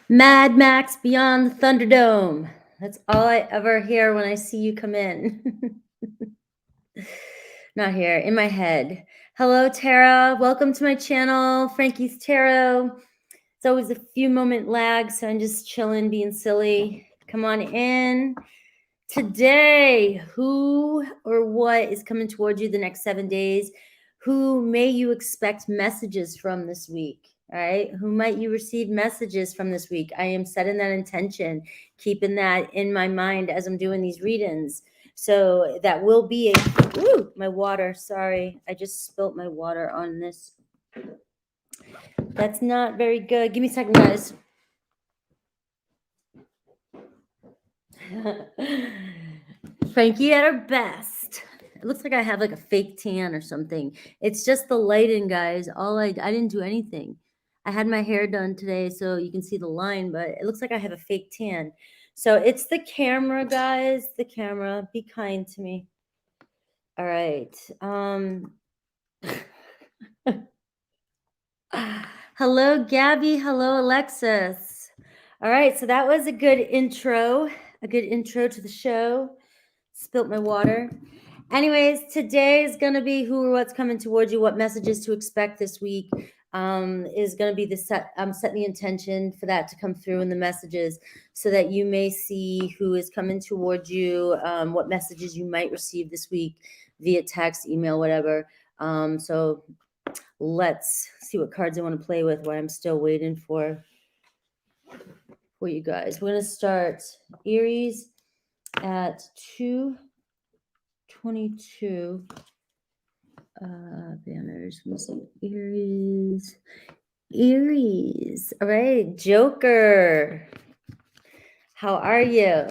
Mad Max Beyond the Thunderdome. That's all I ever hear when I see you come in. Not here, in my head. Hello, Tara. Welcome to my channel, Frankie's Tarot. It's always a few moment lag, so I'm just chilling, being silly. Come on in. Today, who or what is coming towards you the next 7 days? Who may you expect messages from this week? All right. Who might you receive messages from this week? I am setting that intention, keeping that in my mind as I'm doing these readings. So that will be a, ooh, my water. Sorry. I just spilt my water on this. That's not very good. Give me a second, guys. Frankie at her best. It looks like I have like a fake tan or something. It's just the lighting, guys. I didn't do anything. I had my hair done today, so you can see the line, but it looks like I have a fake tan. So it's the camera, guys. The camera. Be kind to me. All right. Hello, Gabby. Hello, Alexis. All right. So that was a good intro. A good intro to the show. Spilt my water. Anyways, today is going to be who or what's coming towards you, what messages to expect this week is going to be the set. I'm setting the intention for that to come through in the messages so that you may see who is coming towards you, what messages you might receive this week via text, email, whatever. So let's see what cards I want to play with while I'm still waiting for you guys. We're going to start Aries at 2:22. Banners. Let me see. Aries. All right, Joker. How are you?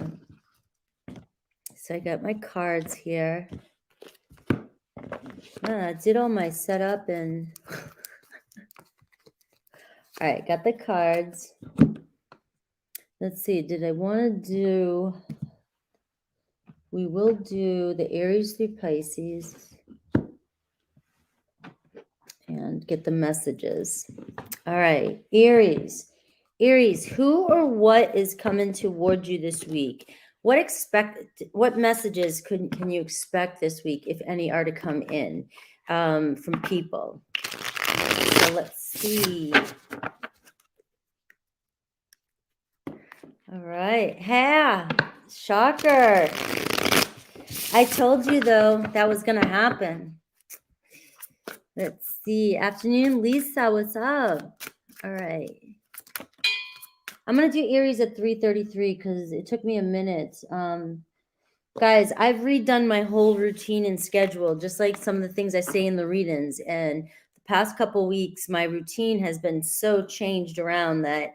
So I got my cards here. I did all my setup and all right, got the cards. Let's see. Did I want to do? We will do the Aries through Pisces and get the messages. All right, Aries. Aries, who or what is coming towards you this week? What messages can you expect this week, if any, are to come in from people? So let's see. All right. Yeah, shocker. I told you, though, that was going to happen. Let's see. Afternoon, Lisa. What's up? All right. I'm going to do Aries at 3:33 because it took me a minute. Guys, I've redone my whole routine and schedule, just like some of the things I say in the readings. And the past couple weeks, my routine has been so changed around that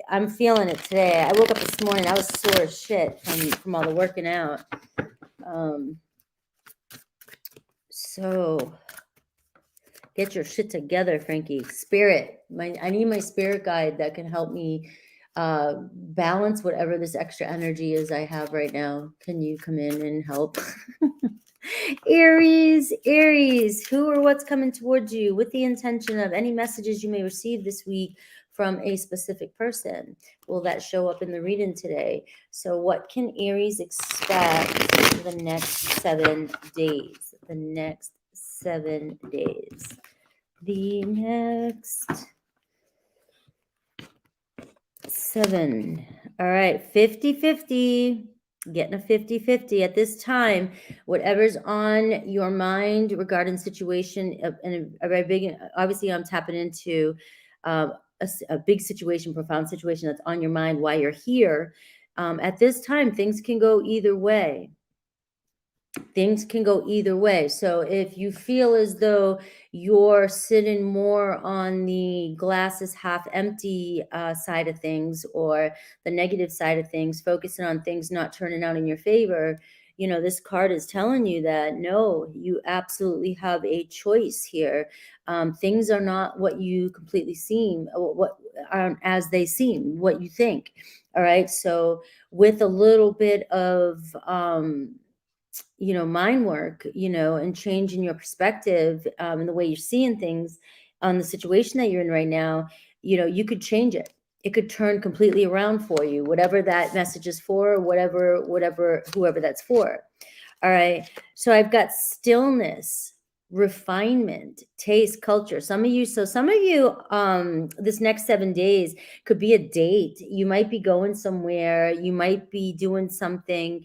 I'm feeling it today. I woke up this morning, I was sore as shit from all the working out. So get your shit together, Frankie. Spirit. I need my spirit guide that can help me balance whatever this extra energy is I have right now. Can you come in and help? Aries, who or what's coming towards you with the intention of any messages you may receive this week from a specific person? Will that show up in the reading today? So what can Aries expect for the next 7 days? The next 7 days. The next 7. All right, 50-50. Getting a 50-50 at this time. Whatever's on your mind regarding situation, and a very big, obviously I'm tapping into a big situation, profound situation that's on your mind while you're here. At this time, things can go either way. Things can go either way. So if you feel as though you're sitting more on the glass is half empty side of things, or the negative side of things, focusing on things not turning out in your favor, this card is telling you that no, you absolutely have a choice here. Things are not what you completely seem, what aren't as they seem, what you think. All right. So with a little bit of mind work, and changing your perspective and the way you're seeing things on the situation that you're in right now, you could change it. it could turn completely around for you, whatever that message is for, whoever that's for. All right. So I've got stillness, refinement, taste, culture. Some of you, this next 7 days could be a date. You might be going somewhere. You might be doing something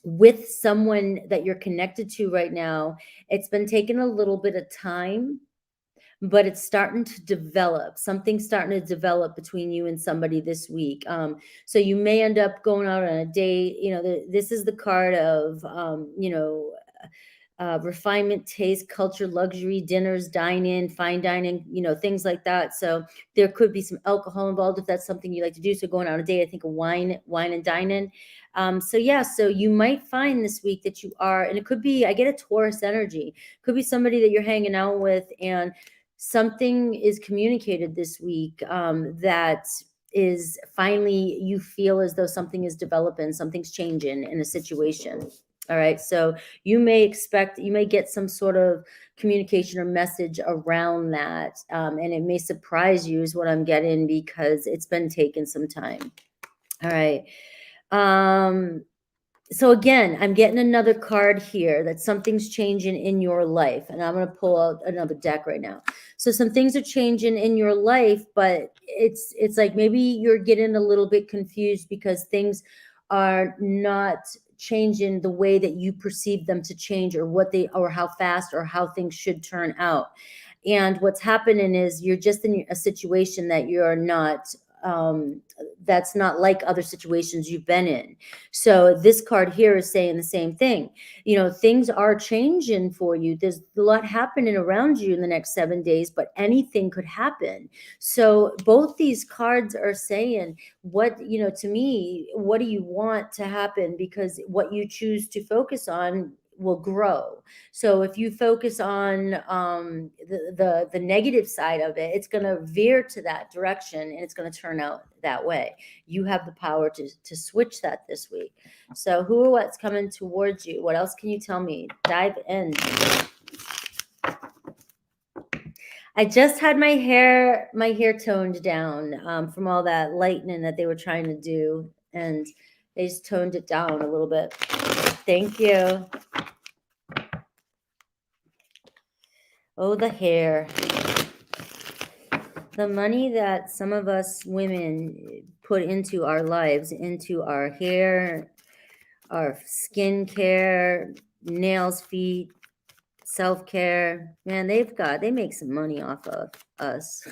with someone that you're connected to right now. It's been taking a little bit of time, but it's starting to develop. Something's starting to develop between you and somebody this week. So you may end up going out on a date. This is the card of, refinement, taste, culture, luxury, dinners, dine-in, fine dining, things like that. So there could be some alcohol involved if that's something you like to do. So going out on a date, I think of wine and dine-in. So you might find this week that you are, and it could be, I get a Taurus energy, could be somebody that you're hanging out with, and something is communicated this week that is finally, you feel as though something is developing, something's changing in a situation. All right. So you may get some sort of communication or message around that. And it may surprise you is what I'm getting, because it's been taking some time. All right. So again, I'm getting another card here that something's changing in your life. And I'm going to pull out another deck right now. So some things are changing in your life, but it's like maybe you're getting a little bit confused because things are not changing the way that you perceive them to change, or how fast or how things should turn out. And what's happening is you're just in a situation that you're not, that's not like other situations you've been in. So this card here is saying the same thing. Things are changing for you. There's a lot happening around you in the next 7 days, but anything could happen. So both these cards are saying, to me, what do you want to happen? Because what you choose to focus on will grow. So if you focus on the negative side of it, it's going to veer to that direction, and it's going to turn out that way. You have the power to switch that this week. So who or what's coming towards you? What else can you tell me? Dive in. I just had my hair toned down from all that lightening that they were trying to do, and they just toned it down a little bit. Thank you. Oh, the hair. The money that some of us women put into our lives, into our hair, our skin care, nails, feet, self-care, man, they make some money off of us.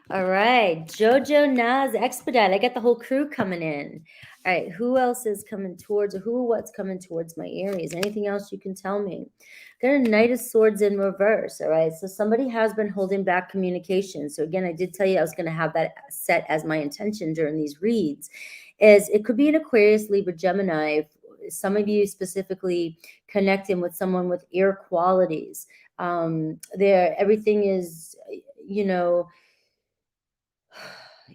All right, Jojo, Naz, Expedite. I got the whole crew coming in. All right, who else is coming towards, or who or what's coming towards my Aries? Anything else you can tell me? Got a Knight of Swords in reverse. All right, so somebody has been holding back communication. So again, I did tell you I was going to have that set as my intention during these reads. It could be an Aquarius, Libra, Gemini. Some of you specifically connecting with someone with air qualities. Everything is,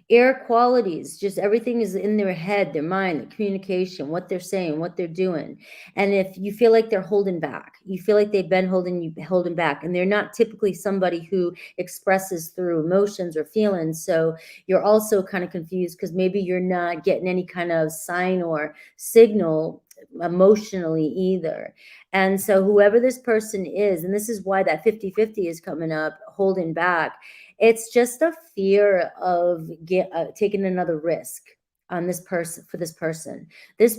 air qualities, just everything is in their head, their mind, their communication, what they're saying, what they're doing. And if you feel like they're holding back, you feel like they've been holding back, and they're not typically somebody who expresses through emotions or feelings. So you're also kind of confused because maybe you're not getting any kind of sign or signal emotionally either. And so whoever this person is, and this is why that 50-50 is coming up, holding back, it's just a fear of taking another risk on this person. For this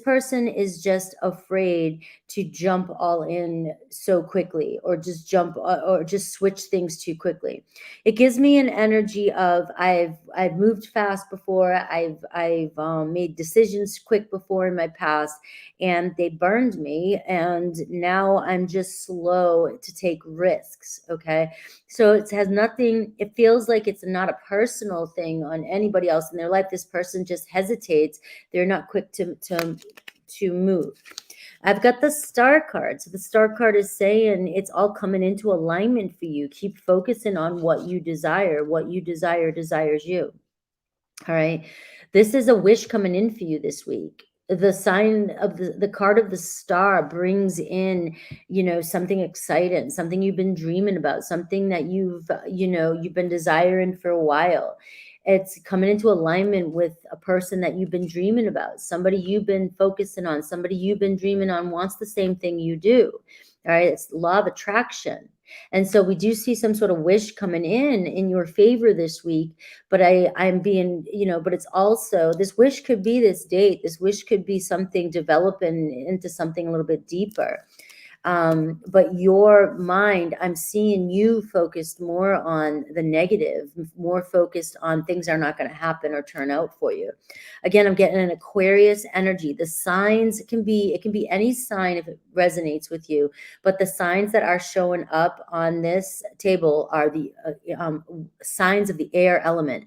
person is just afraid to jump all in so quickly, or just switch things too quickly. It gives me an energy of I've moved fast before. I've made decisions quick before in my past, and they burned me, and now I'm just slow to take risks. Okay, so it has nothing, it feels like it's not a personal thing on anybody else in their life. This person just hesitates. They're not quick to move. I've got the Star card. So the Star card is saying it's all coming into alignment for you. Keep focusing on what you desire. What you desire desires you. All right. This is a wish coming in for you this week. the sign of the card of the star brings in, something exciting, something you've been dreaming about, something that you've been desiring for a while. It's coming into alignment with a person that you've been dreaming about, somebody you've been focusing on, somebody you've been dreaming on wants the same thing you do. All right. It's law of attraction. And so we do see some sort of wish coming in your favor this week. But I'm being, but it's also, this wish could be this date. This wish could be something developing into something a little bit deeper. But your mind, I'm seeing you focused more on the negative, more focused on things that are not going to happen or turn out for you. Again, I'm getting an Aquarius energy. The signs it can be any sign if it resonates with you, but the signs that are showing up on this table are the signs of the air element.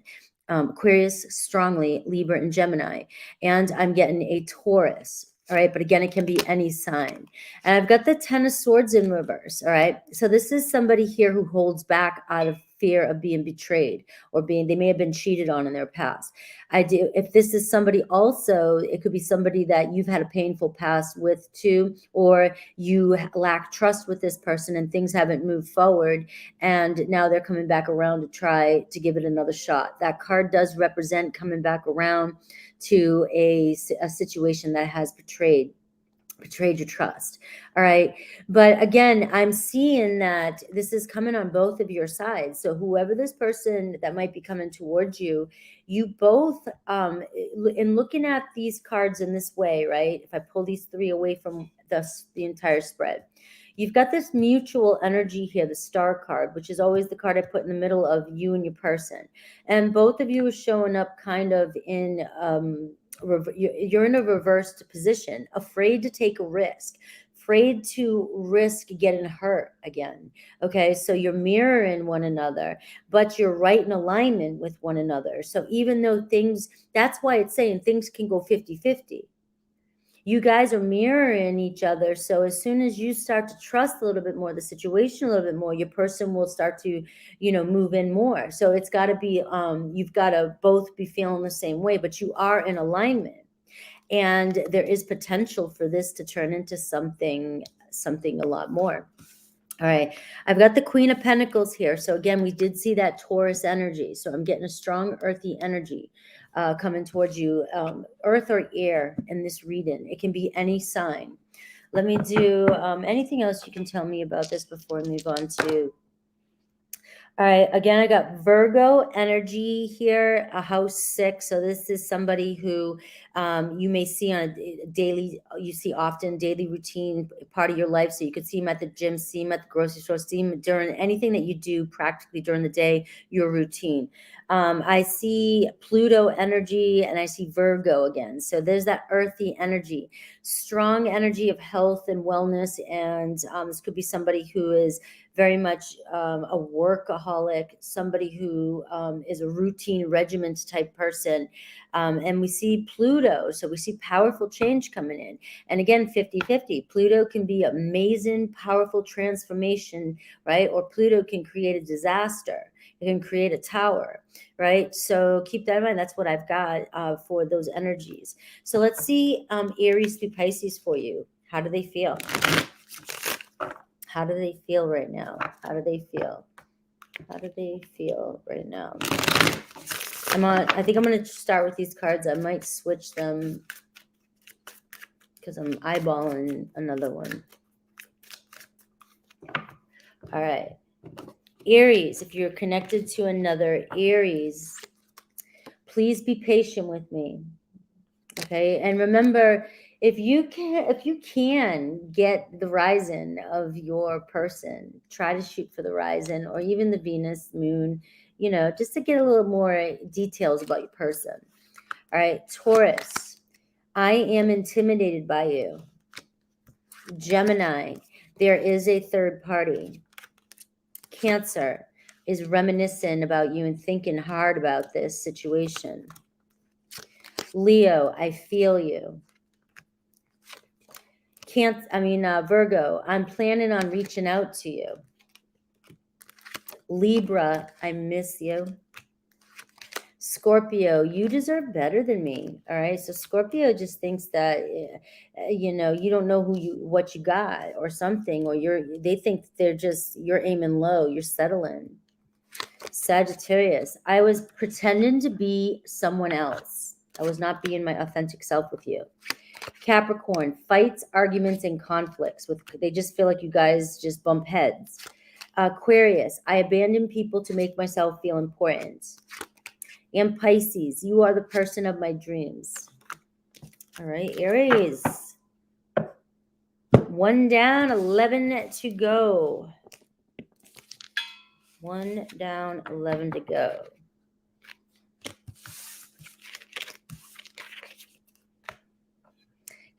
Aquarius strongly, Libra and Gemini, and I'm getting a Taurus. All right. But again, it can be any sign. And I've got the 10 of Swords in reverse. All right. So this is somebody here who holds back out of fear of being betrayed or they may have been cheated on in their past. If this is somebody also, it could be somebody that you've had a painful past with too, or you lack trust with this person and things haven't moved forward. And now they're coming back around to try to give it another shot. That card does represent coming back around to a situation that has betrayed your trust. All right. But again, I'm seeing that this is coming on both of your sides. So whoever this person that might be coming towards you, you both, in looking at these cards in this way, right? If I pull these three away from the entire spread, you've got this mutual energy here, the star card, which is always the card I put in the middle of you and your person. And both of you are showing up kind of in, you're in a reversed position, afraid to take a risk, afraid to risk getting hurt again. Okay, so you're mirroring one another, but you're right in alignment with one another. So even though that's why it's saying things can go 50-50. You guys are mirroring each other. So as soon as you start to trust a little bit more, the situation a little bit more, your person will start to, move in more. So it's got to be, you've got to both be feeling the same way, but you are in alignment. And there is potential for this to turn into something a lot more. All right. I've got the Queen of Pentacles here. So again, we did see that Taurus energy. So I'm getting a strong earthy energy coming towards you, earth or air in this reading. It can be any sign. Let me do anything else you can tell me about this before we move on to. All right. Again, I got Virgo energy here, a house 6. So this is somebody who you may see on a daily, you see often daily routine part of your life. So you could see them at the gym, see them at the grocery store, see them during anything that you do practically during the day, your routine. I see Pluto energy and I see Virgo again. So there's that earthy energy, strong energy of health and wellness. And this could be somebody who is very much a workaholic, somebody who is a routine regiment type person. And we see Pluto. So we see powerful change coming in. And again, 50-50. Pluto can be amazing, powerful transformation, right? Or Pluto can create a disaster. It can create a tower, right? So keep that in mind. That's what I've got for those energies. So let's see Aries through Pisces for you. How do they feel? How do they feel right now? How do they feel? How do they feel right now? I think I'm going to start with these cards. I might switch them because I'm eyeballing another one. All right. Aries, if you're connected to another Aries, please be patient with me. Okay. And remember, if you can get the rising of your person, try to shoot for the rising or even the Venus, moon, just to get a little more details about your person. All right. Taurus, I am intimidated by you. Gemini, there is a third party. Cancer is reminiscent about you and thinking hard about this situation. Leo, I feel you. Virgo, I'm planning on reaching out to you. Libra, I miss you. Scorpio, you deserve better than me. All right. So Scorpio just thinks that, you don't know what you got or something, or they think you're aiming low, you're settling. Sagittarius, I was pretending to be someone else. I was not being my authentic self with you. Capricorn, fights, arguments, and conflicts. They just feel like you guys just bump heads. Aquarius, I abandon people to make myself feel important. And Pisces, you are the person of my dreams. All right, Aries. 1 down, 11 to go. 1 down, 11 to go.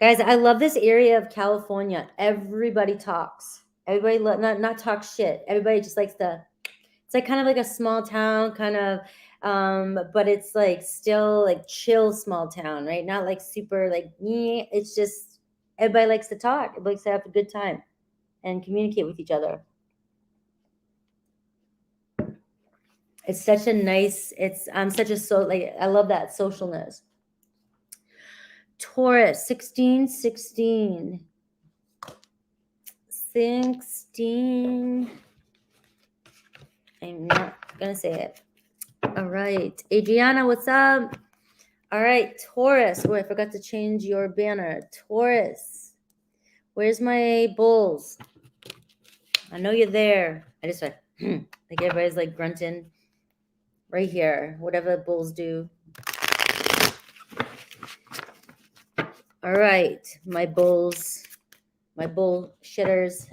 Guys, I love this area of California. Everybody talks. Everybody not talk shit. Everybody just likes to. It's like kind of like a small town, kind of, but it's like still like chill small town, right? Not like super like. It's just everybody likes to talk. Everybody likes to have a good time and communicate with each other. It's such a nice. I'm such a I love that socialness. Taurus, 16. 16. I'm not going to say it. All right. Adriana, what's up? All right. Taurus. Oh, I forgot to change your banner. Taurus. Where's my bulls? I know you're there. I just went, like everybody's like grunting right here. Whatever bulls do. All right. My bulls. My bullshitters.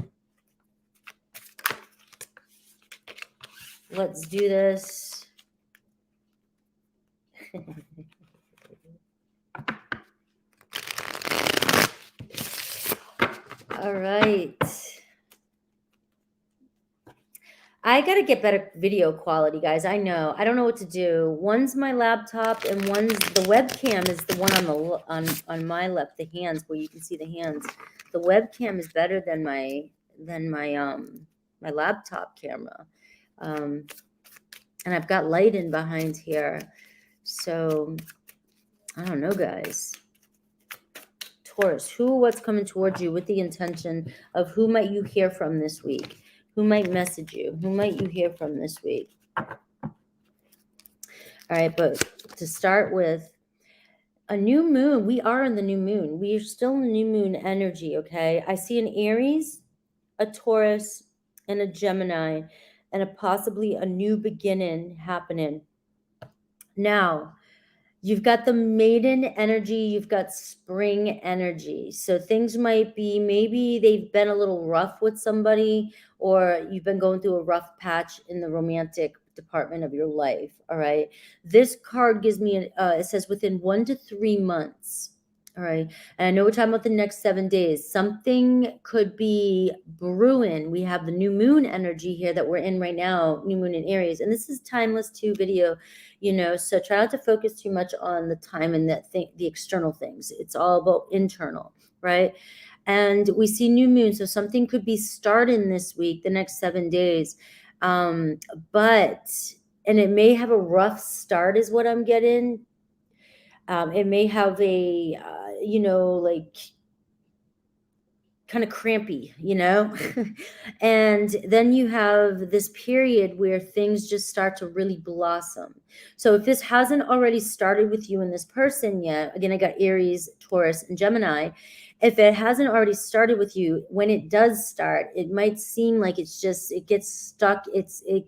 Let's do this. All right. I got to get better video quality, guys. I know. I don't know what to do. One's my laptop and one's the webcam is the one on my left, the hands where you can see the hands. The webcam is better than my laptop camera. And I've got light in behind here. So I don't know, guys. Taurus, what's coming towards you with the intention of who might you hear from this week? Who might message you? Who might you hear from this week? All right, but to start with, a new moon. We are in the new moon. We are still in new moon energy, okay? I see an Aries, a Taurus, and a Gemini, and possibly a new beginning happening. Now, you've got the maiden energy, you've got spring energy. So things might be, maybe they've been a little rough with somebody, or you've been going through a rough patch in the romantic department of your life. All right. This card gives me, it says within 1 to 3 months. All right. And I know we're talking about the next 7 days. Something could be brewing. We have the new moon energy here that we're in right now, new moon in Aries. And this is timeless too video, so try not to focus too much on the time and the external things. It's all about internal, right? And we see new moon. So something could be starting this week, the next 7 days. And it may have a rough start is what I'm getting. It may have a, like kind of crampy, and then you have this period where things just start to really blossom. So if this hasn't already started with you and this person yet, again, I got Aries, Taurus, and Gemini. If it hasn't already started with you, when it does start, it might seem like it gets stuck. It's a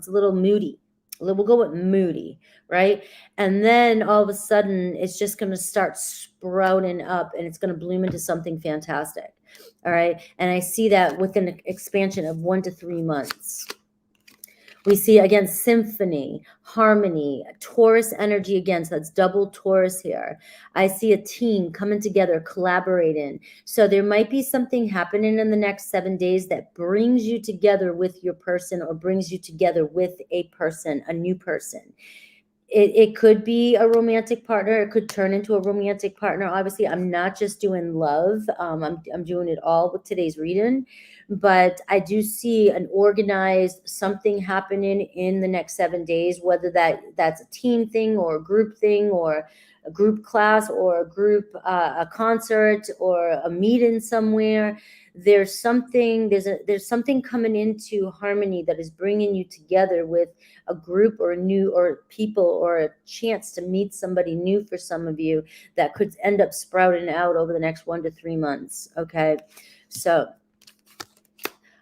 little moody. We'll go with moody, right? And then all of a sudden, it's just going to start sprouting up and it's going to bloom into something fantastic. All right. And I see that within an expansion of 1 to 3 months. We see, again, symphony, harmony, Taurus energy again. So that's double Taurus here. I see a team coming together, collaborating. So there might be something happening in the next 7 days that brings you together with your person or brings you together with a person, a new person. It could be a romantic partner. It could turn into a romantic partner. Obviously, I'm not just doing love. I'm doing it all with today's reading. but I do see an organized something happening in the next 7 days, whether that's a team thing or a group thing or a group class or a group a concert or a meeting somewhere. There's something coming into harmony that is bringing you together with a group or new or people, or a chance to meet somebody new for some of you that could end up sprouting out over the next 1 to 3 months. Okay, so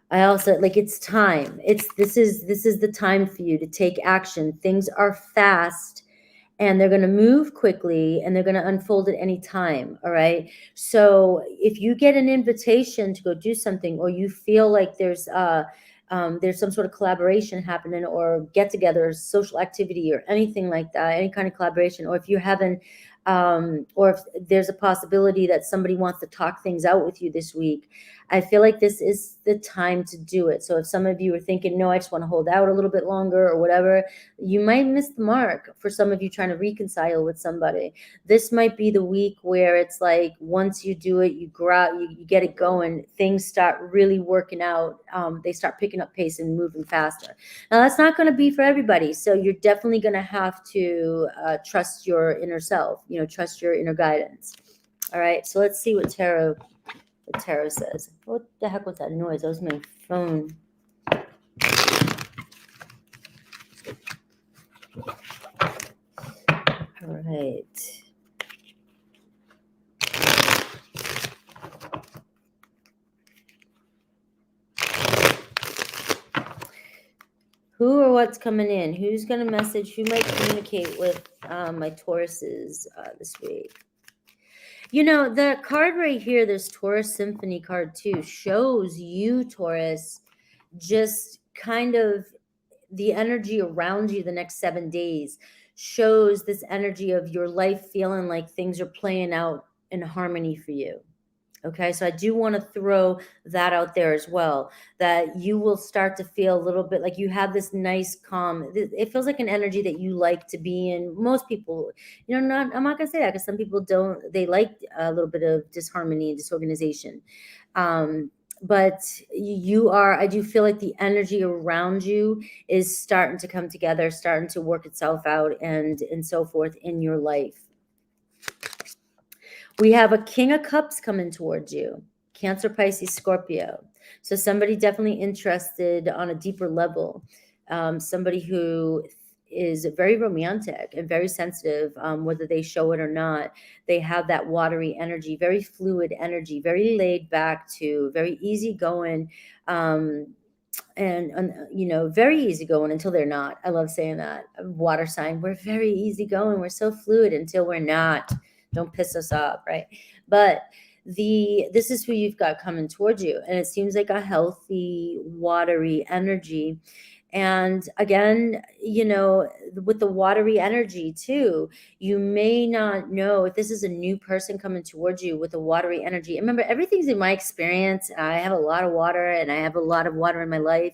I also like, it's time. This is the time for you to take action. Things are fast and they're going to move quickly and they're going to unfold at any time. All right. So if you get an invitation to go do something, or you feel like there's some sort of collaboration happening, or get together, social activity, or anything like that, any kind of collaboration, or if you're having, or if there's a possibility that somebody wants to talk things out with you this week, I feel like this is the time to do it. So if some of you are thinking, no, I just want to hold out a little bit longer or whatever, you might miss the mark. For some of you trying to reconcile with somebody, this might be the week where it's like, once you do it, you get it going, things start really working out. They start picking up pace and moving faster. Now, that's not going to be for everybody. So you're definitely going to have to trust your inner self, trust your inner guidance. All right. So let's see what Tarot says. What the heck was that noise? That was my phone. All right. Who or what's coming in? Who's going to message? Who might communicate with my Tauruses this week? The card right here, this Taurus Symphony card too, shows you, Taurus, just kind of the energy around you the next 7 days, shows this energy of your life feeling like things are playing out in harmony for you. Okay, so I do want to throw that out there as well, that you will start to feel a little bit like you have this nice calm. It feels like an energy that you like to be in. Most people, I'm not going to say that, because some people don't. They like a little bit of disharmony and disorganization. But I do feel like the energy around you is starting to come together, starting to work itself out, and so forth in your life. We have a King of Cups coming towards you, Cancer, Pisces, Scorpio. So somebody definitely interested on a deeper level, somebody who is very romantic and very sensitive, whether they show it or not. They have that watery energy, very fluid energy, very laid back too, very easygoing, and very easygoing until they're not. I love saying that. Water sign, we're very easygoing. We're so fluid until we're not. Don't piss us off, right? But this is who you've got coming towards you, and it seems like a healthy, watery energy. And again, with the watery energy too, you may not know if this is a new person coming towards you with a watery energy. And remember, everything's in my experience. I have a lot of water, and I have a lot of water in my life.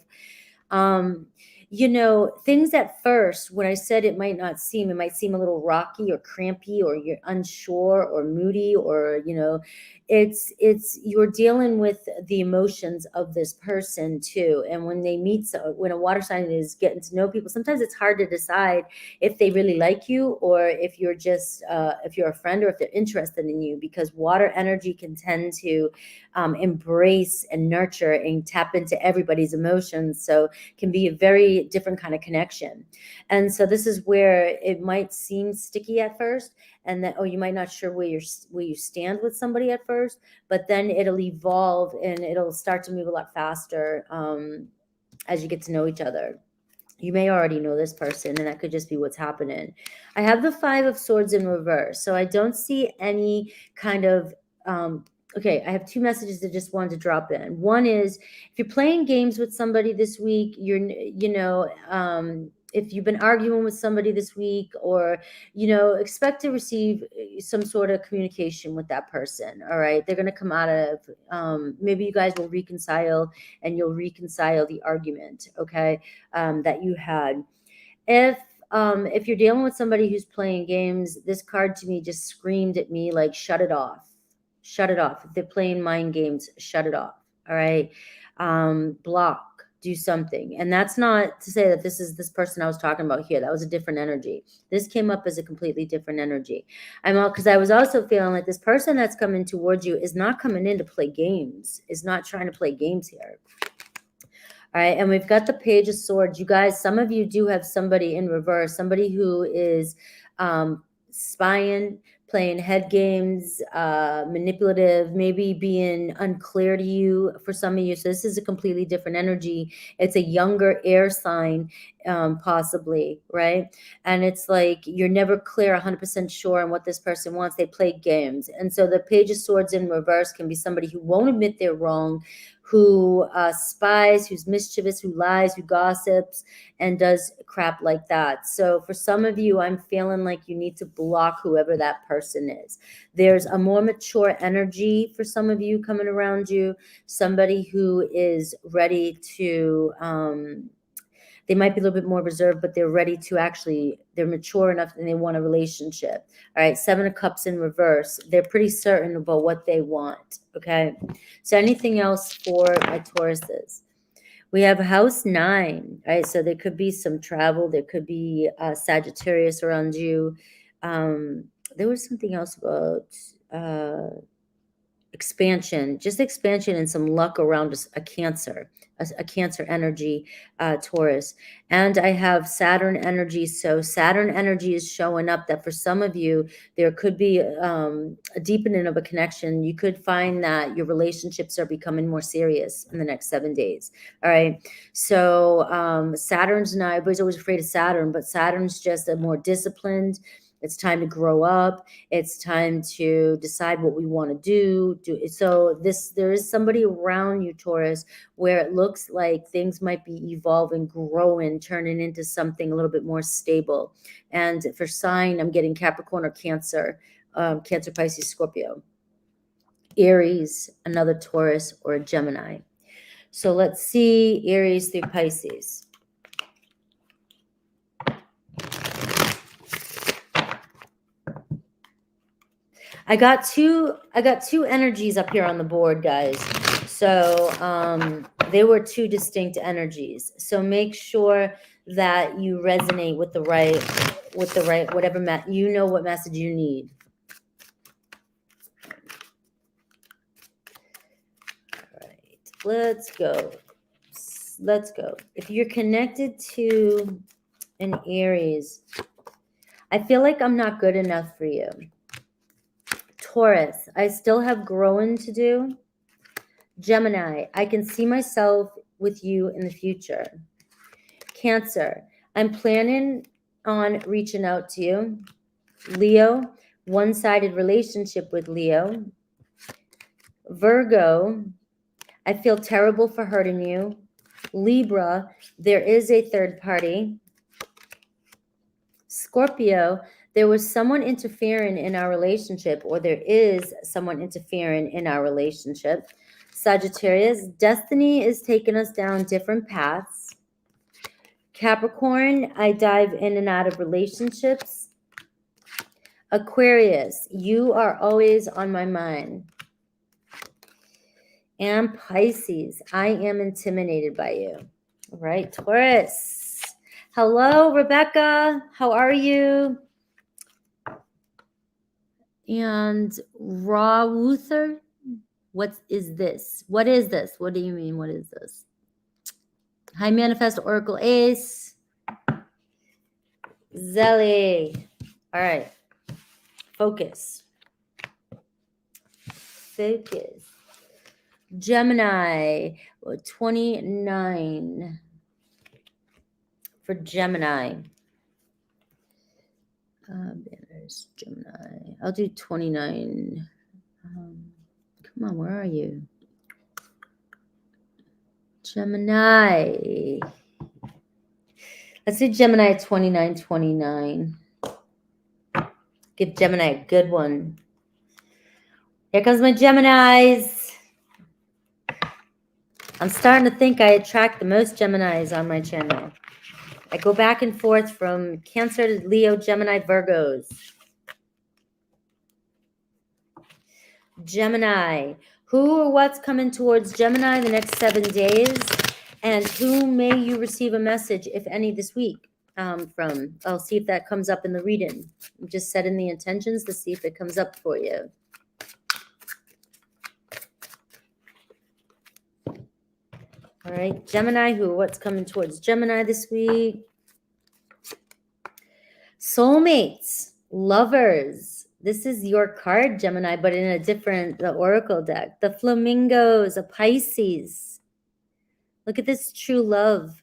Things at first, when I said it might seem a little rocky or crampy, or you're unsure or moody, or, it's you're dealing with the emotions of this person too. And when when a water sign is getting to know people, sometimes it's hard to decide if they really like you, or if you're just, if you're a friend, or if they're interested in you, because water energy can tend to embrace and nurture and tap into everybody's emotions. So can be a very different kind of connection. And so this is where it might seem sticky at first, and that, you might not sure where you stand with somebody at first, but then it'll evolve and it'll start to move a lot faster as you get to know each other. You may already know this person, and that could just be what's happening. I have the 5 of Swords in reverse, so I don't see any kind of okay, I have 2 messages that just wanted to drop in. One is, if you're playing games with somebody this week, if you've been arguing with somebody this week, or, expect to receive some sort of communication with that person. All right. They're going to come out of, maybe you guys will reconcile, and you'll reconcile the argument. Okay. That you had. If you're dealing with somebody who's playing games, this card to me just screamed at me like, shut it off. Shut it off. If they're playing mind games, shut it off. All right. block, do something. And that's not to say that this is this person I was talking about here. That was a different energy. This came up as a completely different energy. Because I was also feeling like this person that's coming towards you is not coming in to play games, is not trying to play games here. All right, and we've got the Page of Swords. You guys, some of you do have somebody in reverse, somebody who is spying, playing head games, manipulative, maybe being unclear to you for some of you. So this is a completely different energy. It's a younger air sign, possibly, right? And it's like you're never clear, 100% sure on what this person wants. They play games. And so the Page of Swords in reverse can be somebody who won't admit they're wrong, who spies, who's mischievous, who lies, who gossips, and does crap like that. So for some of you, I'm feeling like you need to block whoever that person is. There's a more mature energy for some of you coming around you, somebody who is ready to, they might be a little bit more reserved, but they're ready to actually, they're mature enough and they want a relationship. All right, 7 of Cups in reverse. They're pretty certain about what they want, okay? So anything else for my Tauruses? We have house 9, right? So there could be some travel. There could be Sagittarius around you. There was something else about expansion, just expansion and some luck around a Cancer, a Cancer energy, Taurus. And I have Saturn energy. So Saturn energy is showing up that for some of you, there could be a deepening of a connection. You could find that your relationships are becoming more serious in the next 7 days. All right. So Saturn's not, everybody's always afraid of Saturn, but Saturn's just a more disciplined. It's time to grow up. It's time to decide what we want to do. So there is somebody around you, Taurus, where it looks like things might be evolving, growing, turning into something a little bit more stable. And for sign, I'm getting Capricorn or Cancer, Cancer, Pisces, Scorpio, Aries, another Taurus, or a Gemini. So let's see Aries through Pisces. I got two energies up here on the board, guys. So there were 2 distinct energies. So make sure that you resonate with the right, whatever, you know what message you need. All right, let's go. Let's go. If you're connected to an Aries, I feel like I'm not good enough for you. Taurus, I still have growing to do. Gemini, I can see myself with you in the future. Cancer, I'm planning on reaching out to you. Leo, one-sided relationship with Leo. Virgo, I feel terrible for hurting you. Libra, there is a third party. Scorpio, there was someone interfering in our relationship, or there is someone interfering in our relationship. Sagittarius, destiny is taking us down different paths. Capricorn, I dive in and out of relationships. Aquarius, you are always on my mind. And Pisces, I am intimidated by you. All right, Taurus. Hello, Rebecca. How are you? And Rawuther, what is this? What is this? What do you mean? What is this? High Manifest Oracle Ace. Zelly. All right. Focus. Focus. Gemini. 29 for Gemini. There's Gemini. I'll do 29. Come on, where are you? Gemini. Let's do Gemini 2929. Give Gemini a good one. Here comes my Geminis. I'm starting to think I attract the most Geminis on my channel. I go back and forth from Cancer to Leo, Gemini, Virgos. Gemini, Who or what's coming towards Gemini the next 7 days? And who may you receive a message, if any, this week from? I'll see if that comes up in the reading. I'm just setting the intentions to see if it comes up for you. All right, Gemini, what's coming towards Gemini this week? Soulmates, lovers. This is your card, Gemini, but in a different, the Oracle deck. The flamingos, a Pisces. Look at this true love.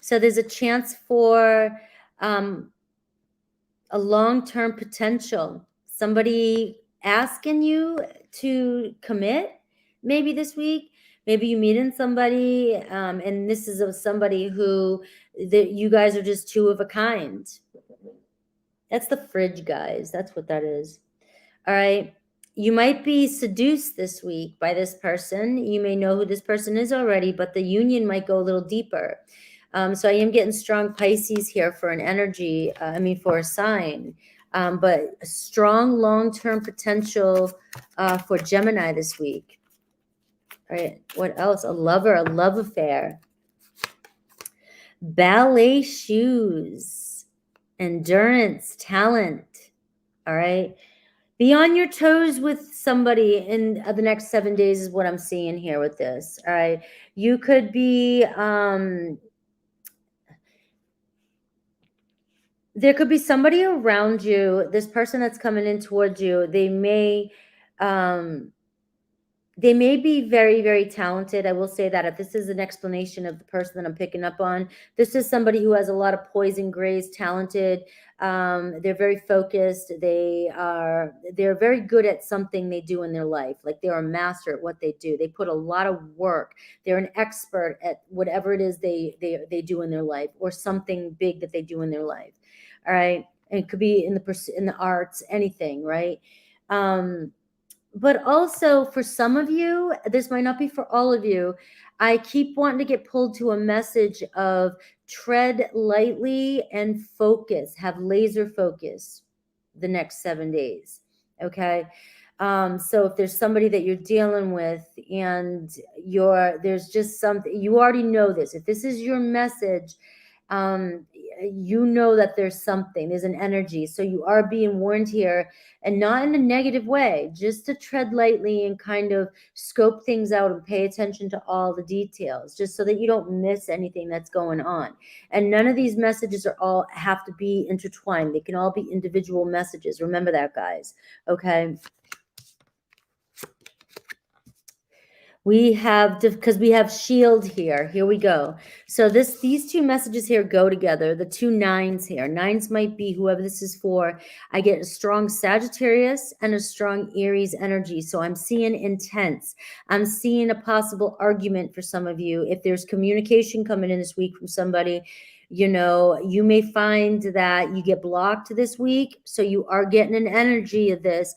So there's a chance for a long-term potential. Somebody asking you to commit maybe this week. Maybe you meeting somebody, and this is of somebody who you guys are just two of a kind. That's the fridge, guys. That's what that is. All right. You might be seduced this week by this person. You may know who this person is already, but the union might go a little deeper. So I am getting strong Pisces here for an energy, for a sign. But a strong long-term potential for Gemini this week. All right, what else? A lover, a love affair. Ballet shoes, endurance, talent. All right. Be on your toes with somebody in the next 7 days is what I'm seeing here with this. All right. You could be, there could be somebody around you, this person that's coming in towards you. They may be very, very talented. I will say that if this is an explanation of the person that I'm picking up on, this is somebody who has a lot of poison grays, talented. They're very focused. They're very good at something they do in their life. Like they're a master at what they do. They put a lot of work. They're an expert at whatever it is they do in their life, or something big that they do in their life. All right. And it could be in the arts, anything, right? But also for some of you, this might not be for all of you. I keep wanting to get pulled to a message of tread lightly and focus, have laser focus the next 7 days. Okay. So if there's somebody that you're dealing with and there's just something, you already know this. If this is your message, you know that there's an energy. So you are being warned here, and not in a negative way, just to tread lightly and kind of scope things out and pay attention to all the details, just so that you don't miss anything that's going on. And none of these messages have to be intertwined. They can all be individual messages. Remember that, guys. Okay. We have, because we have shield here. Here we go. So these two messages here go together. The two nines here. Nines might be whoever this is for. I get a strong Sagittarius and a strong Aries energy. So I'm seeing intense. I'm seeing a possible argument for some of you. If there's communication coming in this week from somebody, you may find that you get blocked this week. So you are getting an energy of this.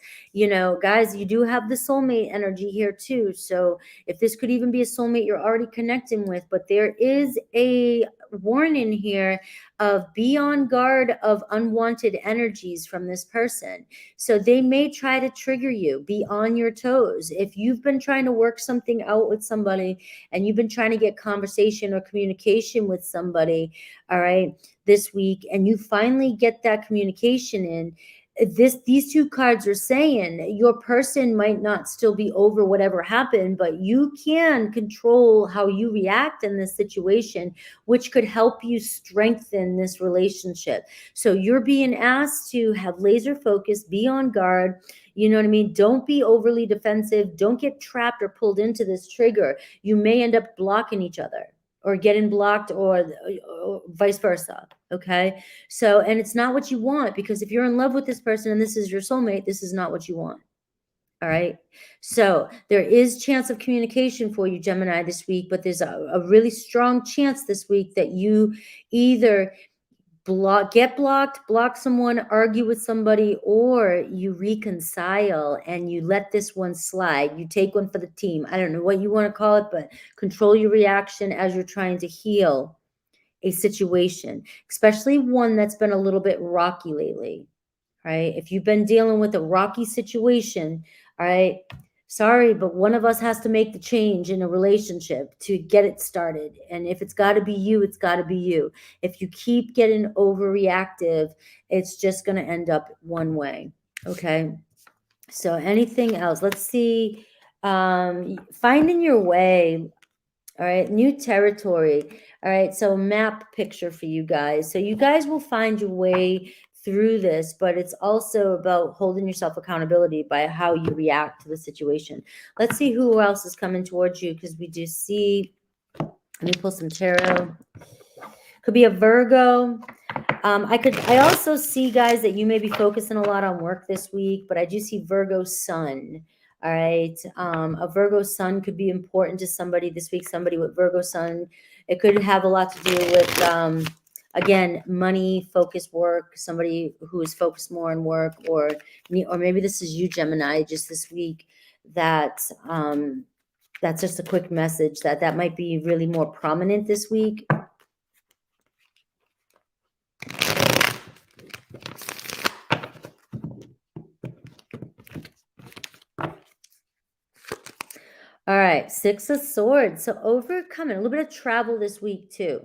Guys, you do have the soulmate energy here too. So if this could even be a soulmate you're already connecting with, but there is a warning here of be on guard of unwanted energies from this person. So they may try to trigger you. Be on your toes. If you've been trying to work something out with somebody and you've been trying to get conversation or communication with somebody, all right, this week, and you finally get that communication in, these two cards are saying your person might not still be over whatever happened, but you can control how you react in this situation, which could help you strengthen this relationship. So you're being asked to have laser focus, be on guard. You know what I mean? Don't be overly defensive. Don't get trapped or pulled into this trigger. You may end up blocking each other, or getting blocked, or vice versa. Okay. So, and it's not what you want, because if you're in love with this person and this is your soulmate, this is not what you want. All right. So there is chance of communication for you, Gemini, this week, but there's a really strong chance this week that you either get blocked, block someone, argue with somebody, or you reconcile and you let this one slide. You take one for the team. I don't know what you want to call it, but control your reaction as you're trying to heal a situation, especially one that's been a little bit rocky lately, right? If you've been dealing with a rocky situation, all right, Sorry, but one of us has to make the change in a relationship to get it started. And if it's got to be you, it's got to be you. If you keep getting overreactive, it's just going to end up one way. Okay. So anything else? Let's see. Finding your way. All right. New territory. All right. So map picture for you guys. So you guys will find your way through this, but it's also about holding yourself accountability by how you react to the situation. Let's see who else is coming towards you, because we do see, let me pull some tarot. Could be a Virgo. I also see, guys, that you may be focusing a lot on work this week, but I do see Virgo sun. All right. A Virgo sun could be important to somebody this week, somebody with Virgo sun. It could have a lot to do with, again, money, focused work, somebody who is focused more on work, or maybe this is you, Gemini, just this week, that's just a quick message that might be really more prominent this week. All right, Six of Swords. So overcoming a little bit of travel this week too.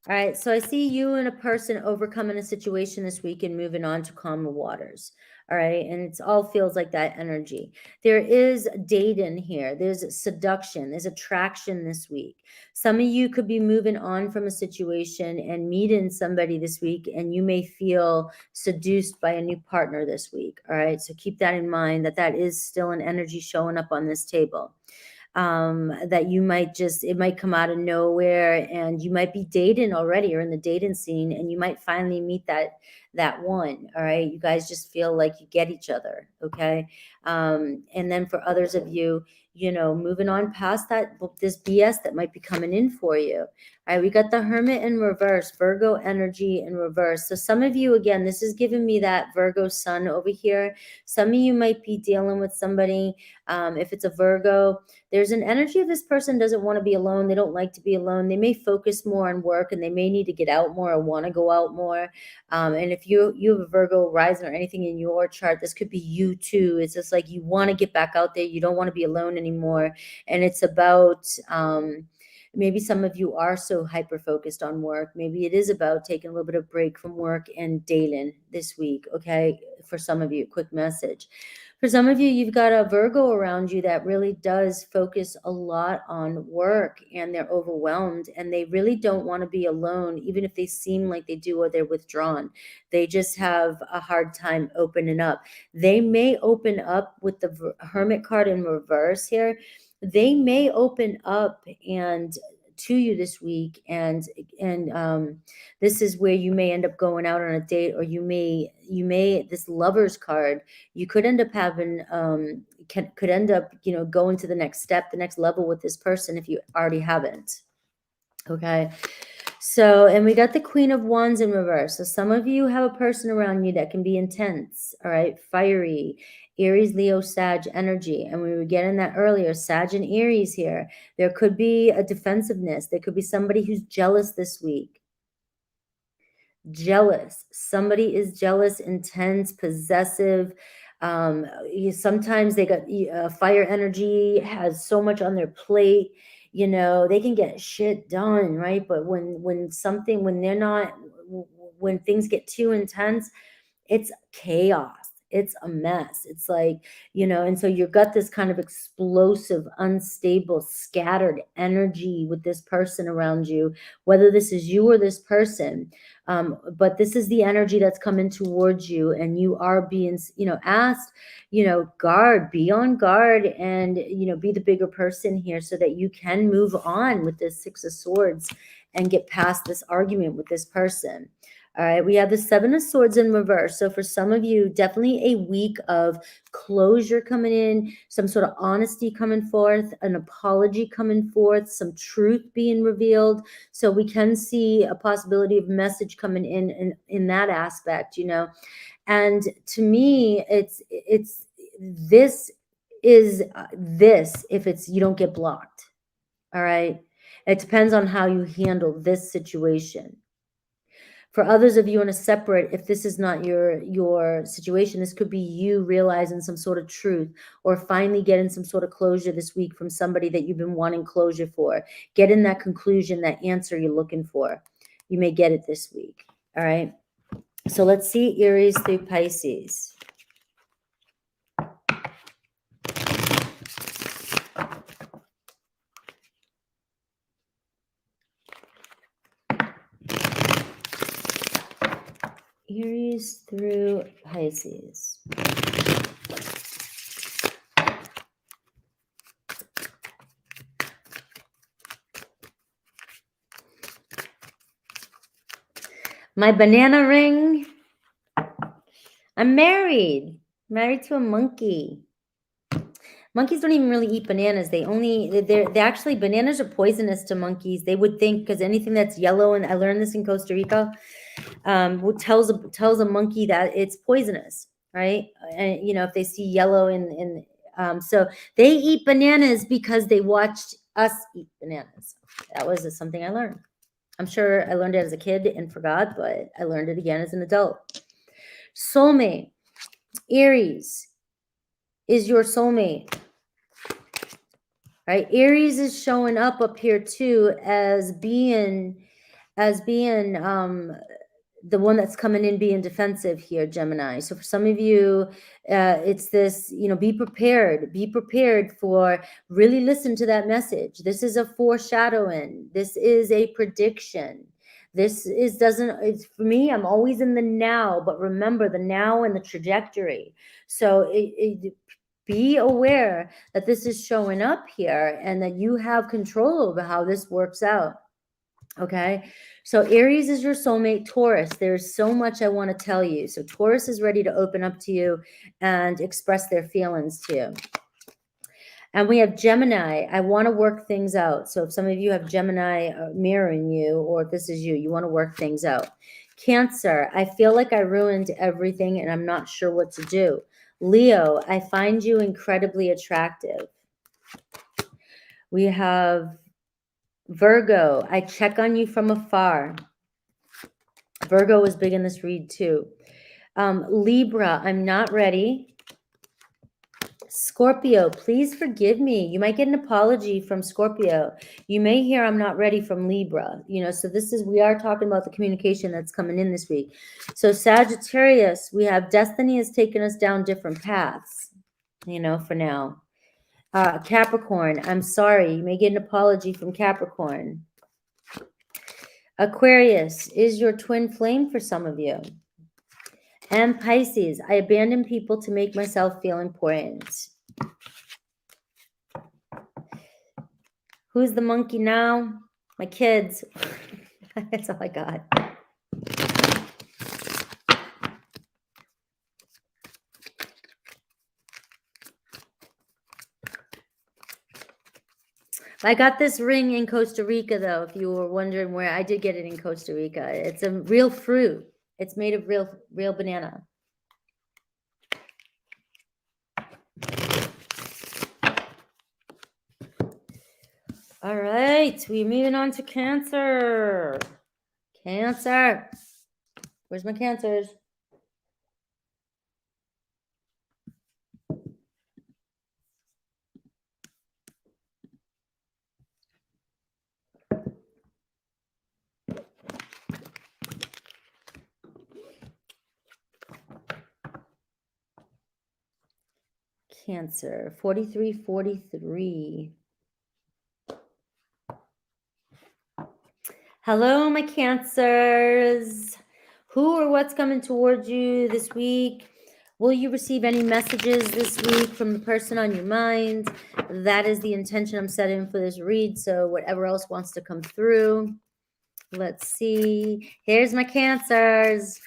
All right, so I see you and a person overcoming a situation this week and moving on to calmer waters. All right, and it all feels like that energy. There is dating here. There's seduction. There's attraction this week. Some of you could be moving on from a situation and meeting somebody this week, and you may feel seduced by a new partner this week. All right, so keep that in mind, that is still an energy showing up on this table. That you might it might come out of nowhere, and you might be dating already or in the dating scene, and you might finally meet that one. All right, you guys just feel like you get each other. Okay. And then for others of you, moving on past this BS that might be coming in for you. All right, we got the Hermit in reverse, Virgo energy in reverse. So some of you, again, this is giving me that Virgo sun over here. Some of you might be dealing with somebody, if it's a Virgo, there's an energy of this person doesn't want to be alone. They don't like to be alone. They may focus more on work, and they may need to get out more or want to go out more. And if you have a Virgo rising or anything in your chart, this could be you too. It's just like you want to get back out there. You don't want to be alone anymore. And it's about, maybe some of you are so hyper focused on work. Maybe it is about taking a little bit of break from work and dating this week. Okay. For some of you, quick message. For some of you, you've got a Virgo around you that really does focus a lot on work, and they're overwhelmed, and they really don't want to be alone, even if they seem like they do or they're withdrawn. They just have a hard time opening up. They may open up with the Hermit card in reverse here. They may open up and to you this week, and this is where you may end up going out on a date, or you may this Lovers card, you could end up having could end up going to the next step, the next level with this person if you already haven't. Okay. So, and we got the Queen of Wands in reverse. So some of you have a person around you that can be intense, all right, fiery, Aries, Leo, Sag energy. And we were getting that earlier, Sag and Aries here. There could be a defensiveness. There could be somebody who's jealous this week. Jealous. Somebody is jealous, intense, possessive. Sometimes they got fire energy, has so much on their plate. They can get shit done, right? But when things get too intense, it's chaos. It's a mess. It's like, and so you've got this kind of explosive, unstable, scattered energy with this person around you, whether this is you or this person. But this is the energy that's coming towards you, and you are being, asked, be on guard, and, be the bigger person here so that you can move on with this Six of Swords and get past this argument with this person. All right, we have the Seven of Swords in reverse. So for some of you, definitely a week of closure coming in, some sort of honesty coming forth, an apology coming forth, some truth being revealed. So we can see a possibility of message coming in that aspect, And to me, this if you don't get blocked. All right. It depends on how you handle this situation. For others of you in a separate, if this is not your situation, this could be you realizing some sort of truth or finally getting some sort of closure this week from somebody that you've been wanting closure for. Getting that conclusion, that answer you're looking for. You may get it this week. All right. So let's see Aries through Pisces. Aries through Pisces. My banana ring. I'm married to a monkey. Monkeys don't even really eat bananas. They're actually, bananas are poisonous to monkeys. They would think, because anything that's yellow, and I learned this in Costa Rica, tells a monkey that it's poisonous, right? And if they see yellow so they eat bananas because they watched us eat bananas. That was something I learned. I'm sure I learned it as a kid and forgot, but I learned it again as an adult. Soulmate. Aries is your soulmate. Right? Aries is showing up here too as being the one that's coming in being defensive here, Gemini. So for some of you, it's this, be prepared for, really listen to that message. This is a foreshadowing. This is a prediction. It's for me, I'm always in the now, but remember the now and the trajectory. So be aware that this is showing up here and that you have control over how this works out. Okay. So Aries is your soulmate. Taurus, there's so much I want to tell you. So Taurus is ready to open up to you and express their feelings to you. And we have Gemini. I want to work things out. So if some of you have Gemini mirroring you, or if this is you want to work things out. Cancer, I feel like I ruined everything and I'm not sure what to do. Leo, I find you incredibly attractive. We have Virgo, I check on you from afar. Virgo was big in this read too. Libra, I'm not ready. Scorpio, please forgive me. You might get an apology from Scorpio. You may hear I'm not ready from Libra. So we are talking about the communication that's coming in this week. So Sagittarius, we have destiny has taken us down different paths, for now. Capricorn, I'm sorry. You may get an apology from Capricorn. Aquarius is your twin flame for some of you. And Pisces, I abandon people to make myself feel important. Who's the monkey now? My kids. That's all I got. I got this ring in Costa Rica, though, if you were wondering where. I did get it in Costa Rica. It's a real fruit. It's made of real banana. All right, we're moving on to Cancer. Cancer. Where's my Cancers? Cancer, 4343. Hello, my Cancers. Who or what's coming towards you this week? Will you receive any messages this week from the person on your mind? That is the intention I'm setting for this read. So whatever else wants to come through. Let's see. Here's my Cancers.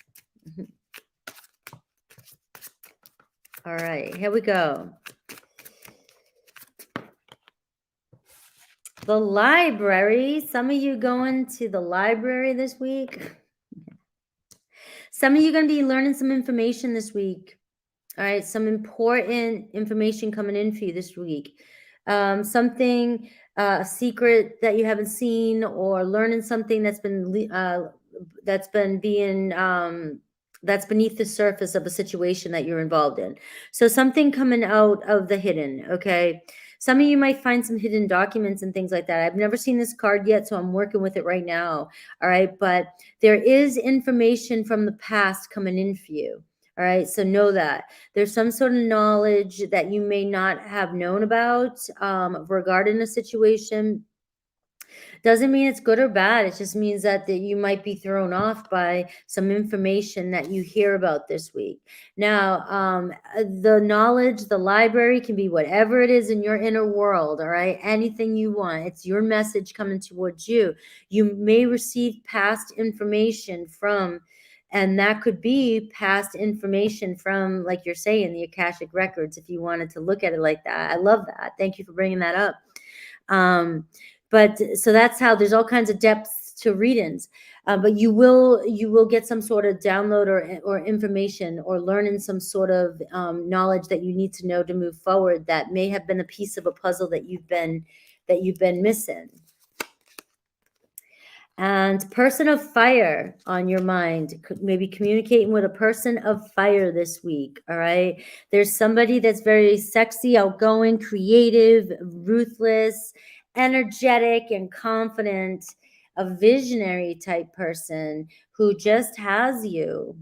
All right, here we go. The library. Some of you going to the library this week. Some of you going to be learning some information this week. All right, some important information coming in for you this week. Something, a secret that you haven't seen, or learning something that's been being that's beneath the surface of a situation that you're involved in. So something coming out of the hidden, okay? Some of you might find some hidden documents and things like that. I've never seen this card yet, so I'm working with it right now. All right, but there is information from the past coming in for you. All right, so know that there's some sort of knowledge that you may not have known about regarding a situation. Doesn't mean it's good or bad. It just means that you might be thrown off by some information that you hear about this week. Now, the knowledge, the library can be whatever it is in your inner world, all right? Anything you want. It's your message coming towards you. You may receive past information from, and that could be past information from, like you're saying, the Akashic Records, if you wanted to look at it like that. I love that. Thank you for bringing that up. But so that's how there's all kinds of depths to readings, but you will get some sort of download or information or learning some sort of knowledge that you need to know to move forward, that may have been a piece of a puzzle that you've been missing. And person of fire on your mind, maybe communicating with a person of fire this week. All right, there's somebody that's very sexy, outgoing, creative, ruthless, energetic, and confident, a visionary type person who just has you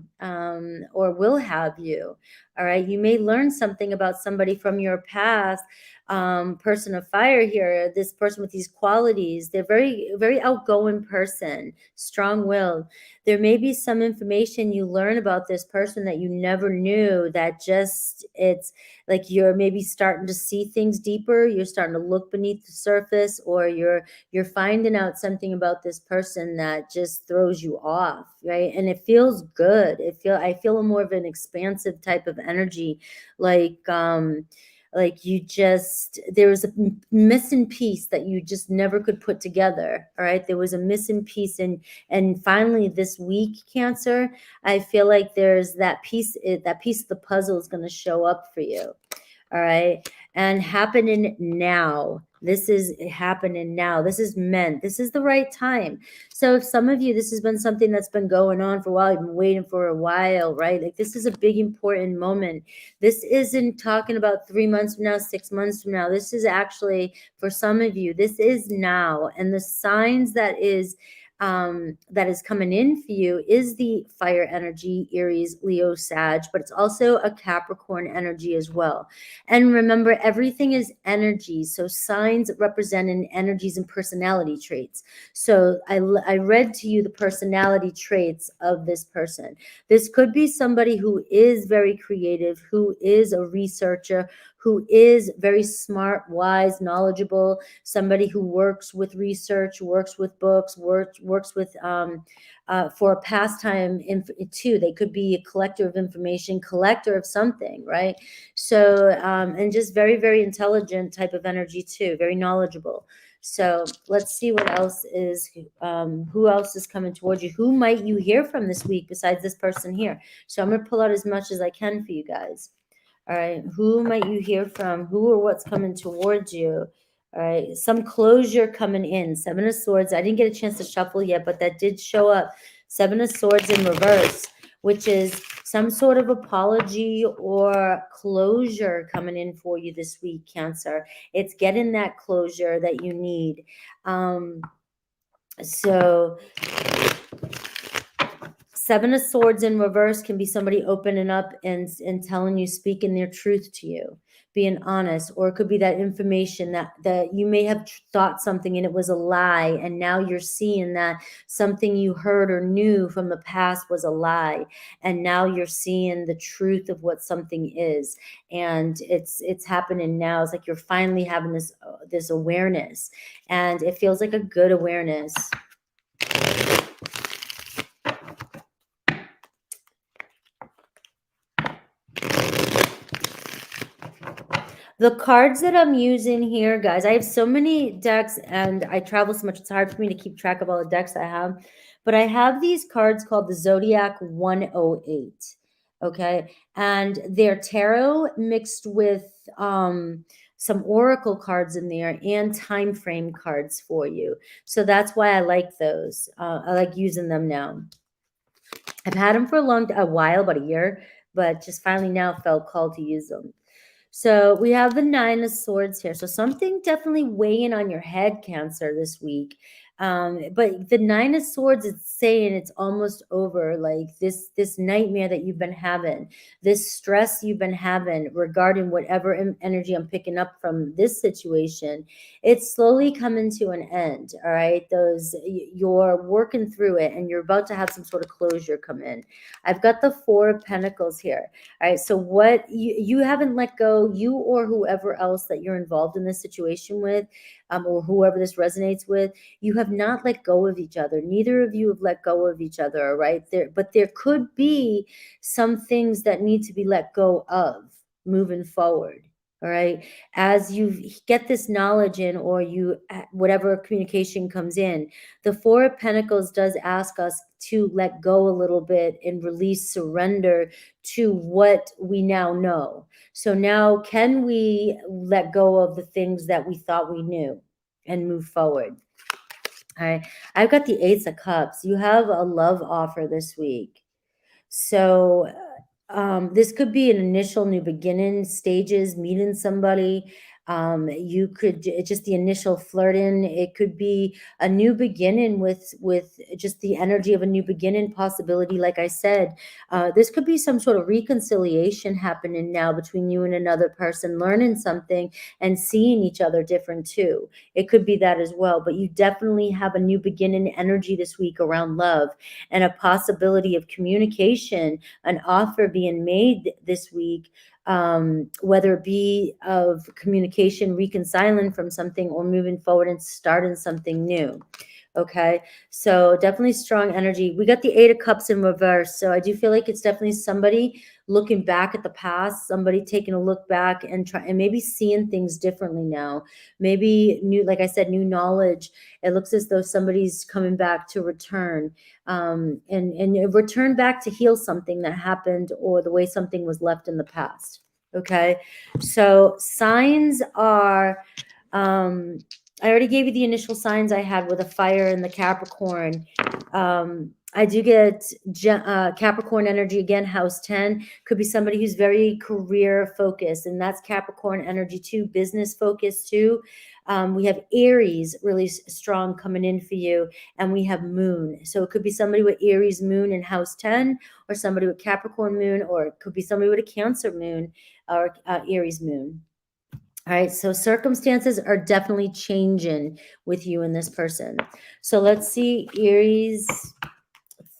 or will have you. All right, you may learn something about somebody from your past. Person of fire here, this person with these qualities, they're very, very outgoing person, strong-willed. There may be some information you learn about this person that you never knew, that just, it's like you're maybe starting to see things deeper, you're starting to look beneath the surface, or you're finding out something about this person that just throws you off, right? And it feels good. I feel a more of an expansive type of energy, like you just, there was a missing piece that you just never could put together. All right, there was a missing piece, and finally this week, Cancer, I feel like there's that piece of the puzzle is going to show up for you. All right, and happening now. This is happening now. This is meant. This is the right time. So if some of you, this has been something that's been going on for a while, you've been waiting for a while, right? Like, this is a big, important moment. This isn't talking about 3 months from now, 6 months from now. This is actually, for some of you, this is now. And the signs that is coming in for you is the fire energy, Aries, Leo, Sag, but it's also a Capricorn energy as well. And remember, everything is energy. So signs representing energies and personality traits. So I read to you the personality traits of this person. This could be somebody who is very creative, who is a researcher, who is very smart, wise, knowledgeable, somebody who works with research, works with books, works with for a pastime too. They could be a collector of information, collector of something, right? So, and just very, very intelligent type of energy too, very knowledgeable. So let's see what else is, who else is coming towards you? Who might you hear from this week besides this person here? So I'm going to pull out as much as I can for you guys. All right, who might you hear from? Who or what's coming towards you? All right, some closure coming in. 7 of Swords. I didn't get a chance to shuffle yet, but that did show up. 7 of Swords in reverse, which is some sort of apology or closure coming in for you this week, Cancer. It's getting that closure that you need. So 7 of Swords in reverse can be somebody opening up and telling you, speaking their truth to you, being honest. Or it could be that information that you may have thought something and it was a lie, and now you're seeing that something you heard or knew from the past was a lie, and now you're seeing the truth of what something is, and it's happening now. It's like you're finally having this awareness, and it feels like a good awareness. The cards that I'm using here, guys, I have so many decks and I travel so much, it's hard for me to keep track of all the decks I have. But I have these cards called the Zodiac 108, okay? And they're tarot mixed with some oracle cards in there and time frame cards for you. So that's why I like those. I like using them now. I've had them for a while, about a year, but just finally now felt called to use them. So we have the Nine of Swords here. So something definitely weighing on your head, Cancer, this week. But the Nine of Swords, it's saying it's almost over. Like this nightmare that you've been having, this stress you've been having regarding whatever energy I'm picking up from this situation, it's slowly coming to an end. All right. You're working through it and you're about to have some sort of closure come in. I've got the Four of Pentacles here. All right. So what you haven't let go, you or whoever else that you're involved in this situation with, or whoever this resonates with, you have not let go of each other. Neither of you have let go of each other. All right. But there could be some things that need to be let go of moving forward. All right. As you get this knowledge in, or whatever communication comes in, the Four of Pentacles does ask us to let go a little bit and release, surrender to what we now know. So now, can we let go of the things that we thought we knew and move forward? All right. I've got the Ace of Cups. You have a love offer this week. So this could be an initial new beginning stages, meeting somebody. You could just the initial flirting. It could be a new beginning with just the energy of a new beginning possibility. Like I said, this could be some sort of reconciliation happening now between you and another person, learning something and seeing each other different too. It could be that as well, but you definitely have a new beginning energy this week around love, and a possibility of communication, an offer being made this week, whether it be of communication, reconciling from something, or moving forward and starting something new. Okay, so definitely strong energy. We got the Eight of Cups in reverse, so I do feel like it's definitely somebody looking back at the past, somebody taking a look back and maybe seeing things differently now. Maybe new, like I said, new knowledge. It looks as though somebody's coming back to return, and return back to heal something that happened, or the way something was left in the past. Okay, so signs are, I already gave you the initial signs I had with a fire and the Capricorn. I do get Capricorn energy again, house 10. Could be somebody who's very career focused, and that's Capricorn energy too, business focused too. We have Aries really strong coming in for you, and we have Moon. So it could be somebody with Aries Moon in house 10, or somebody with Capricorn Moon, or it could be somebody with a Cancer Moon or Aries Moon. All right, so circumstances are definitely changing with you and this person. So let's see, Aries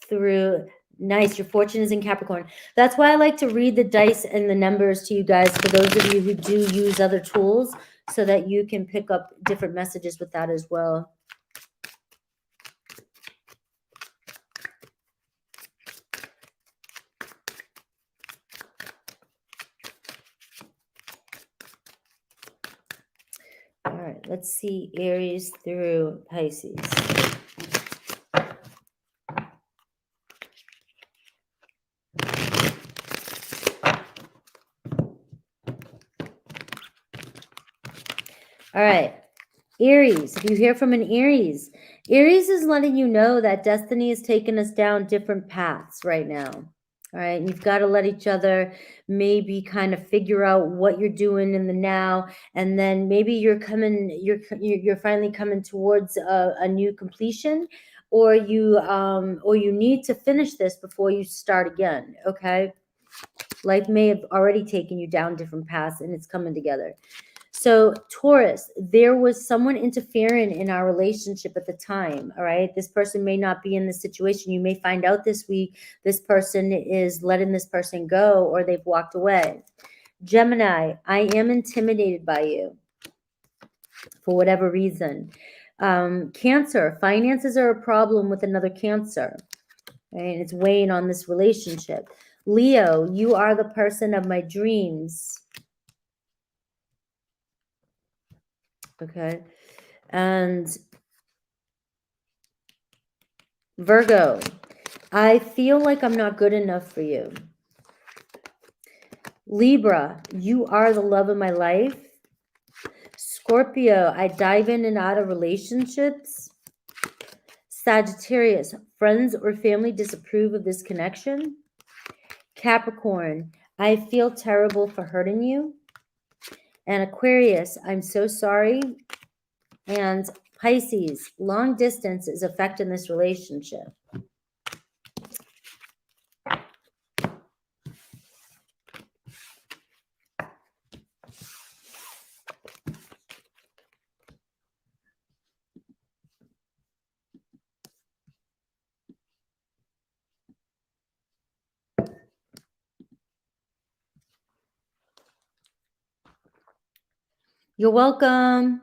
through. Nice, your fortune is in Capricorn. That's why I like to read the dice and the numbers to you guys, for those of you who do use other tools, so that you can pick up different messages with that as well. All right, let's see, Aries through Pisces. All right, Aries, if you hear from an Aries, Aries is letting you know that destiny is taking us down different paths right now. All right, and you've got to let each other maybe kind of figure out what you're doing in the now, and then maybe you're finally coming towards a new completion, or you need to finish this before you start again. Okay, life may have already taken you down different paths, and it's coming together. So Taurus, there was someone interfering in our relationship at the time. All right. This person may not be in this situation. You may find out this week this person is letting this person go, or they've walked away. Gemini, I am intimidated by you for whatever reason. Cancer, finances are a problem with another Cancer. Right? It's weighing on this relationship. Leo, you are the person of my dreams. Okay. And Virgo, I feel like I'm not good enough for you. Libra, you are the love of my life. Scorpio, I dive in and out of relationships. Sagittarius, friends or family disapprove of this connection. Capricorn, I feel terrible for hurting you. And Aquarius, I'm so sorry. And Pisces, long distance is affecting this relationship. You're welcome.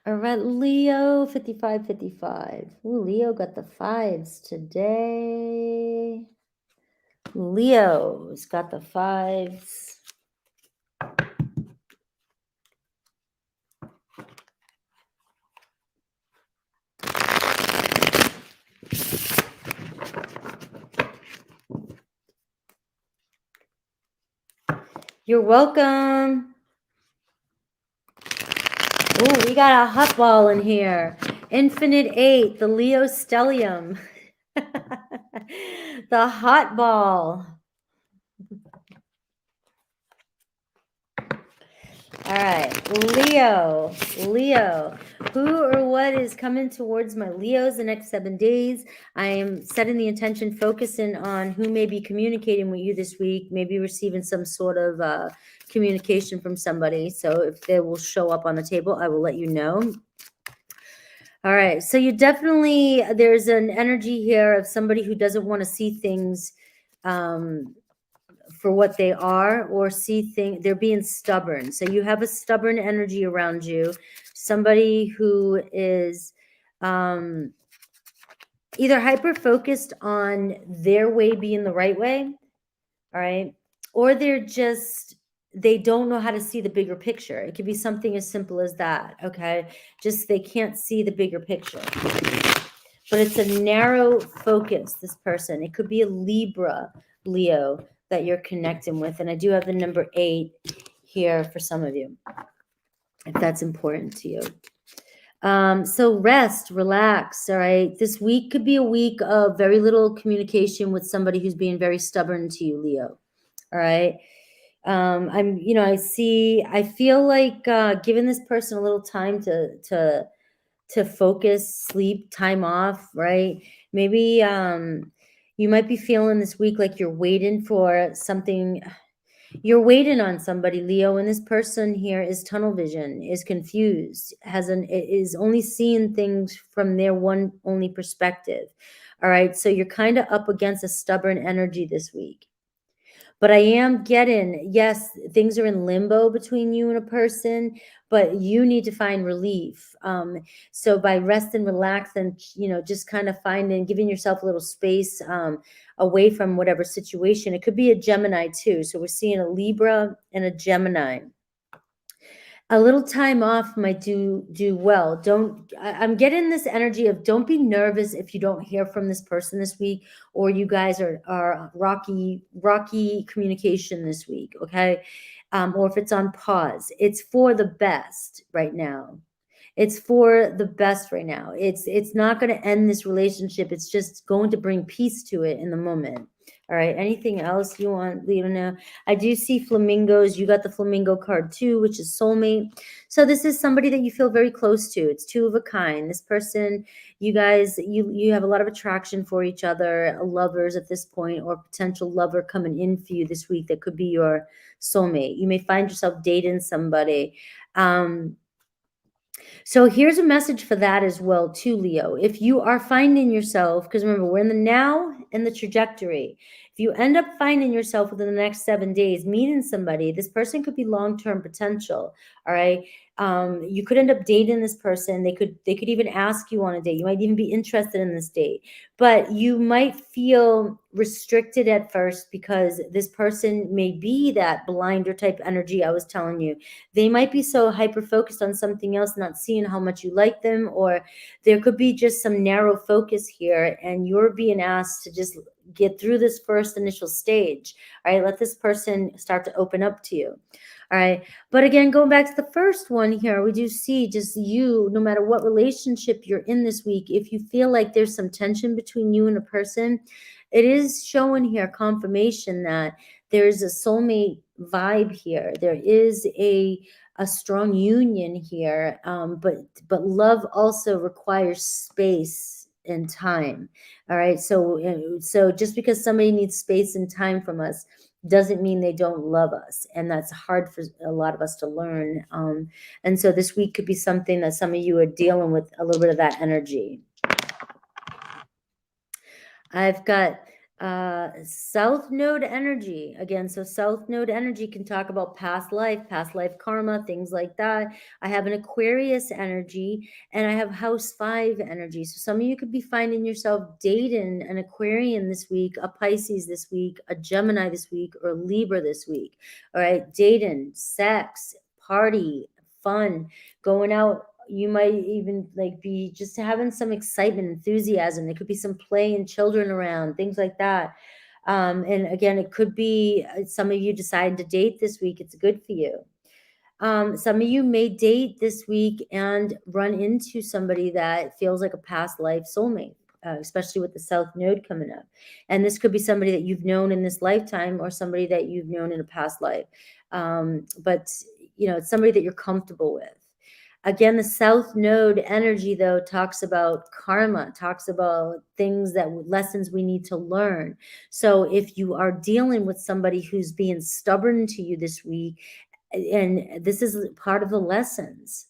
All right, Leo, 5555. Ooh, Leo got the fives today. Leo's got the fives. You're welcome. Ooh, we got a hot ball in here. Infinite 8, the Leo stellium. The hot ball. All right, Leo, who or what is coming towards my Leos the next 7 days? I am setting the intention, focusing on who may be communicating with you this week, maybe receiving some sort of communication from somebody. So if they will show up on the table, I will let you know. All right, so you definitely, there's an energy here of somebody who doesn't want to see things for what they are, or see things, they're being stubborn. So you have a stubborn energy around you, somebody who is either hyper focused on their way being the right way, all right, or they don't know how to see the bigger picture. It could be something as simple as that, okay? Just they can't see the bigger picture. But it's a narrow focus, this person. It could be a Libra, Leo, that you're connecting with. And I do have the number 8 here for some of you, if that's important to you. So rest, relax, all right? This week could be a week of very little communication with somebody who's being very stubborn to you, Leo, all right? I feel like giving this person a little time to focus, sleep, time off, right? Maybe you might be feeling this week like you're waiting for something. You're waiting on somebody, Leo, and this person here is tunnel vision, is confused, is only seeing things from their one only perspective. All right, so you're kind of up against a stubborn energy this week. But I am getting, yes, things are in limbo between you and a person, but you need to find relief. So by rest and relax and, just kind of giving yourself a little space away from whatever situation. It could be a Gemini too. So we're seeing a Libra and a Gemini. A little time off might do well. I'm getting this energy of don't be nervous if you don't hear from this person this week, or you guys are rocky communication this week, okay? Or if it's on pause, it's for the best right now. It's for the best right now. It's not going to end this relationship. It's just going to bring peace to it in the moment. All right. Anything else you want Leo to know? I do see flamingos. You got the flamingo card too, which is soulmate. So this is somebody that you feel very close to. It's two of a kind. This person, you guys, you have a lot of attraction for each other, lovers at this point, or potential lover coming in for you this week. That could be your soulmate. You may find yourself dating somebody. So here's a message for that as well too, Leo. If you are finding yourself, because remember, we're in the now and the trajectory. If you end up finding yourself within the next 7 days meeting somebody, this person could be long-term potential. All right. You could end up dating this person. They could even ask you on a date. You might even be interested in this date, but you might feel restricted at first because this person may be that blinder type energy I was telling you. They might be so hyper-focused on something else, not seeing how much you like them, or there could be just some narrow focus here, and you're being asked to just, get through this first initial stage. All right, let this person start to open up to you. All right, but again, going back to the first one here, we do see just you, no matter what relationship you're in this week, if you feel like there's some tension between you and a person, it is showing here confirmation that there's a soulmate vibe here. There is a strong union here, but love also requires space and time. All right, so just because somebody needs space and time from us doesn't mean they don't love us, and that's hard for a lot of us to learn. And so this week could be something that some of you are dealing with, a little bit of that energy. I've got South Node energy again. So South Node energy can talk about past life karma, things like that. I have an Aquarius energy, and I have House 5 energy. So some of you could be finding yourself dating an Aquarian this week, a Pisces this week, a Gemini this week, or Libra this week. All right, dating, sex, party, fun, going out. You might even like be just having some excitement, enthusiasm. There could be some play and children around, things like that. And again, it could be some of you decide to date this week. It's good for you. Some of you may date this week and run into somebody that feels like a past life soulmate, especially with the South Node coming up. And this could be somebody that you've known in this lifetime, or somebody that you've known in a past life. But it's somebody that you're comfortable with. Again, the South Node energy, though, talks about karma, talks about lessons we need to learn. So if you are dealing with somebody who's being stubborn to you this week, and this is part of the lessons,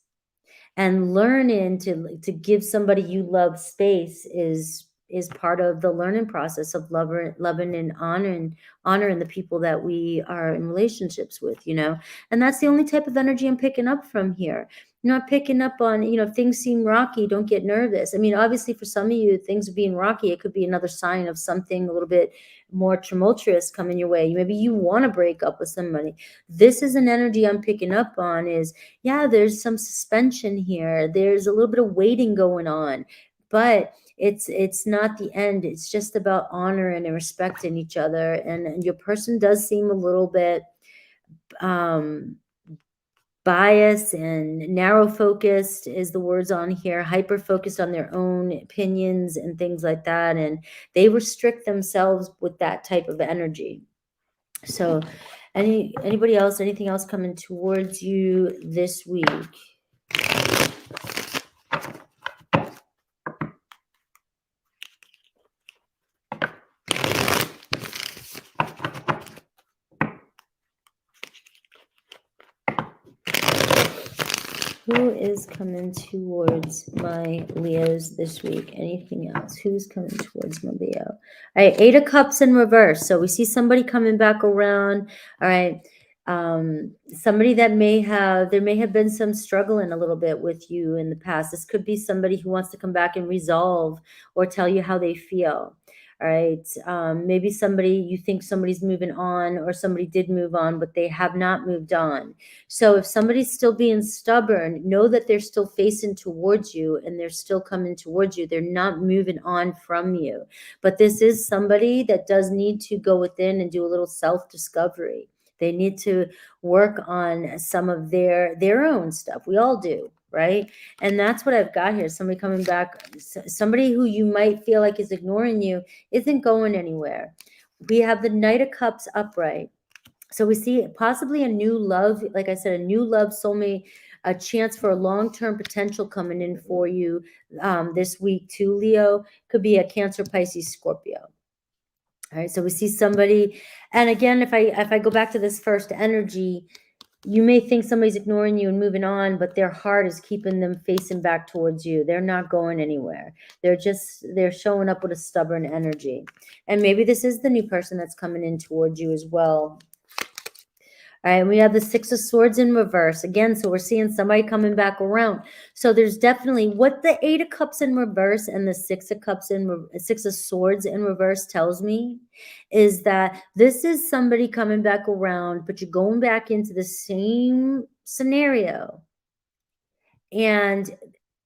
and learning to give somebody you love space is part of the learning process of loving and honoring the people that we are in relationships with, and that's the only type of energy I'm picking up from here. I'm not picking up on, if things seem rocky, don't get nervous. I mean, obviously for some of you, things being rocky, it could be another sign of something a little bit more tumultuous coming your way. Maybe you want to break up with somebody. This is an energy I'm picking up on is, yeah, there's some suspension here. There's a little bit of waiting going on, but it's not the end. It's just about honoring and respecting each other. And your person does seem a little bit biased and narrow focused is the words on here, hyper focused on their own opinions and things like that. And they restrict themselves with that type of energy. So anybody else, anything else coming towards you this week? Who is coming towards my Leos this week? Anything else? Who's coming towards my Leo? All right, 8 of Cups in reverse. So we see somebody coming back around. All right. Somebody that there may have been some struggling a little bit with you in the past. This could be somebody who wants to come back and resolve or tell you how they feel. All right. Maybe you think somebody's moving on, or somebody did move on, but they have not moved on. So if somebody's still being stubborn, know that they're still facing towards you, and they're still coming towards you. They're not moving on from you. But this is somebody that does need to go within and do a little self-discovery. They need to work on some of their own stuff. We all do, right? And that's what I've got here. Somebody coming back, somebody who you might feel like is ignoring you isn't going anywhere. We have the Knight of Cups upright. So we see possibly a new love, like I said, a new love soulmate, a chance for a long-term potential coming in for you this week too, Leo. Could be a Cancer, Pisces, Scorpio. All right, so we see somebody, and again, if I go back to this first energy, you may think somebody's ignoring you and moving on, but their heart is keeping them facing back towards you. They're not going anywhere. They're showing up with a stubborn energy. And maybe this is the new person that's coming in towards you as well. All right, we have the 6 of Swords in reverse. Again, so we're seeing somebody coming back around. So there's definitely what the 8 of Cups in reverse and the 6 of Swords in reverse tells me is that this is somebody coming back around, but you're going back into the same scenario. And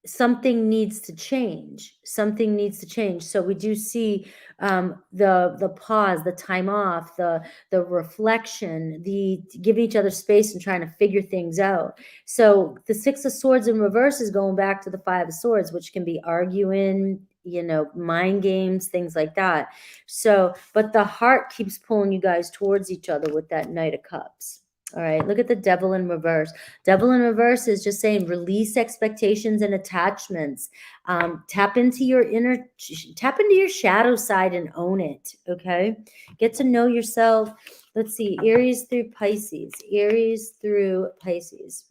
something needs to change. Something needs to change. So we do see the pause, the time off, the reflection, the giving each other space and trying to figure things out. So the Six of Swords in reverse is going back to the Five of Swords, which can be arguing, you know, mind games, things like that. So, but the heart keeps pulling you guys towards each other with that Knight of Cups. All right, look at the Devil in reverse. Devil in reverse is just saying release expectations and attachments. Tap into your shadow side and own it, okay? Get to know yourself. Let's see, Aries through Pisces. Aries through Pisces.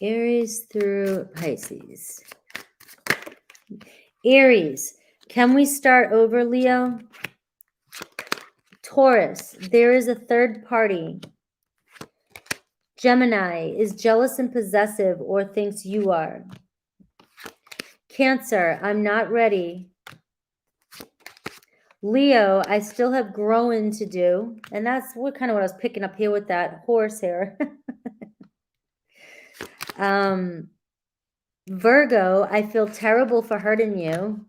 Aries through Pisces. Aries, can we start over, Leo? Taurus, there is a third party. Gemini is jealous and possessive or thinks you are. Cancer, I'm not ready. Leo, I still have growing to do. And that's what kind of what I was picking up here with that horse hair. Virgo, I feel terrible for hurting you.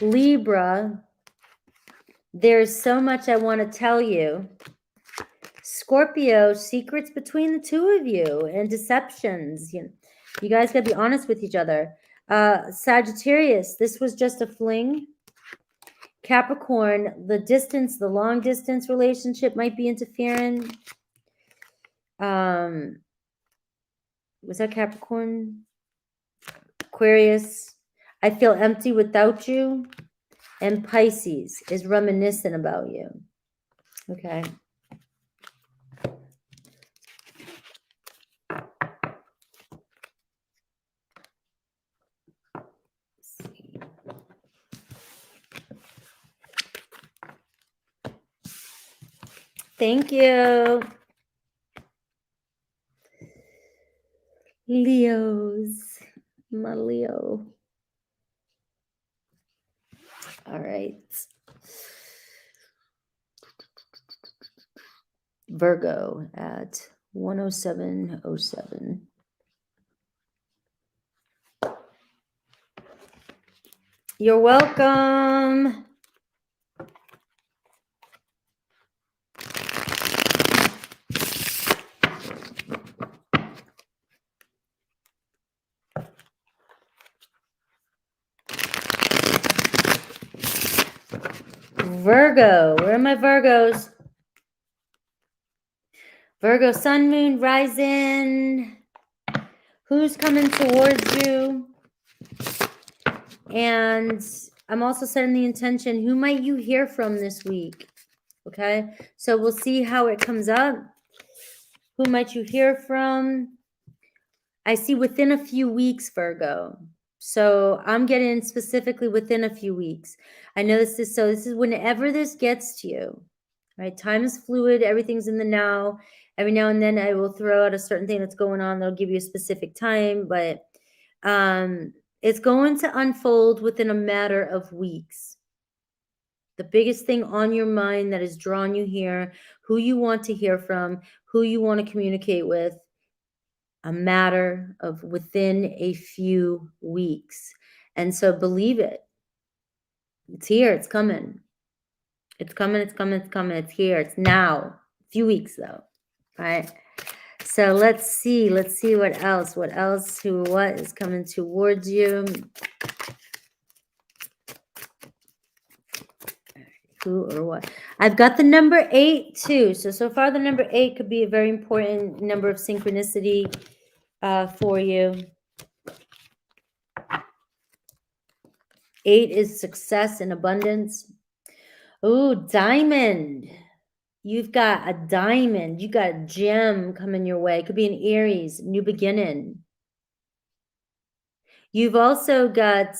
Libra, there's so much I want to tell you. Scorpio, secrets between the two of you and deceptions. You guys got to be honest with each other. Sagittarius, this was just a fling. Capricorn, the long distance relationship might be interfering. Was that Capricorn? Aquarius, I feel empty without you. And Pisces is reminiscent about you. Okay. Thank you. Leos. My Leo. All right. Virgo at 107.07. You're welcome. Virgo, where are my Virgos? Virgo, sun, moon, rising. Who's coming towards you? And I'm also setting the intention, who might you hear from this week? Okay, so we'll see how it comes up. Who might you hear from? I see within a few weeks, Virgo. So I'm getting specifically within a few weeks. I know this is whenever this gets to you, right? Time is fluid. Everything's in the now. Every now and then I will throw out a certain thing that's going on. That'll give you a specific time, but it's going to unfold within a matter of weeks. The biggest thing on your mind that has drawn you here, who you want to hear from, who you want to communicate with, a matter of within a few weeks. And so believe it. It's here. It's coming. It's coming. It's coming. It's coming. It's here. It's now. A few weeks though. All right. So let's see. Let's see what else. What else? What is coming towards you? Who or what? I've got the number 8 too. So far the number 8 could be a very important number of synchronicity for you. 8 is success and abundance. Oh, diamond. You've got a diamond. You got a gem coming your way. It could be an Aries, new beginning. You've also got,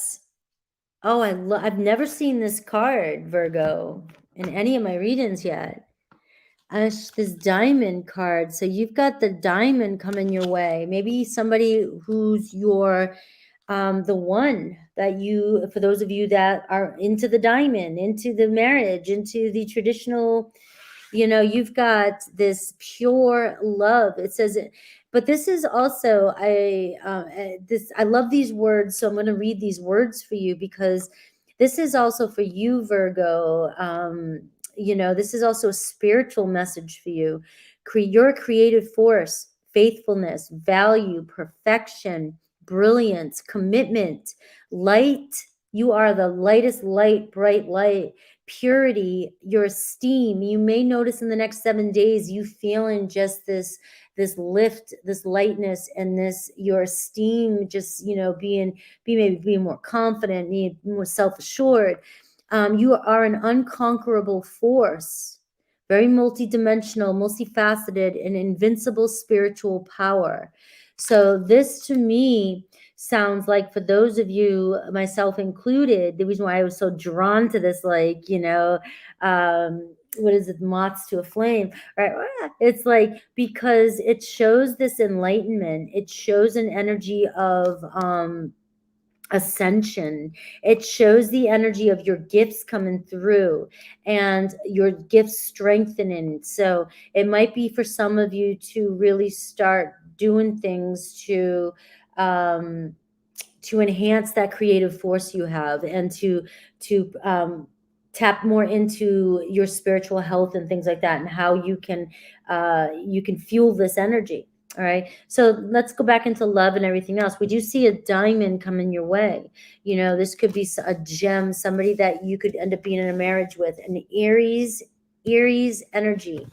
oh, I've never seen this card, Virgo, in any of my readings yet. This diamond card. So you've got the diamond coming your way. Maybe somebody who's your the one that you, for those of you that are into the diamond, into the marriage, into the traditional, you know, you've got this pure love. It says it, but this is also, I love these words. So I'm going to read these words for you because this is also for you, Virgo. You know, this is also a spiritual message for you. Your creative force, faithfulness, value, perfection, brilliance, commitment, light. You are the lightest light, bright light, purity, your esteem. You may notice in the next 7 days you feeling just this lift, this lightness, and this your esteem just, you know, maybe being more confident, being more self-assured. You are an unconquerable force, very multidimensional, multifaceted, and invincible spiritual power. So this to me sounds like, for those of you, myself included, the reason why I was so drawn to this, like, you know, what is it, moths to a flame, right? It's like, because it shows this enlightenment, it shows an energy of ascension. It shows the energy of your gifts coming through and your gifts strengthening. So it might be for some of you to really start doing things to enhance that creative force you have, and to tap more into your spiritual health and things like that, and how you can fuel this energy. All right. So let's go back into love and everything else. We do see a diamond coming your way. You know, this could be a gem, somebody that you could end up being in a marriage with, an Aries energy.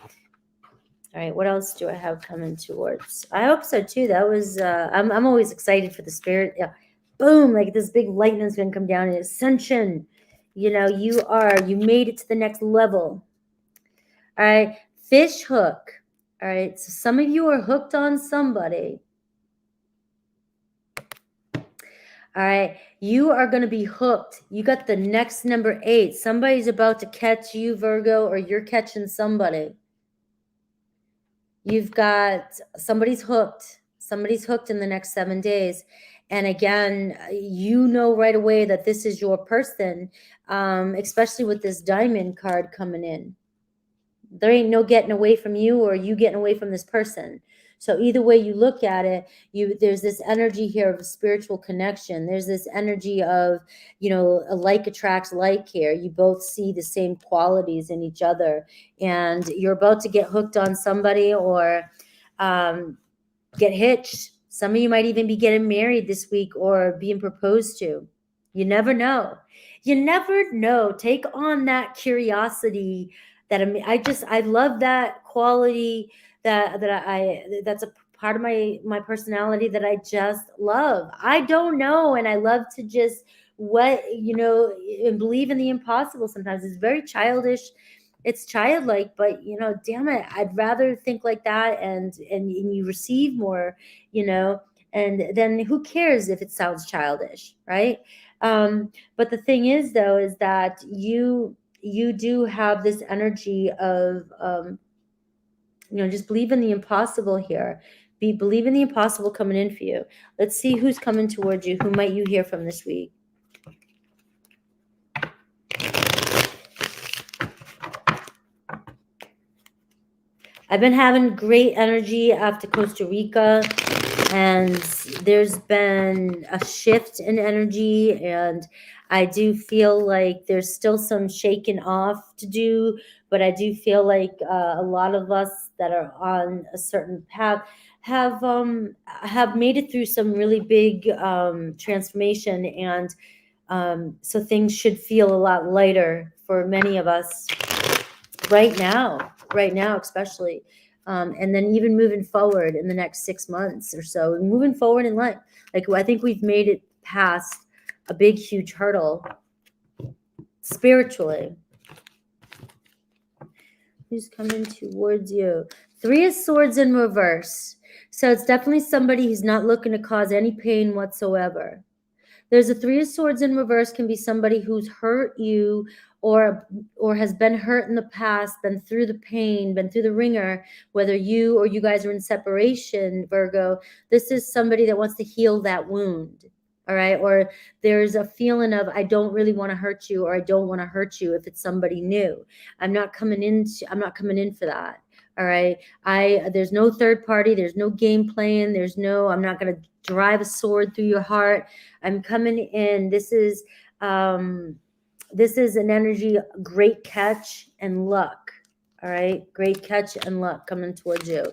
All right, what else do I have coming towards? I hope so too. That was I'm always excited for the spirit. Yeah. Boom, like this big lightning is gonna come down in ascension. You know, you made it to the next level. All right, fish hook. All right, so some of you are hooked on somebody. All right, you are going to be hooked. You got the next number 8. Somebody's about to catch you, Virgo, or you're catching somebody. You've got somebody's hooked. Somebody's hooked in the next 7 days. And again, you know right away that this is your person, especially with this diamond card coming in. There ain't no getting away from you or you getting away from this person. So either way you look at it, there's this energy here of a spiritual connection. There's this energy of, you know, like attracts like here. You both see the same qualities in each other, and you're about to get hooked on somebody or get hitched. Some of you might even be getting married this week or being proposed to. You never know. You never know. Take on that curiosity. I love that quality that's a part of my personality that I just love. I don't know, and I love to just and believe in the impossible. Sometimes it's very childish, it's childlike, but you know, damn it, I'd rather think like that, and you receive more, you know, and then who cares if it sounds childish, right? But the thing is, though, is that you do have this energy of just believe in the impossible here. Believe in the impossible coming in for you. Let's see who's coming towards you. Who might you hear from this week? I've been having great energy after Costa Rica, and there's been a shift in energy, and I do feel like there's still some shaking off to do, but I do feel like a lot of us that are on a certain path have made it through some really big transformation, and so things should feel a lot lighter for many of us right now, especially. And then even moving forward in the next 6 months or so, moving forward in life. Like, I think we've made it past a big, huge hurdle spiritually. Who's coming towards you? 3 of Swords in reverse. So it's definitely somebody who's not looking to cause any pain whatsoever. There's a 3 of Swords in reverse, can be somebody who's hurt you or has been hurt in the past, been through the pain, been through the ringer, whether you or you guys are in separation, Virgo, this is somebody that wants to heal that wound. All right. Or there's a feeling of, I don't really want to hurt you, or I don't want to hurt you if it's somebody new. I'm not coming in for that. All right. There's no third party. There's no game playing. I'm not going to drive a sword through your heart. I'm coming in. This is an energy, great catch and luck. All right. Great catch and luck coming towards you.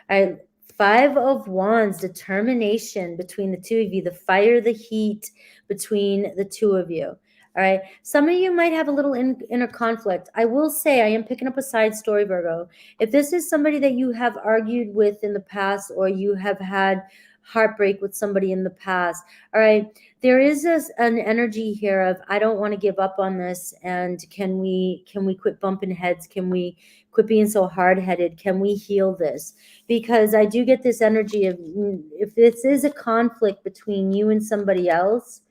All right. 5 of Wands, determination between the two of you, the fire, the heat between the two of you. All right. Some of you might have a little inner conflict. I will say, I am picking up a side story, Virgo. If this is somebody that you have argued with in the past, or you have had heartbreak with somebody in the past, all right, there is an energy here of, I don't want to give up on this, and can we quit bumping heads? Can we quit being so hard-headed? Can we heal this? Because I do get this energy of, if this is a conflict between you and somebody else,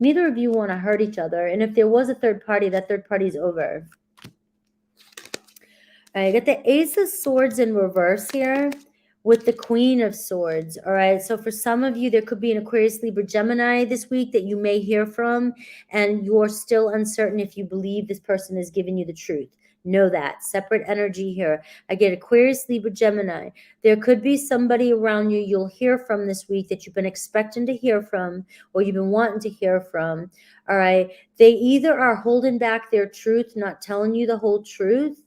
neither of you want to hurt each other. And if there was a third party, that third party is over. All right, I got the Ace of Swords in reverse here with the Queen of Swords. All right, so for some of you, there could be an Aquarius, Libra, Gemini this week that you may hear from, and you're still uncertain if you believe this person is giving you the truth. Know that. Separate energy here. I get Aquarius, Libra, Gemini. There could be somebody around you you'll hear from this week that you've been expecting to hear from, or you've been wanting to hear from. All right. They either are holding back their truth, not telling you the whole truth,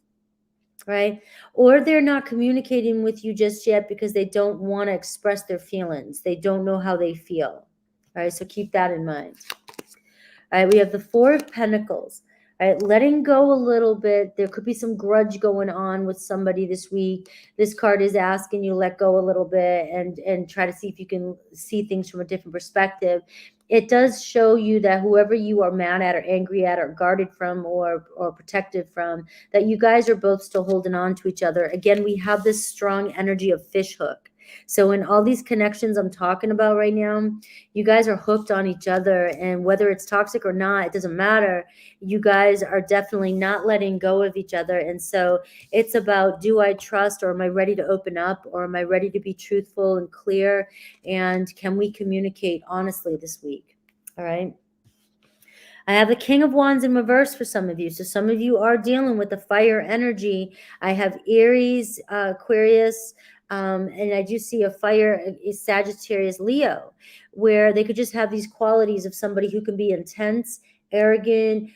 right? Or they're not communicating with you just yet because they don't want to express their feelings. They don't know how they feel. All right. So keep that in mind. All right. We have the 4 of Pentacles. All right, letting go a little bit. There could be some grudge going on with somebody this week. This card is asking you to let go a little bit and try to see if you can see things from a different perspective. It does show you that whoever you are mad at or angry at or guarded from or protected from, that you guys are both still holding on to each other. Again, we have this strong energy of fish hook. So in all these connections I'm talking about right now, you guys are hooked on each other, and whether it's toxic or not, it doesn't matter. You guys are definitely not letting go of each other. And so it's about, do I trust, or am I ready to open up, or am I ready to be truthful and clear? And can we communicate honestly this week? All right. I have the King of Wands in reverse for some of you. So some of you are dealing with the fire energy. I have Aries, Aquarius, and I do see a fire is Sagittarius, Leo, where they could just have these qualities of somebody who can be intense, arrogant,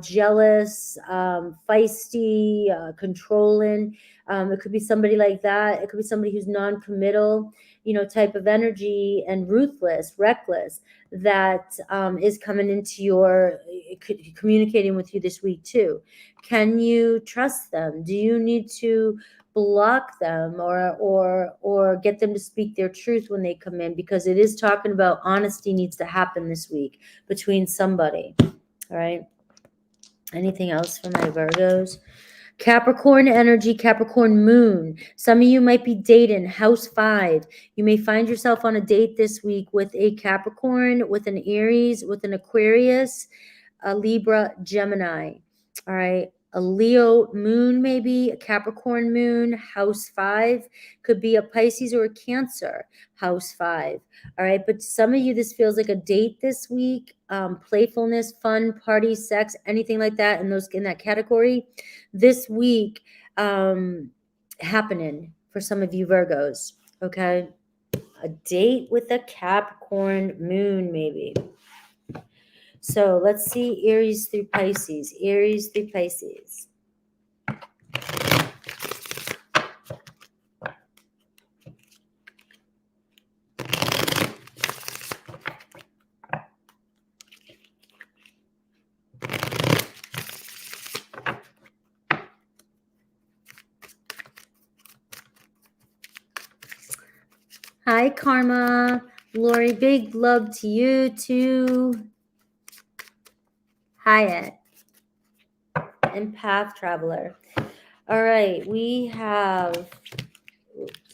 jealous, feisty, controlling. It could be somebody like that. It could be somebody who's non-committal, type of energy, and ruthless, reckless, that is coming into communicating with you this week too. Can you trust them? Do you need to block them or get them to speak their truth when they come in? Because it is talking about honesty needs to happen this week between somebody. All right. Anything else for my Virgos? Capricorn energy, Capricorn moon. Some of you might be dating, house 5. You may find yourself on a date this week with a Capricorn, with an Aries, with an Aquarius, a Libra, Gemini. All right. A Leo moon, maybe a Capricorn moon, house 5. Could be a Pisces or a Cancer, house 5. All right. But some of you, this feels like a date this week. Playfulness, fun, party, sex, anything like that in that category. This week happening for some of you Virgos. Okay. A date with a Capricorn moon, maybe. So let's see Aries through Pisces. Aries through Pisces. Hi, Karma. Lori, big love to you too. Hyatt. Empath Traveler. All right, we have,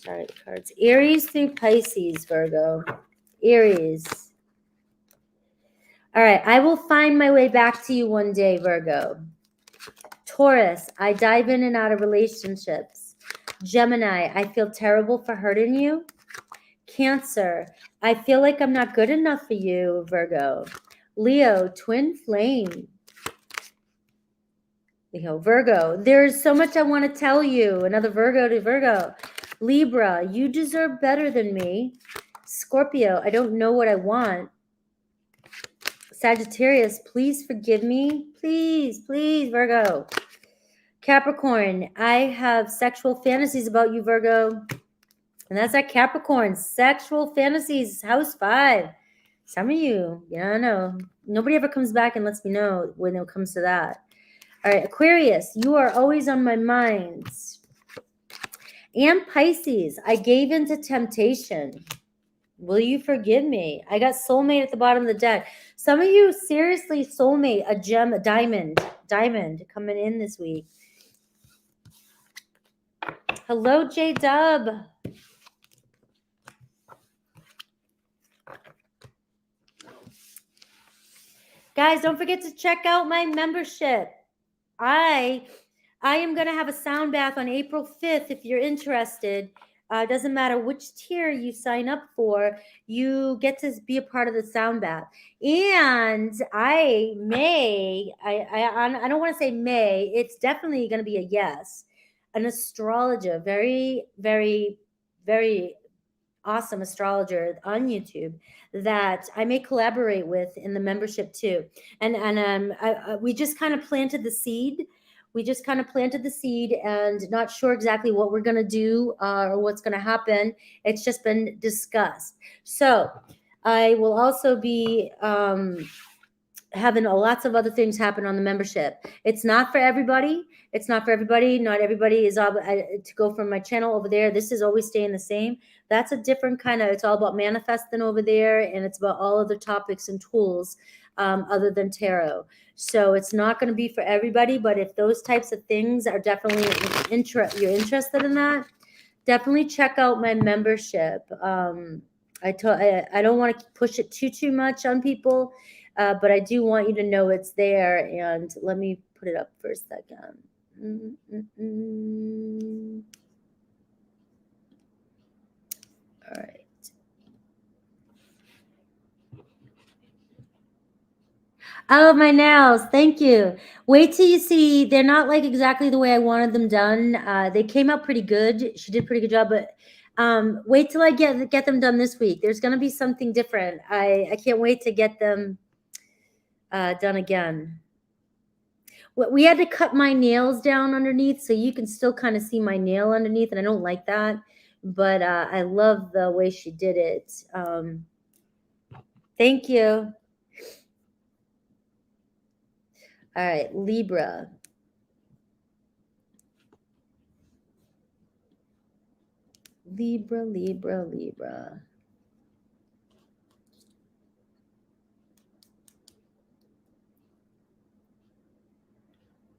sorry, the cards. Aries through Pisces, Virgo. Aries. All right, I will find my way back to you one day, Virgo. Taurus, I dive in and out of relationships. Gemini, I feel terrible for hurting you. Cancer, I feel like I'm not good enough for you, Virgo. Leo, twin flame. Leo, Virgo, there's so much I want to tell you. Another Virgo to Virgo. Libra, you deserve better than me. Scorpio, I don't know what I want. Sagittarius, please forgive me. Please, please, Virgo. Capricorn, I have sexual fantasies about you, Virgo. And that's at Capricorn. Sexual fantasies, house 5. Some of you, yeah, I know. Nobody ever comes back and lets me know when it comes to that. All right, Aquarius, you are always on my mind. And Pisces, I gave into temptation. Will you forgive me? I got soulmate at the bottom of the deck. Some of you, seriously, soulmate, a gem, a diamond coming in this week. Hello, J-Dub. Guys, don't forget to check out my membership. I am going to have a sound bath on April 5th if you're interested. Doesn't matter which tier you sign up for, you get to be a part of the sound bath. And I don't want to say may, it's definitely going to be a yes. An astrologer, very, very, very awesome astrologer on YouTube that I may collaborate with in the membership too. And we just kind of planted the seed. And not sure exactly what we're going to do or what's going to happen. It's just been discussed. So I will also be having lots of other things happen on the membership. It's not for everybody. Not everybody is to go from my channel over there. This is always staying the same. That's a different kind of, it's all about manifesting over there. And it's about all other topics and tools other than tarot. So it's not going to be for everybody, but if those types of things are definitely you're interested in that, definitely check out my membership. I don't want to push it too much on people, but I do want you to know it's there. And let me put it up for a second. All right. Oh, my nails. Thank you. Wait till you see. They're not like exactly the way I wanted them done. They came out pretty good. She did a pretty good job, but wait till I get them done this week. There's going to be something different. I can't wait to get them done again. We had to cut my nails down underneath, so you can still kind of see my nail underneath, and I don't like that. But I love the way she did it. Thank you. All right, Libra. Libra.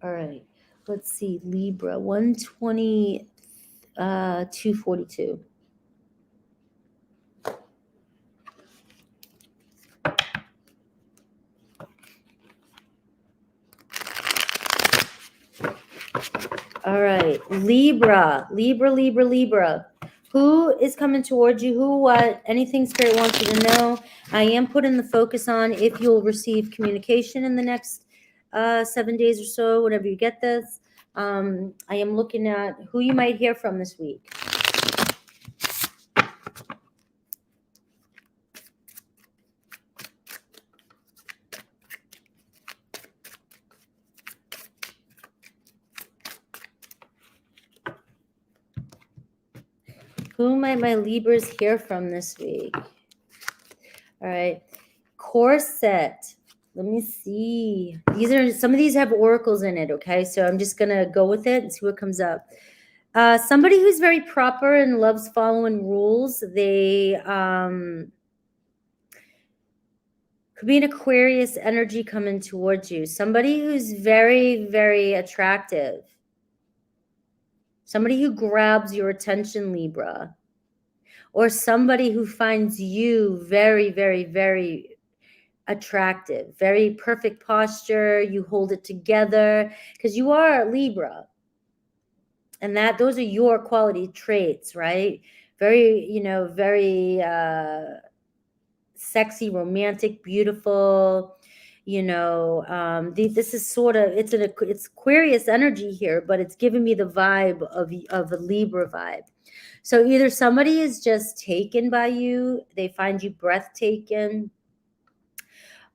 All right, let's see, Libra, 120, 242. All right, Libra. Who is coming towards you? Who, what, anything Spirit wants you to know. I am putting the focus on if you'll receive communication in the next 7 days or so, whenever you get this. I am looking at who you might hear from this week. Who might my Libras hear from this week? All right. Corset. Let me see. Some of these have oracles in it, okay? So I'm just going to go with it and see what comes up. Somebody who's very proper and loves following rules. They could be an Aquarius energy coming towards you. Somebody who's very, very attractive. Somebody who grabs your attention, Libra. Or somebody who finds you very, very, very attractive, very perfect posture. You hold it together because you are a Libra. And those are your quality traits, right? Very, very sexy, romantic, beautiful. This is sort of, it's Aquarius energy here, but it's giving me the vibe of a Libra vibe. So either somebody is just taken by you, they find you breathtaking,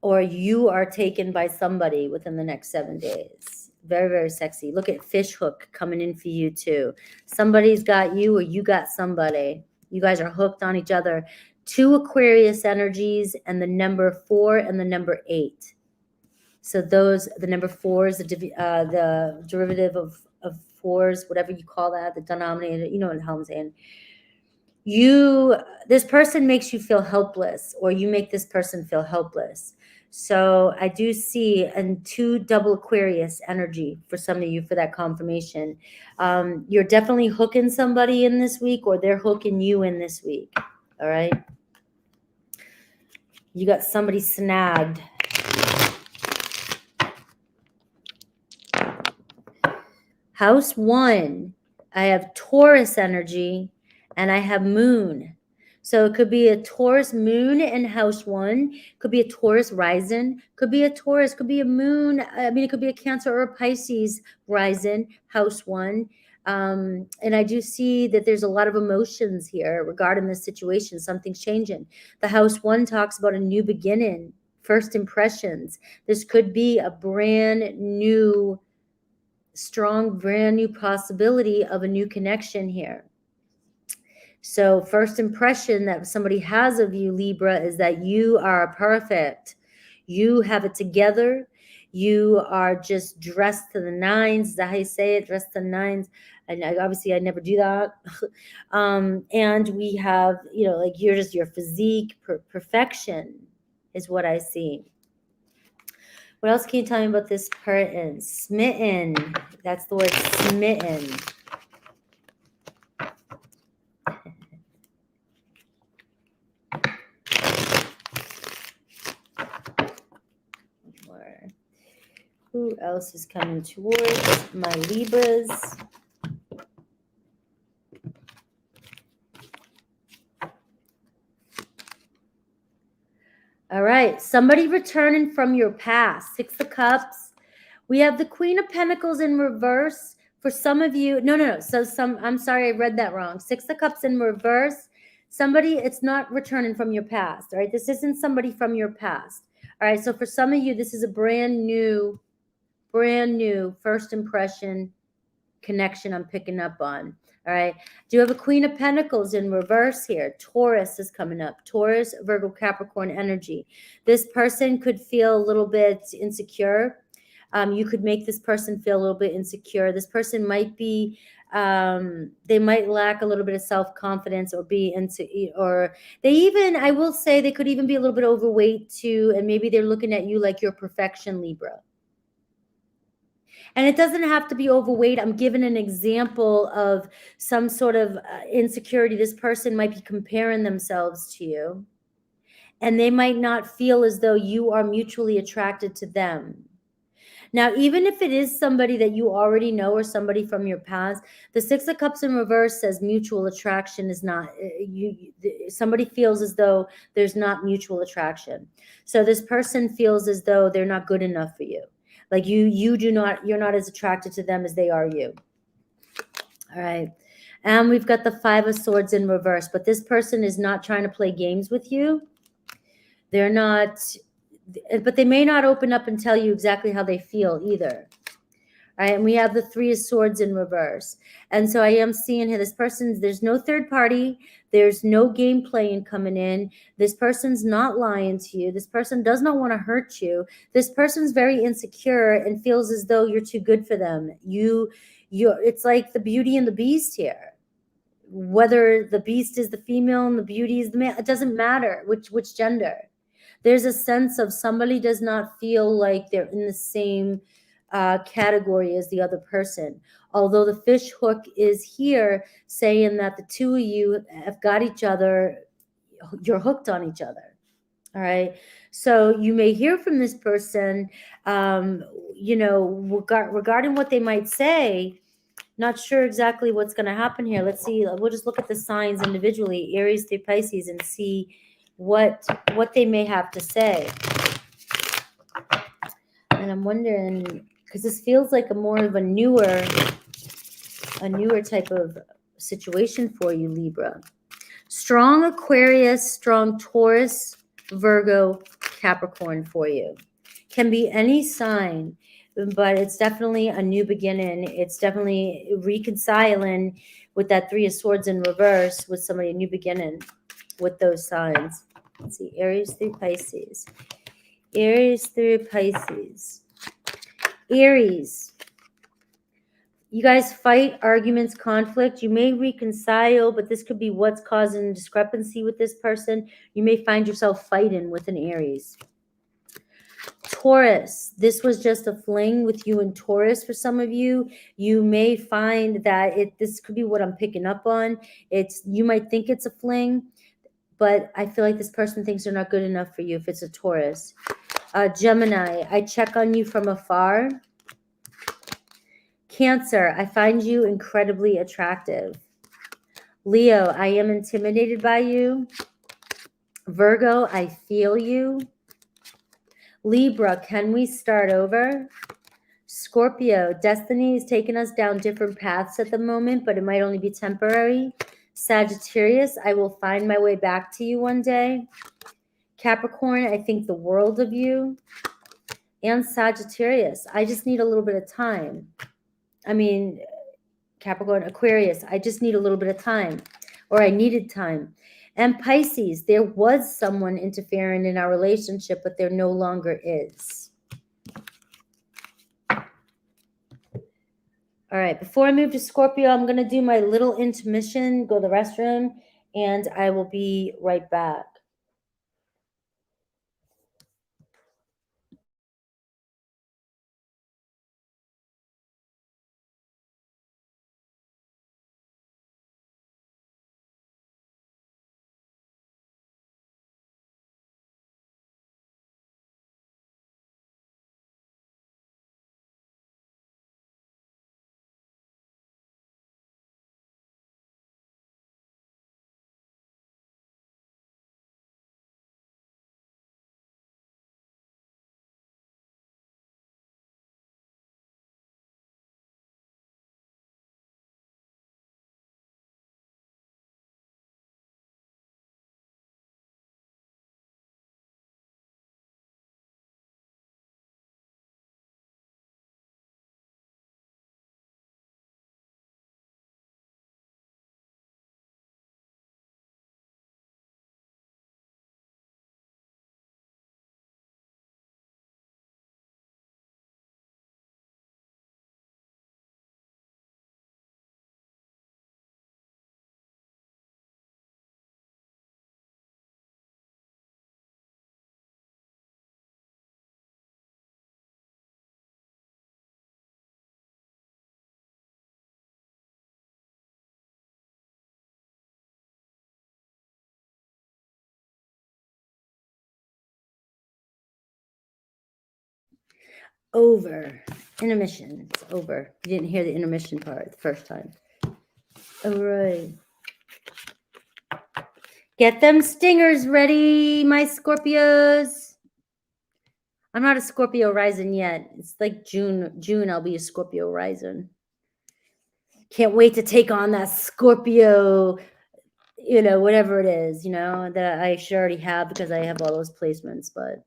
or you are taken by somebody within the next 7 days. Very, very sexy. Look at fish hook coming in for you too. Somebody's got you or you got somebody. You guys are hooked on each other. 2 Aquarius energies and the number 4 and the number 8. So the number 4 is the derivative of 4s, whatever you call that, the denominator, you know what I'm saying. This person makes you feel helpless, or you make this person feel helpless. So I do see 2 double Aquarius energy for some of you for that confirmation. You're definitely hooking somebody in this week, or they're hooking you in this week. All right. You got somebody snagged. House 1, I have Taurus energy and I have moon. So it could be a Taurus moon in house 1, could be a Taurus rising, could be a Taurus, could be a moon. It could be a Cancer or a Pisces rising, house 1. And I do see that there's a lot of emotions here regarding this situation. Something's changing. The house 1 talks about a new beginning, first impressions. This could be a brand new, strong, brand new possibility of a new connection here. So first impression that somebody has of you, Libra, is that you are perfect. You have it together. You are just dressed to the nines. Is that how you say it? Dressed to the nines. And obviously I never do that. And we have, you're just your physique, perfection is what I see. What else can you tell me about this person? Smitten. That's the word, smitten. Who else is coming towards my Libras? All right. Somebody returning from your past. 6 of Cups. We have the Queen of Pentacles in reverse. For some of you, no. So I'm sorry, I read that wrong. 6 of Cups in reverse. Somebody, it's not returning from your past. All right. This isn't somebody from your past. All right. So for some of you, this is a brand new first impression connection I'm picking up on. All right. Do you have a Queen of Pentacles in reverse here? Taurus is coming up. Taurus, Virgo, Capricorn energy. This person could feel a little bit insecure. You could make this person feel a little bit insecure. This person might be, they might lack a little bit of self-confidence, or I will say they could even be a little bit overweight too. And maybe they're looking at you like you're perfection, Libra. And it doesn't have to be overweight. I'm giving an example of some sort of insecurity. This person might be comparing themselves to you, and they might not feel as though you are mutually attracted to them. Now, even if it is somebody that you already know or somebody from your past, the 6 of Cups in reverse says mutual attraction is not, somebody feels as though there's not mutual attraction. So this person feels as though they're not good enough for you. Like you're not as attracted to them as they are you. All right. And we've got the 5 of Swords in reverse, but this person is not trying to play games with you. They're not, but they may not open up and tell you exactly how they feel either. All right. And we have the 3 of Swords in reverse. And so I am seeing here, this person, there's no third party. There's no game playing coming in. This person's not lying to you. This person does not want to hurt you. This person's very insecure and feels as though you're too good for them. It's like the Beauty and the Beast here. Whether the beast is the female and the beauty is the male, it doesn't matter which gender. There's a sense of somebody does not feel like they're in the same category as the other person. Although the fish hook is here saying that the 2 of you have got each other, you're hooked on each other. All right. So you may hear from this person, you know, regarding what they might say. Not sure exactly what's going to happen here. Let's see. We'll just look at the signs individually, Aries through Pisces, and see what they may have to say. And I'm wondering, because this feels like a more of a newer type of situation for you, Libra. Strong Aquarius, strong Taurus, Virgo, Capricorn for you. Can be any sign, but it's definitely a new beginning. It's definitely reconciling with that Three of Swords in reverse with somebody, a new beginning with those signs. Let's see, Aries through Pisces. Aries through Pisces. Aries. You guys fight, arguments, conflict. You may reconcile, but this could be what's causing discrepancy with this person. You may find yourself fighting with an Aries. Taurus, this was just a fling with you and Taurus for some of you. You may find that this could be what I'm picking up on. You might think it's a fling, but I feel like this person thinks they're not good enough for you if it's a Taurus. Gemini, I check on you from afar. Cancer, I find you incredibly attractive. Leo, I am intimidated by you. Virgo, I feel you. Libra, can we start over? Scorpio, destiny is taking us down different paths at the moment, but it might only be temporary. Sagittarius, I will find my way back to you one day. Capricorn, I think the world of you. And Sagittarius, I just need a little bit of time. I mean, Capricorn, Aquarius, I just need a little bit of time, or I needed time. And Pisces, there was someone interfering in our relationship, but there no longer is. All right, before I move to Scorpio, I'm going to do my little intermission, go to the restroom, and I will be right back. Over. Intermission. It's over. You didn't hear the intermission part the first time. All right. Get them stingers ready, my Scorpios. I'm not a Scorpio rising yet. It's like June I'll be a Scorpio rising. Can't wait to take on that Scorpio, you know, whatever it is, you know, that I should already have because I have all those placements. But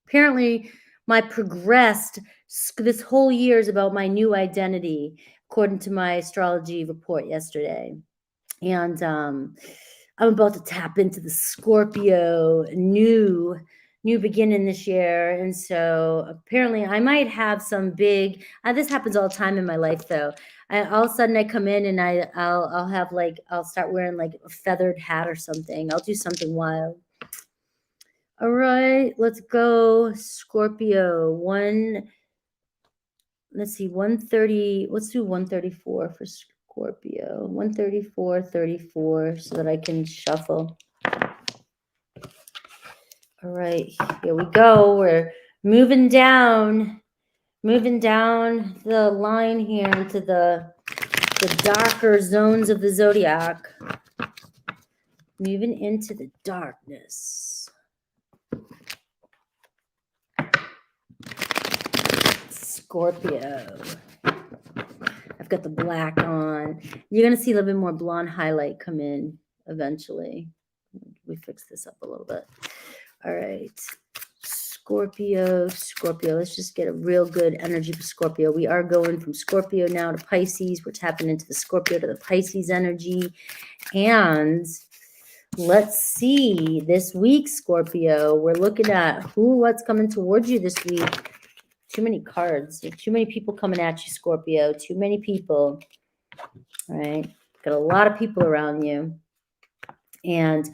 apparently my progressed this whole year is about my new identity, according to my astrology report yesterday. And I'm about to tap into the Scorpio new beginning this year. And so apparently I might have some big, this happens all the time in my life though. All of a sudden I come in and I'll have like, I'll start wearing like a feathered hat or something. I'll do something wild. All right, let's go Scorpio. Let's see, 130, let's do 134 for Scorpio. 134, 34, so that I can shuffle. All All right, here we go. We're moving down the line here into the darker zones of the zodiac. Moving into the darkness. Scorpio. I've got the black on. You're going to see a little bit more blonde highlight come in eventually. We fix this up a little bit. All right. Scorpio. Let's just get a real good energy for Scorpio. We are going from Scorpio now to Pisces. We're tapping into the Scorpio to the Pisces energy. And let's see this week, Scorpio. We're looking at what's coming towards you this week. Too many cards. Too many people coming at you, Scorpio. Too many people. All right. Got a lot of people around you. And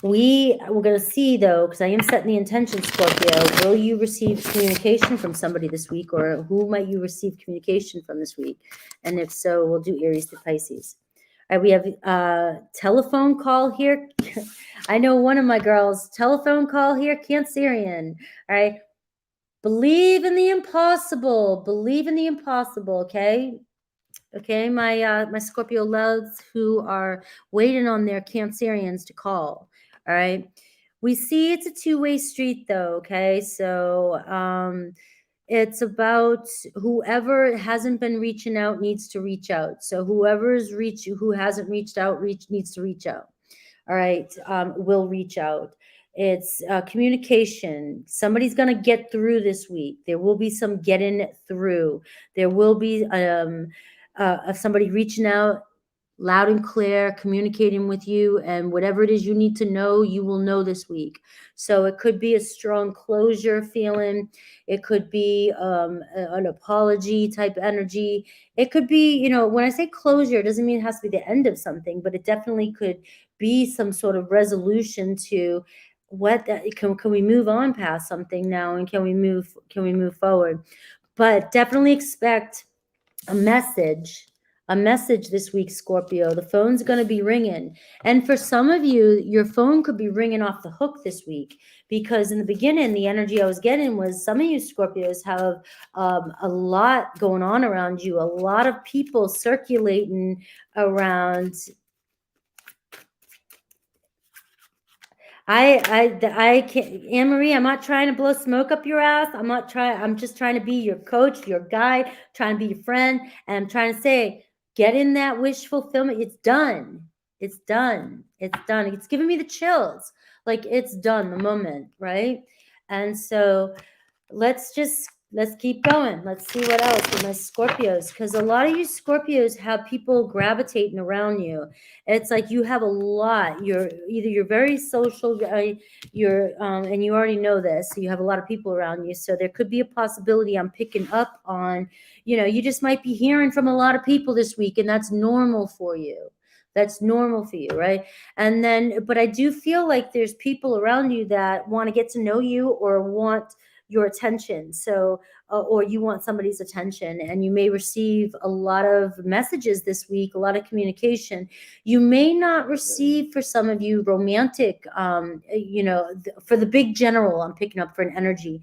we're going to see, though, because I am setting the intention, Scorpio, will you receive communication from somebody this week, or who might you receive communication from this week? And if so, we'll do Aries to Pisces. All right, we have a telephone call here. I know one of my girls, telephone call here, Cancerian. All right. Believe in the impossible. Believe in the impossible, okay? Okay, my Scorpio loves who are waiting on their Cancerians to call. All right. We see it's a two-way street, though, okay? So it's about whoever hasn't been reaching out needs to reach out. So who hasn't reached out needs to reach out. All right, will reach out. It's communication. Somebody's going to get through this week. There will be some getting through. There will be somebody reaching out loud and clear, communicating with you, and whatever it is you need to know, you will know this week. So it could be a strong closure feeling. It could be an apology type energy. It could be, when I say closure, it doesn't mean it has to be the end of something, but it definitely could be some sort of resolution to can we move on past something now, and can we move forward. But definitely expect a message this week, Scorpio. The phone's going to be ringing. And for some of you, your phone could be ringing off the hook this week, because in the beginning, the energy I was getting was some of you Scorpios have a lot going on around you, a lot of people circulating around. I can't, Anne-Marie, I'm not trying to blow smoke up your ass. I'm just trying to be your coach, your guide, trying to be your friend. And I'm trying to say, get in that wish fulfillment. It's done. It's done. It's done. It's giving me the chills. Like, it's done, the moment, right? And so let's keep going. Let's see what else with my Scorpios, because a lot of you Scorpios have people gravitating around you. It's like you have a lot. You're very social. And you already know this. So you have a lot of people around you. So there could be a possibility I'm picking up on. You just might be hearing from a lot of people this week, and that's normal for you. That's normal for you, right? And then, but I do feel like there's people around you that want to get to know you or want your attention. So, or you want somebody's attention, and you may receive a lot of messages this week, a lot of communication. You may not receive, for some of you, romantic, for the big general, I'm picking up for an energy.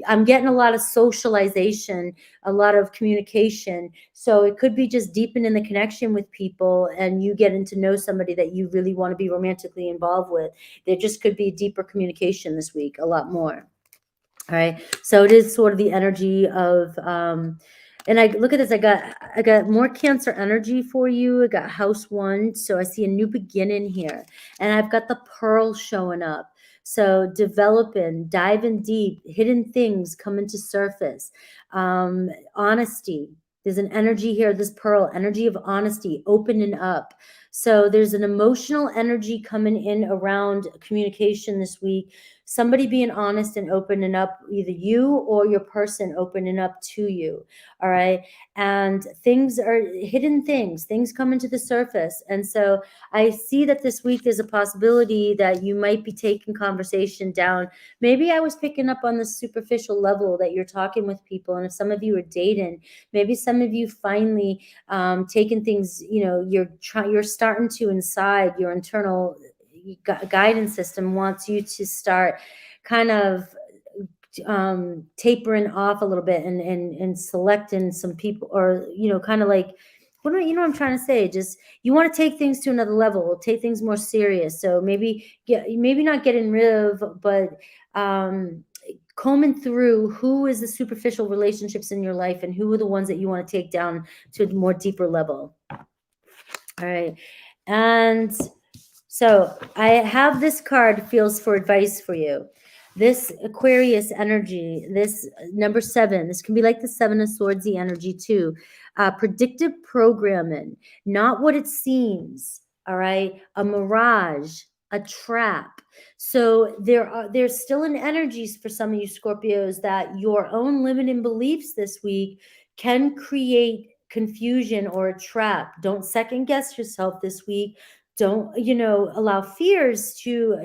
I'm getting a lot of socialization, a lot of communication. So it could be just deepening the connection with people, and you getting to know somebody that you really want to be romantically involved with. There just could be deeper communication this week, a lot more. All right. So it is sort of the energy of, and I look at this, I got more Cancer energy for you. I got house 1. So I see a new beginning here, and I've got the Pearl showing up. So developing, diving deep, hidden things coming to surface, honesty. There's an energy here, this Pearl, energy of honesty, opening up. So there's an emotional energy coming in around communication this week. Somebody being honest and opening up, either you or your person opening up to you. All right. And things are hidden things coming to the surface. And so I see that this week there's a possibility that you might be taking conversation down. Maybe I was picking up on the superficial level that you're talking with people. And if some of you are dating, maybe some of you finally taking things, you're starting to inside your internal guidance system wants you to start kind of tapering off a little bit and selecting some people, or, kind of like, what I'm trying to say? Just, you want to take things to another level, take things more serious. So maybe not getting rid of, but combing through who is the superficial relationships in your life and who are the ones that you want to take down to a more deeper level. All right. And so I have this card, feels for advice for you. This Aquarius energy, this number 7, this can be like the 7 of Swordsy energy too. Predictive programming, not what it seems. All right. A mirage, a trap. So there's still an energies for some of you Scorpios that your own limiting beliefs this week can create confusion or a trap. Don't second guess yourself this week. Don't, allow fears to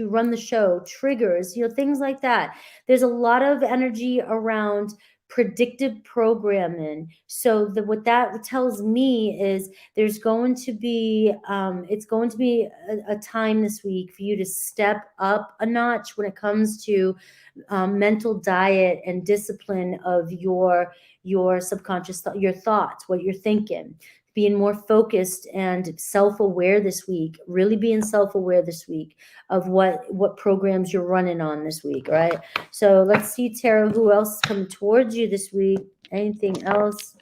run the show, triggers, things like that. There's a lot of energy around predictive programming. So what that tells me is there's going to be it's going to be a time this week for you to step up a notch when it comes to mental diet and discipline of your subconscious your thoughts, what you're thinking, being more focused and self-aware this week, really being self-aware this week of what programs you're running on this week. All right. So let's see, Tara, who else is coming towards you this week? Anything else?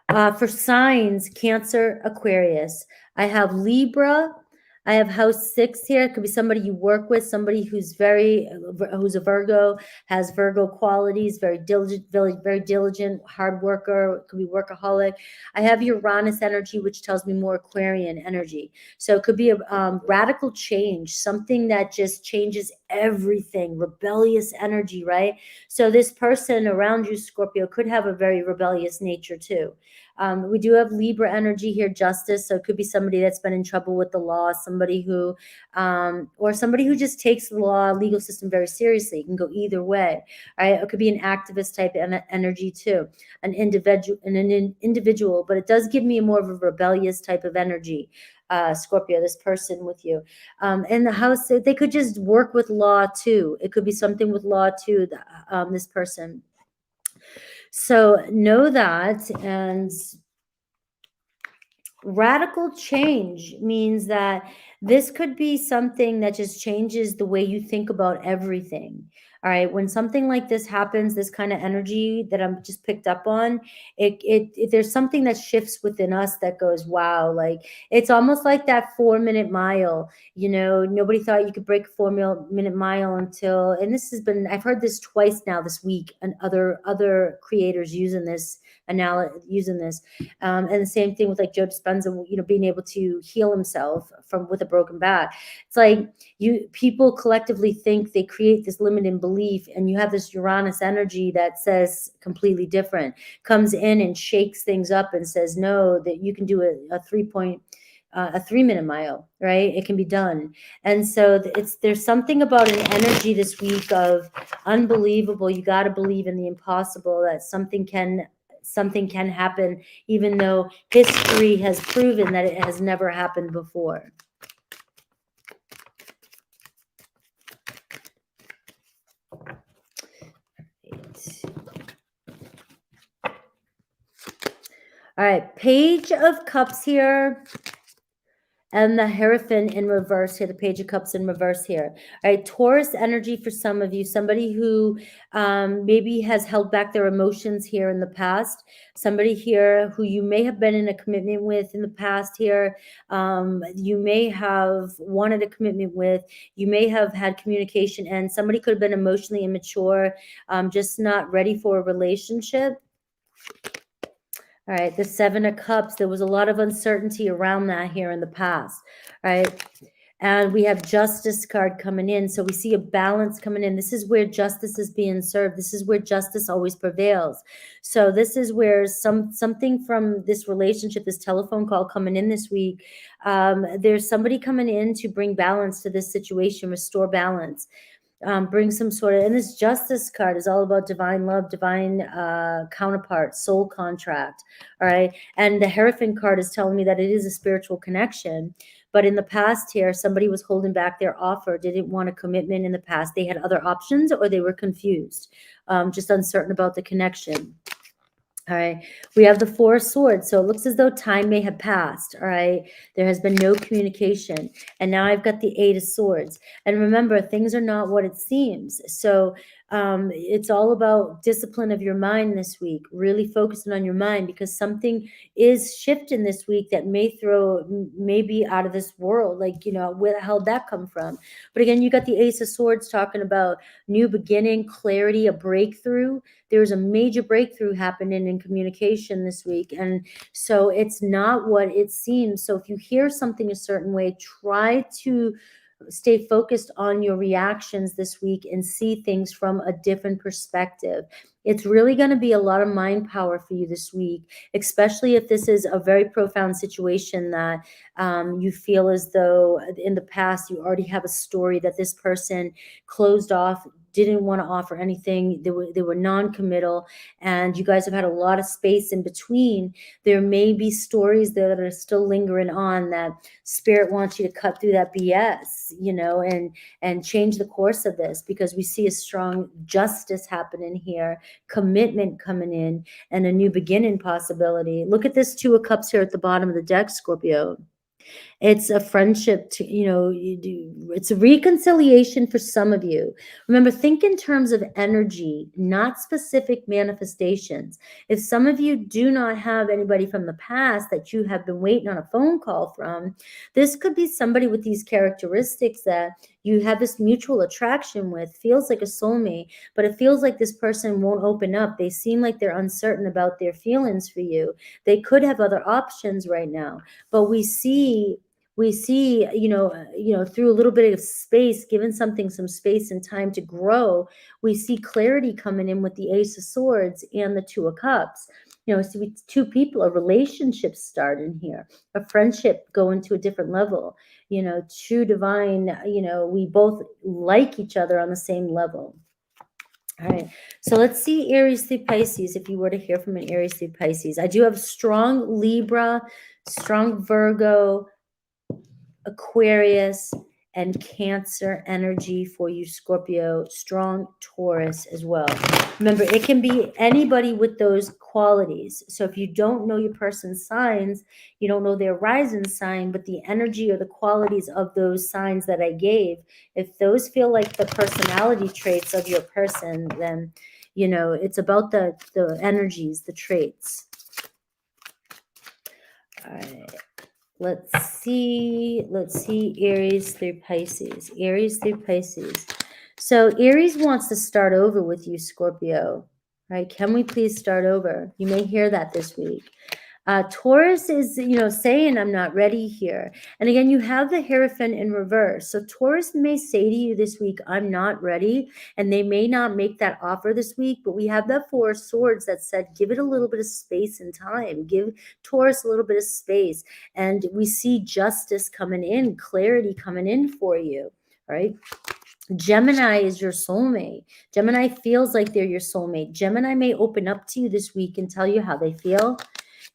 For signs, Cancer, Aquarius, I have Libra. I have house 6 here. It could be somebody you work with, somebody who's who's a Virgo, has Virgo qualities, very diligent, very diligent, hard worker. It could be workaholic. I have Uranus energy, which tells me more Aquarian energy. So it could be a radical change, something that just changes everything, rebellious energy, right? So this person around you, Scorpio, could have a very rebellious nature too. We do have Libra energy here, justice. So it could be somebody that's been in trouble with the law, somebody who, or somebody who just takes the law, legal system very seriously. It can go either way. Right? It could be an activist type energy too, an individual, but it does give me more of a rebellious type of energy. Scorpio, this person with you. In the house, they could just work with law too. It could be something with law too, this person. So know that. And radical change means that this could be something that just changes the way you think about everything. All right. When something like this happens, this kind of energy that I'm just picked up on, there's something that shifts within us that goes, wow, like it's almost like that 4-minute mile. Nobody thought you could break a 4-minute mile until, and I've heard this twice now this week, and other creators using this using this. And the same thing with like Joe Dispenza, being able to heal himself with a broken back. It's like people collectively think they create this limiting belief, and you have this Uranus energy that says completely different, comes in and shakes things up and says, no, that you can do a 3-minute mile, right? It can be done. And so there's something about an energy this week of unbelievable. You got to believe in the impossible, that something can happen, even though history has proven that it has never happened before. All right, Page of Cups here. And the Hierophant in reverse here, the Page of Cups in reverse here. All right, Taurus energy for some of you, somebody who maybe has held back their emotions here in the past, somebody here who you may have been in a commitment with in the past here, you may have wanted a commitment with, you may have had communication, and somebody could have been emotionally immature, just not ready for a relationship. All right, the 7 of Cups, there was a lot of uncertainty around that here in the past, right? And we have Justice card coming in. So we see a balance coming in. This is where justice is being served. This is where justice always prevails. So this is where something from this relationship, this telephone call coming in this week, there's somebody coming in to bring balance to this situation, restore balance. bring some sort of, and this Justice card is all about divine love, divine counterpart, soul contract, all right? And the Hierophant card is telling me that it is a spiritual connection. But in the past here, somebody was holding back their offer, didn't want a commitment in the past. They had other options or they were confused, just uncertain about the connection. All right, we have the Four of Swords. So it looks as though time may have passed. All right, there has been no communication. And now I've got the Eight of Swords. And remember, things are not what it seems. So it's all about discipline of your mind this week, really focusing on your mind, because something is shifting this week that may be out of this world. Like, you know, where the hell did that come from? But again, you got the Ace of Swords talking about new beginning, clarity, a breakthrough. There's a major breakthrough happening in communication this week. And so it's not what it seems. So if you hear something a certain way, try to stay focused on your reactions this week and see things from a different perspective. It's really going to be a lot of mind power for you this week, especially if this is a very profound situation that you feel as though in the past you already have a story that this person closed off, didn't want to offer anything. They were non-committal, and you guys have had a lot of space in between. There may be stories that are still lingering on, that Spirit wants you to cut through that BS, you know, and change the course of this, because we see a strong justice happening here, commitment coming in, and a new beginning possibility. Look at this Two of Cups here at the bottom of the deck, Scorpio. It's a friendship, it's a reconciliation for some of you. Remember, think in terms of energy, not specific manifestations. If some of you do not have anybody from the past that you have been waiting on a phone call from, this could be somebody with these characteristics that you have this mutual attraction with, feels like a soulmate, but it feels like this person won't open up. They seem like they're uncertain about their feelings for you. They could have other options right now, but we see, you know, through a little bit of space, given something some space and time to grow, we see clarity coming in with the Ace of Swords and the Two of Cups. You know, so two people, a relationship starting here, a friendship going to a different level, you know, true divine, you know, we both like each other on the same level. All right, so let's see Aries through Pisces. If you were to hear from an Aries through Pisces, I do have strong Libra, strong Virgo, Aquarius, and Cancer energy for you, Scorpio, strong Taurus as well. Remember, it can be anybody with those qualities. So if you don't know your person's signs, you don't know their rising sign, but the energy or the qualities of those signs that I gave, if those feel like the personality traits of your person, then, you know, it's about the energies, the traits. All right. Let's see Aries through Pisces. Aries through Pisces. So Aries wants to start over with you, Scorpio. Right? Can we please start over? You may hear that this week. Taurus is, you know, saying I'm not ready here. And again, you have the Hierophant in reverse. So Taurus may say to you this week, I'm not ready. And they may not make that offer this week, but we have that Four of Swords that said, give it a little bit of space and time. Give Taurus a little bit of space. And we see justice coming in, clarity coming in for you, right? Gemini is your soulmate. Gemini feels like they're your soulmate. Gemini may open up to you this week and tell you how they feel.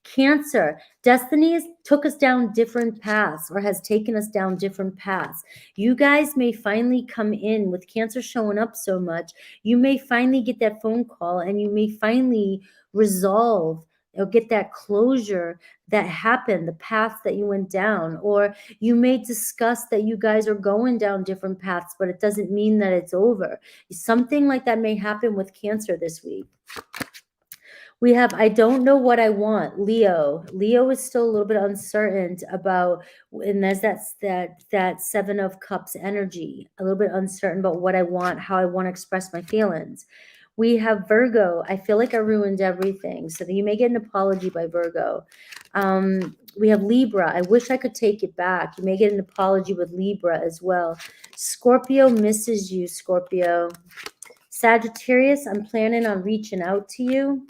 Cancer, destiny took us down different paths, or has taken us down different paths. You guys may finally come in with Cancer showing up so much. You may finally get that phone call, and you may finally resolve or get that closure that happened, the path that you went down. Or you may discuss that you guys are going down different paths, but it doesn't mean that it's over. Something like that may happen with Cancer this week. We have, I don't know what I want, Leo. Leo is still a little bit uncertain about, and there's that Seven of Cups energy, a little bit uncertain about what I want, how I want to express my feelings. We have Virgo. I feel like I ruined everything. So you may get an apology by Virgo. We have Libra. I wish I could take it back. You may get an apology with Libra as well. Scorpio misses you, Scorpio. Sagittarius, I'm planning on reaching out to you.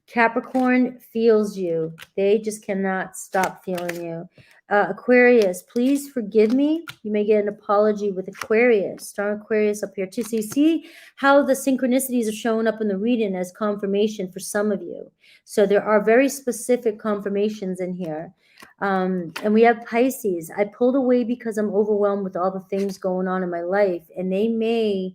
Capricorn feels you. They just cannot stop feeling you. Aquarius, please forgive me. You may get an apology with Aquarius. Star Aquarius up here too. So you see how the synchronicities are showing up in the reading as confirmation for some of you. So there are very specific confirmations in here. And we have Pisces. I pulled away because I'm overwhelmed with all the things going on in my life. And they may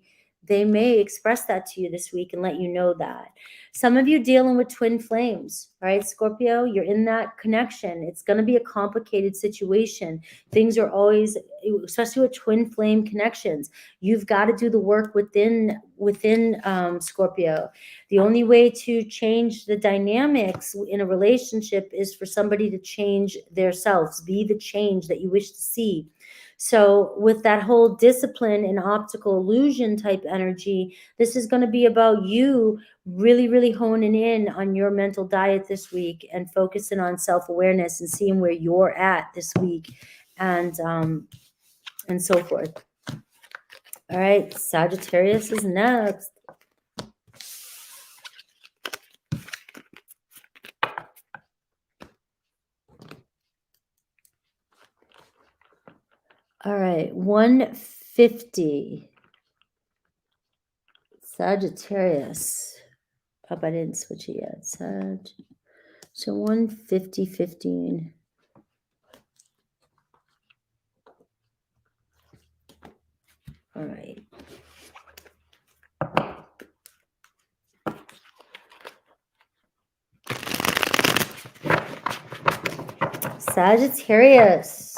express that to you this week and let you know that. Some of you dealing with twin flames, right? Scorpio, you're in that connection. It's going to be a complicated situation. Things are always, especially with twin flame connections, you've got to do the work within Scorpio. The only way to change the dynamics in a relationship is for somebody to change themselves, be the change that you wish to see. So with that whole discipline and optical illusion type energy, this is going to be about you really, really honing in on your mental diet this week and focusing on self-awareness and seeing where you're at this week and so forth. All right, Sagittarius is next. All right, 150. Sagittarius. Oh, I didn't switch it yet. So 150, 15. All right. Sagittarius.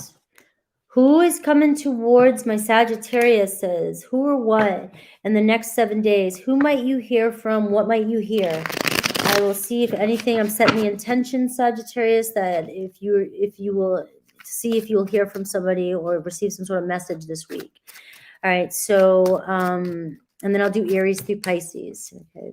Who is coming towards my Sagittariuses? Who or what in the next 7 days? Who might you hear from? What might you hear? I will see if anything. I'm setting the intention, Sagittarius, that if you will see if you'll hear from somebody or receive some sort of message this week. All right. So, and then I'll do Aries through Pisces. Okay.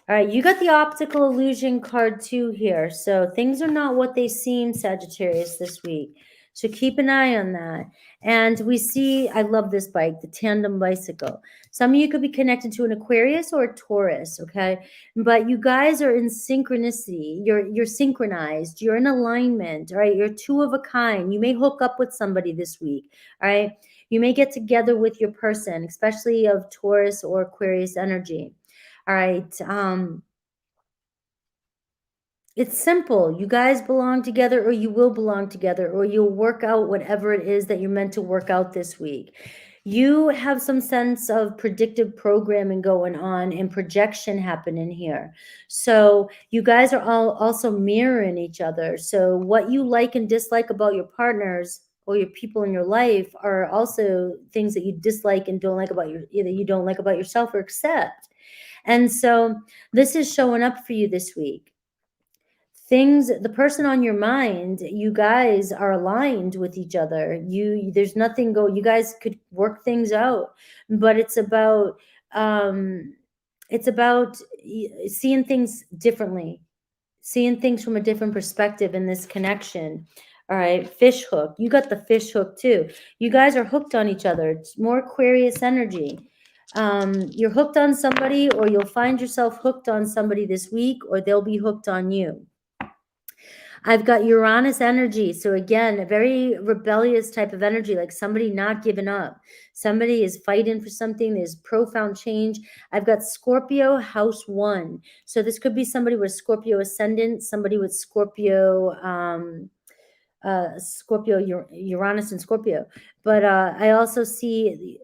All right, you got the optical illusion card too here. So things are not what they seem, Sagittarius, this week. So keep an eye on that. And we see, I love this bike, the tandem bicycle. Some of you could be connected to an Aquarius or a Taurus, okay? But you guys are in synchronicity. You're synchronized. You're in alignment, all right? You're two of a kind. You may hook up with somebody this week, all right? You may get together with your person, especially of Taurus or Aquarius energy. All right. It's simple. You guys belong together, or you will belong together, or you'll work out whatever it is that you're meant to work out this week. You have some sense of predictive programming going on and projection happening here. So you guys are all also mirroring each other. So what you like and dislike about your partners or your people in your life are also things that you dislike and don't like about either you don't like about yourself or accept. And so this is showing up for you this week. The person on your mind, you guys are aligned with each other. There's nothing you guys could work things out, but it's about seeing things differently, seeing things from a different perspective in this connection. All right, fish hook. You got the fish hook too. You guys are hooked on each other. It's more Aquarius energy. You're hooked on somebody, or you'll find yourself hooked on somebody this week, or they'll be hooked on you. I've got Uranus energy. So again, a very rebellious type of energy, like somebody not giving up. Somebody is fighting for something. There's profound change. I've got Scorpio house 1. So this could be somebody with Scorpio ascendant, somebody with Scorpio, Uranus and Scorpio. But I also see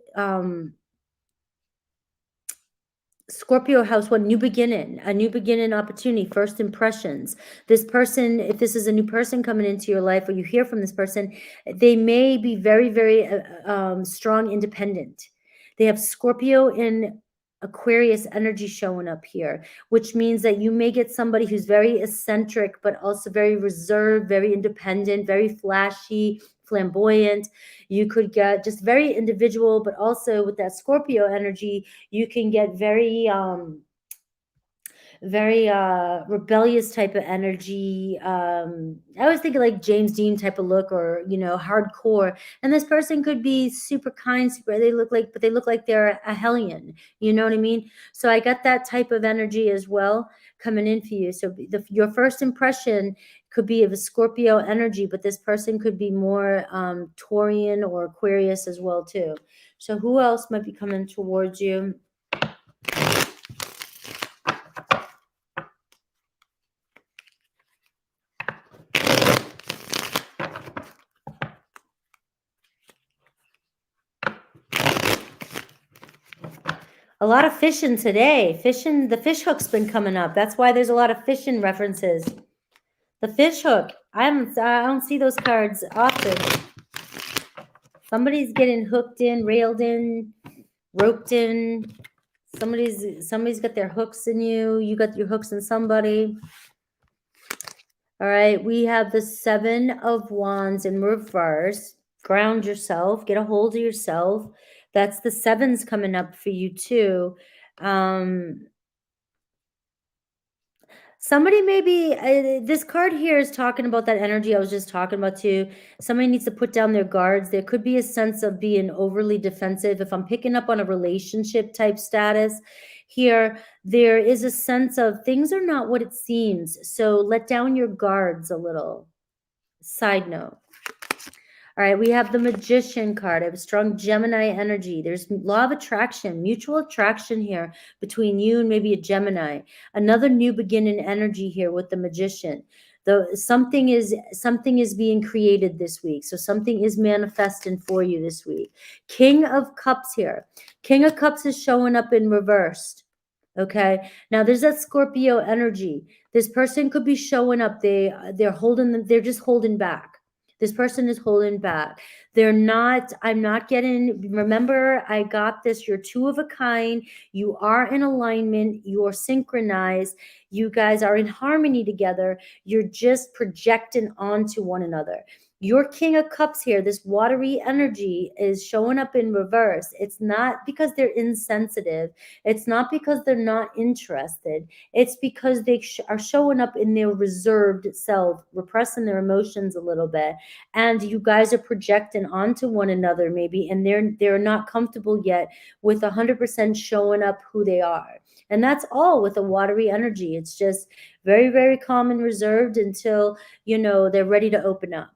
Scorpio house 1, new beginning, a new beginning opportunity, first impressions. This person, if this is a new person coming into your life, or you hear from this person, they may be very, very strong, independent. They have Scorpio in Aquarius energy showing up here, which means that you may get somebody who's very eccentric, but also very reserved, very independent, very flashy, flamboyant. You could get just very individual, but also with that Scorpio energy, you can get very very rebellious type of energy. I always think of like James Dean type of look, or hardcore. And this person could be super kind, super, but they look like they're a hellion. You know what I mean? So I got that type of energy as well coming in for you. So your first impression could be of a Scorpio energy, but this person could be more Taurian or Aquarius as well too. So who else might be coming towards you? A lot of fishing today. Fishing, the fish hook's been coming up. That's why there's a lot of fishing references. The fish hook. I don't see those cards often. Somebody's getting hooked in, railed in, roped in. Somebody's got their hooks in you. You got your hooks in somebody. All right, we have the 7 of Wands in reverse. Ground yourself, get a hold of yourself. That's the 7s coming up for you too. Somebody maybe, this card here is talking about that energy I was just talking about too. Somebody needs to put down their guards. There could be a sense of being overly defensive. If I'm picking up on a relationship type status here, there is a sense of things are not what it seems. So let down your guards a little. Side note. All right, we have the Magician card. I have a strong Gemini energy. There's law of attraction, mutual attraction here between you and maybe a Gemini. Another new beginning energy here with the Magician. Something is being created this week. So something is manifesting for you this week. King of Cups here. King of Cups is showing up in reversed. Okay. Now there's that Scorpio energy. This person could be showing up. They're just holding back. This person is holding back. I'm not getting, remember, I got this. You're two of a kind. You are in alignment. You're synchronized. You guys are in harmony together. You're just projecting onto one another. Your King of Cups here, this watery energy is showing up in reverse. It's not because they're insensitive. It's not because they're not interested. It's because they are showing up in their reserved self, repressing their emotions a little bit. And you guys are projecting onto one another maybe, and they're not comfortable yet with 100% showing up who they are. And that's all with a watery energy. It's just very, very calm and reserved until, they're ready to open up.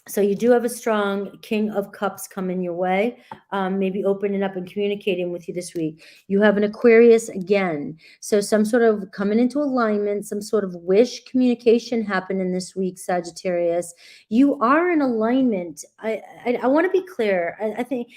So you do have a strong King of Cups coming your way, maybe opening up and communicating with you this week. You have an Aquarius again. So some sort of coming into alignment, some sort of wish communication happening this week, Sagittarius. You are in alignment. I want to be clear. I think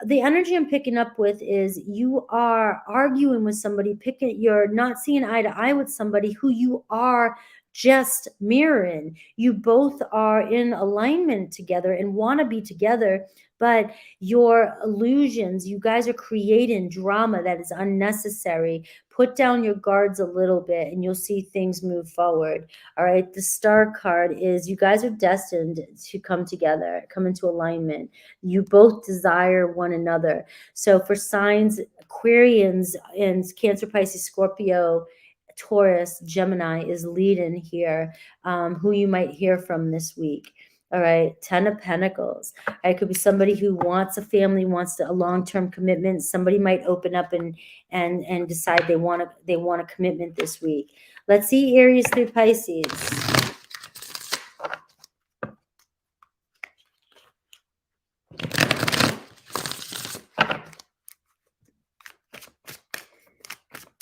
the energy I'm picking up with is you are arguing with somebody, you're not seeing eye to eye with somebody who you are just mirroring. You both are in alignment together and want to be together, but your illusions, you guys are creating drama that is unnecessary. Put down your guards a little bit and you'll see things move forward. All right. The Star card is you guys are destined to come together, come into alignment. You both desire one another. So for signs, Aquarians and Cancer, Pisces, Scorpio, Taurus, Gemini is leading here, who you might hear from this week. All right, 10 of Pentacles. It could be somebody who wants a family, wants a long-term commitment. Somebody might open up and decide they want a commitment this week. Let's see Aries through Pisces.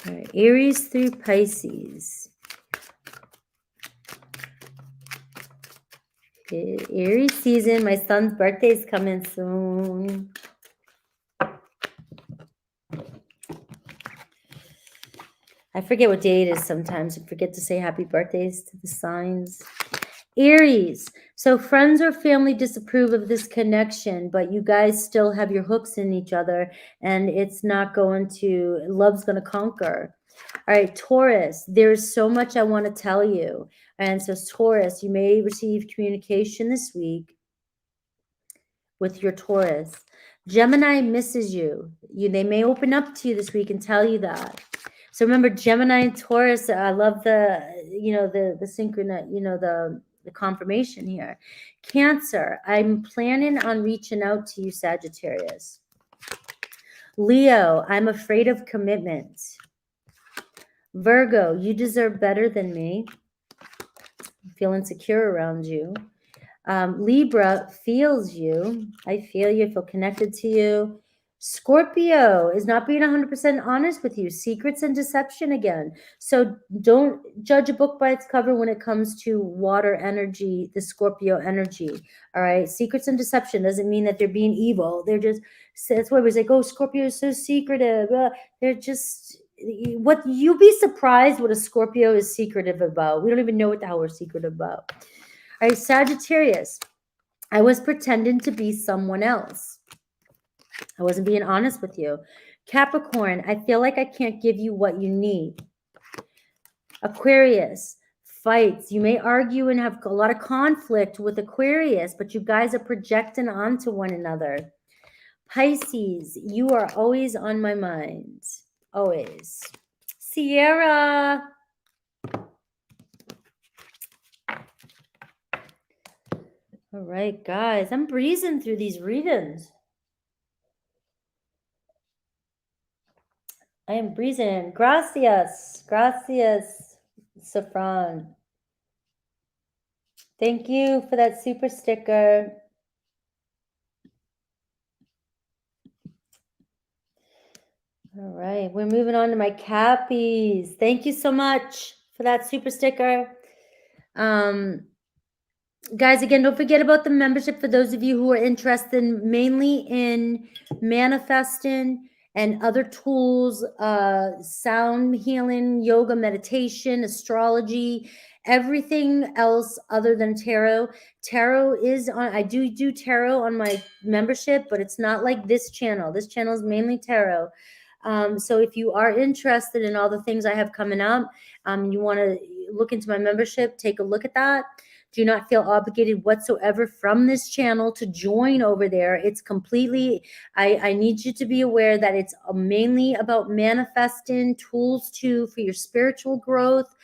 All right, Aries through Pisces. Aries season. My son's birthday is coming soon. I forget what day it is sometimes. I forget to say happy birthdays to the signs. Aries. So friends or family disapprove of this connection, but you guys still have your hooks in each other, and it's not going to, love's going to conquer. All right, Taurus, there's so much I want to tell you. And so Taurus, you may receive communication this week with your Taurus. Gemini misses you. They may open up to you this week and tell you that. So remember, Gemini and Taurus, I love the, the synchron, the confirmation here. Cancer, I'm planning on reaching out to you, Sagittarius. Leo, I'm afraid of commitment. Virgo, you deserve better than me. I feel insecure around you. Libra feels you. I feel you. I feel connected to you. Scorpio is not being 100% honest with you. Secrets and deception again. So don't judge a book by its cover when it comes to water energy, the Scorpio energy. All right. Secrets and deception doesn't mean that they're being evil. They're just, that's why it was like, oh, Scorpio is so secretive. They're just, what you'll be surprised what a Scorpio is secretive about. We don't even know what the hell we're secretive about. All right, Sagittarius, I was pretending to be someone else. I wasn't being honest with you. Capricorn, I feel like I can't give you what you need. Aquarius, fights. You may argue and have a lot of conflict with Aquarius, but you guys are projecting onto one another. Pisces, you are always on my mind. Always. Sierra. All right, guys, I'm breezing through these readings. I am breezing. Gracias. Gracias, Safran. Thank you for that super sticker. All right, we're moving on to my Cappies. Thank you so much for that super sticker. Guys, again, don't forget about the membership for those of you who are interested mainly in manifesting and other tools, sound healing, yoga, meditation, astrology, everything else other than tarot. Tarot is on, I do tarot on my membership, but it's not like this channel. This channel is mainly tarot. So if you are interested in all the things I have coming up, you want to look into my membership, take a look at that. Do not feel obligated whatsoever from this channel to join over there. It's completely, I need you to be aware that it's mainly about manifesting tools for your spiritual growth,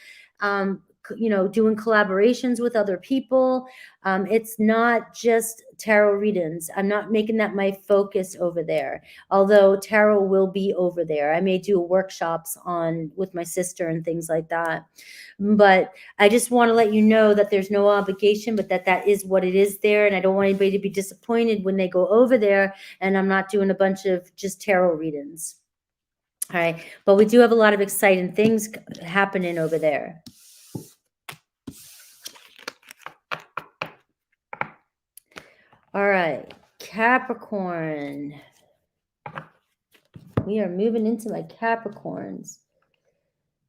doing collaborations with other people. It's not just tarot readings. I'm not making that my focus over there, although tarot will be over there. I may do workshops with my sister and things like that. But I just want to let you know that there's no obligation, but that is what it is there. And I don't want anybody to be disappointed when they go over there and I'm not doing a bunch of just tarot readings. All right. But we do have a lot of exciting things happening over there. All right, Capricorn. We are moving into my Capricorns.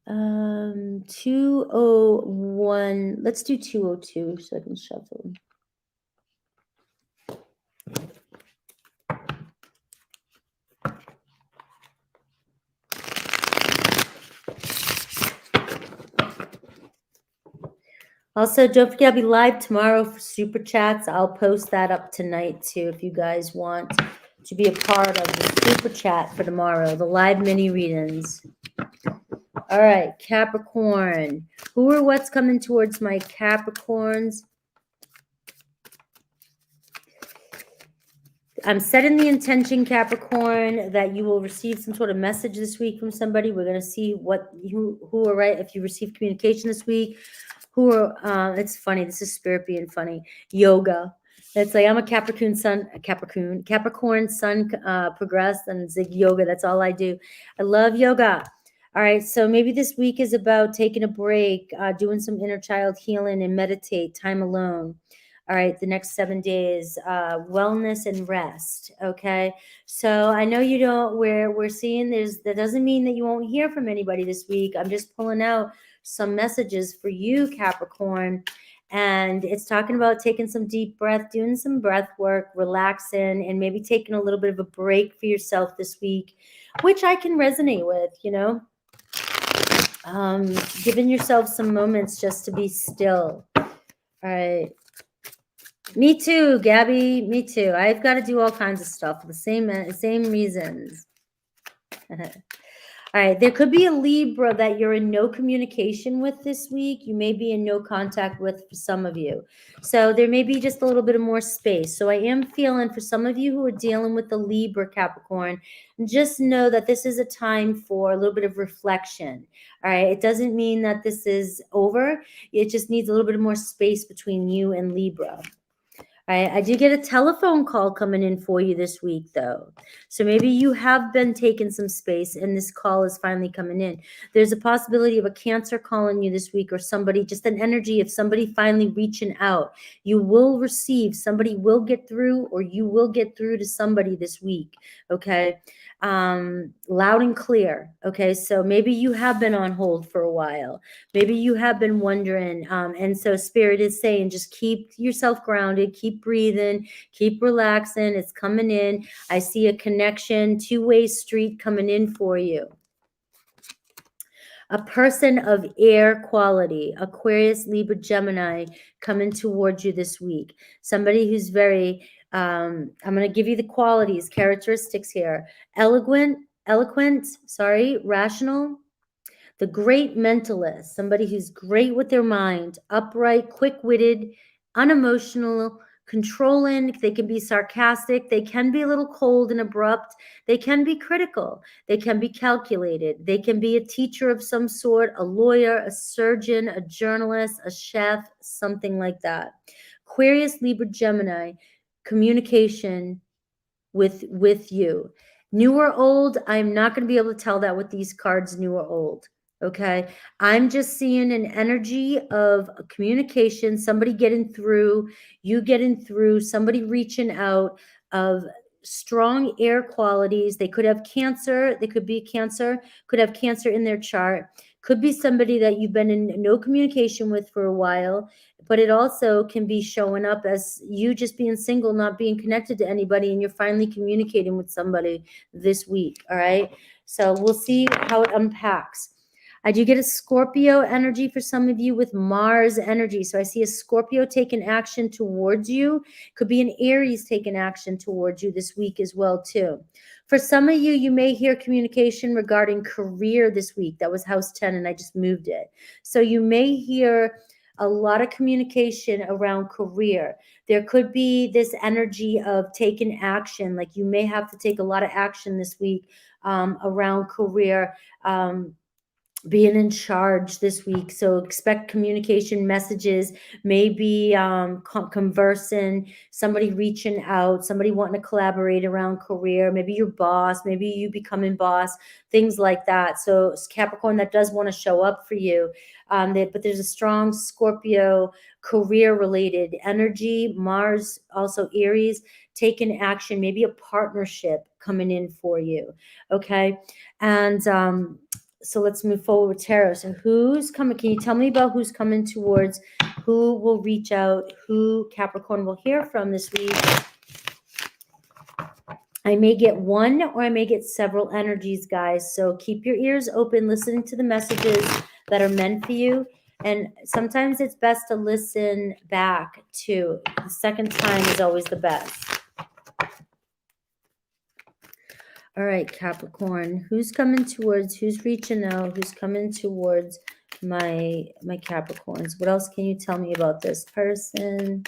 201. Let's do 202 so I can shuffle. Also, don't forget, I'll be live tomorrow for Super Chats. I'll post that up tonight, too, if you guys want to be a part of the Super Chat for tomorrow, the live mini readings. All right, Capricorn. Who or what's coming towards my Capricorns? I'm setting the intention, Capricorn, that you will receive some sort of message this week from somebody. We're going to see who are right. If you receive communication this week, it's funny. This is spirit being funny. Yoga. It's like I'm a Capricorn sun, progressed, and it's like yoga. That's all I do. I love yoga. All right. So maybe this week is about taking a break, doing some inner child healing and meditate, time alone. All right, the next 7 days, wellness and rest. Okay, so I know you don't. We're seeing that doesn't mean that you won't hear from anybody this week. I'm just pulling out some messages for you, Capricorn, and it's talking about taking some deep breath, doing some breath work, relaxing, and maybe taking a little bit of a break for yourself this week, which I can resonate with. Giving yourself some moments just to be still. All right. Me too, Gabby. Me too. I've got to do all kinds of stuff for the same reasons. All right, there could be a Libra that you're in no communication with this week. You may be in no contact with for some of you. So there may be just a little bit of more space. So I am feeling for some of you who are dealing with the Libra Capricorn, just know that this is a time for a little bit of reflection. All right, it doesn't mean that this is over. It just needs a little bit more space between you and Libra. I do get a telephone call coming in for you this week, though. So maybe you have been taking some space and this call is finally coming in. There's a possibility of a Cancer calling you this week, or somebody, just an energy of somebody finally reaching out. You will receive, somebody will get through, or you will get through to somebody this week, okay? Loud and clear, okay? So maybe you have been on hold for a while. Maybe you have been wondering, and so Spirit is saying, just keep yourself grounded, keep breathing, keep relaxing. It's coming in. I see a connection, two-way street coming in for you. A person of air quality, Aquarius, Libra, Gemini, coming towards you this week. Somebody who's very, I'm going to give you the qualities, characteristics here. Eloquent, rational. The great mentalist, somebody who's great with their mind, upright, quick-witted, unemotional, controlling. They can be sarcastic. They can be a little cold and abrupt. They can be critical. They can be calculated. They can be a teacher of some sort, a lawyer, a surgeon, a journalist, a chef, something like that. Aquarius, Libra, Gemini, communication with you. New or old, I'm not going to be able to tell that with these cards, new or old. Okay. I'm just seeing an energy of communication, somebody getting through, you getting through, somebody reaching out, of strong air qualities. They could have Cancer. They could be Cancer, could have Cancer in their chart. Could be somebody that you've been in no communication with for a while, but it also can be showing up as you just being single, not being connected to anybody, and you're finally communicating with somebody this week. All right. So we'll see how it unpacks. I do get a Scorpio energy for some of you with Mars energy. So I see a Scorpio taking action towards you. Could be an Aries taking action towards you this week as well, too. For some of you, you may hear communication regarding career this week. That was house 10, and I just moved it. So you may hear a lot of communication around career. There could be this energy of taking action. Like you may have to take a lot of action this week around career. Being in charge this week. So expect communication messages, maybe conversing, somebody reaching out, somebody wanting to collaborate around career, maybe your boss, maybe you becoming boss, things like that. So Capricorn, that does want to show up for you. But there's a strong Scorpio career-related energy. Mars, also Aries, taking action, maybe a partnership coming in for you. Okay. And so let's move forward with tarot. So who's coming? Can you tell me about who's coming towards, who will reach out, who Capricorn will hear from this week? I may get one or I may get several energies, guys. So keep your ears open, listening to the messages that are meant for you. And sometimes it's best to listen back too. The second time is always the best. All right, Capricorn, who's coming towards, who's reaching out, who's coming towards my Capricorns? What else can you tell me about this person?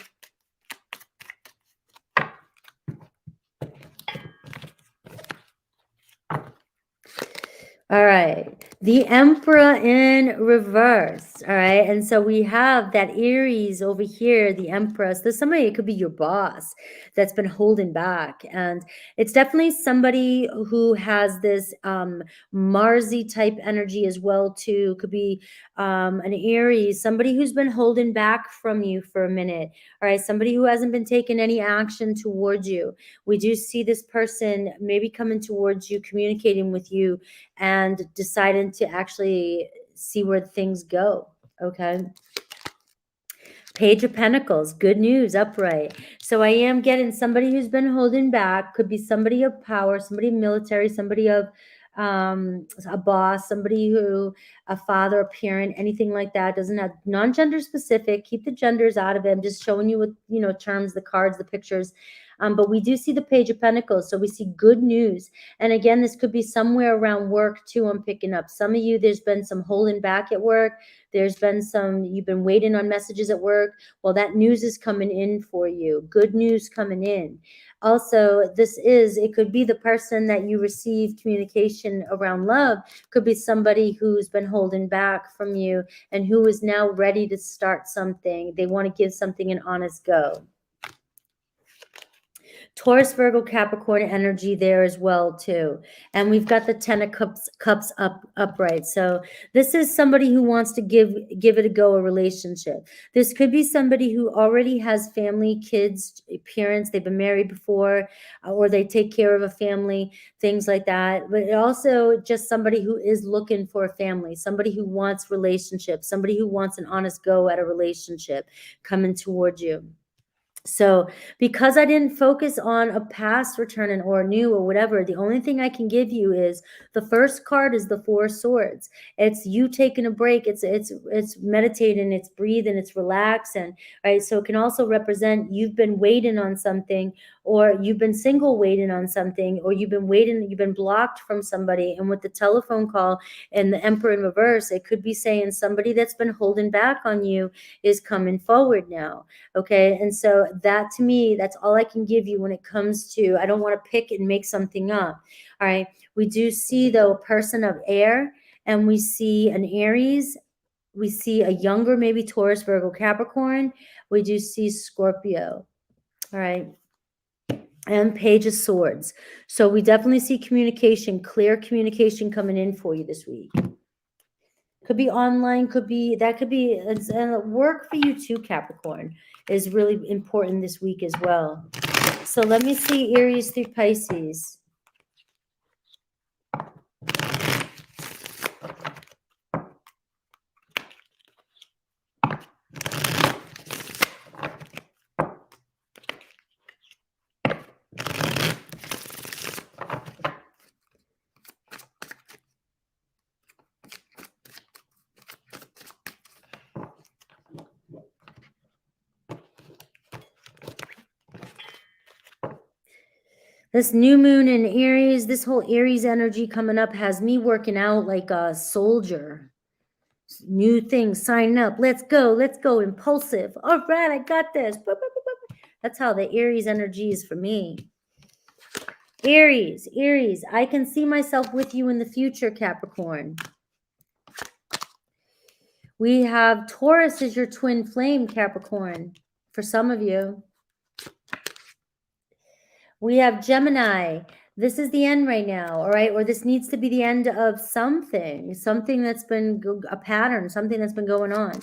All right, the Emperor in reverse. All right, and so we have that Aries over here, the Empress. There's somebody, it could be your boss that's been holding back, and it's definitely somebody who has this Marsy type energy as well too. Could be an Aries, somebody who's been holding back from you for a minute. All right, somebody who hasn't been taking any action towards you. We do see this person maybe coming towards you, communicating with you, and deciding to actually see where things go. Okay. Page of Pentacles, good news, upright. So I am getting somebody who's been holding back. Could be somebody of power, somebody military, somebody of a boss, somebody who, a father, a parent, anything like that. Doesn't have, non-gender specific. Keep the genders out of it. I'm just showing you with, terms, the cards, the pictures. But we do see the Page of Pentacles, so we see good news. And again, this could be somewhere around work too. I'm picking up some of you. There's been some holding back at work. There's been some, you've been waiting on messages at work. Well, that news is coming in for you. Good news coming in. Also, it could be the person that you receive communication around love, could be somebody who's been holding back from you and who is now ready to start something. They want to give something an honest go. Taurus, Virgo, Capricorn energy there as well too. And we've got the Ten of Cups upright. So this is somebody who wants to give it a go, a relationship. This could be somebody who already has family, kids, parents, they've been married before, or they take care of a family, things like that. But also just somebody who is looking for a family, somebody who wants relationships, somebody who wants an honest go at a relationship coming towards you. So because I didn't focus on a past return or new or whatever, the only thing I can give you is the first card is the Four of Swords. It's you taking a break. It's meditating, it's breathing, it's relaxing, right? So it can also represent you've been waiting on something, or you've been single waiting on something, or you've been blocked from somebody. And with the telephone call and the Emperor in reverse, it could be saying somebody that's been holding back on you is coming forward now. Okay. And so that, to me, that's all I can give you when it comes to, I don't want to pick and make something up. All right. We do see, though, a person of air, and we see an Aries. We see a younger, maybe Taurus, Virgo, Capricorn. We do see Scorpio. All right. And Page of Swords. So we definitely see communication, clear communication coming in for you this week. Could be online, could be work for you too, Capricorn, is really important this week as well. So let me see Aries through Pisces. This new moon in Aries, this whole Aries energy coming up has me working out like a soldier. New things, sign up, let's go, impulsive. All right, I got this. That's how the Aries energy is for me. Aries, I can see myself with you in the future, Capricorn. We have Taurus as your twin flame, Capricorn, for some of you. We have Gemini. This is the end right now, all right? Or this needs to be the end of something that's been a pattern, something that's been going on.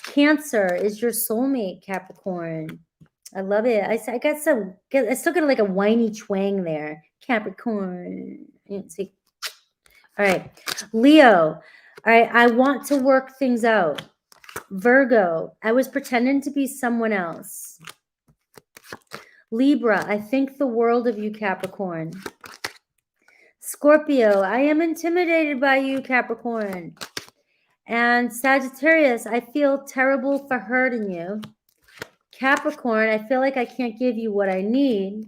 Cancer is your soulmate, Capricorn. I love it. I still got like a whiny twang there. Capricorn. See. All right. Leo. All right. I want to work things out. Virgo. I was pretending to be someone else. Libra, I think the world of you, Capricorn. Scorpio, I am intimidated by you, Capricorn. And Sagittarius, I feel terrible for hurting you. Capricorn, I feel like I can't give you what I need.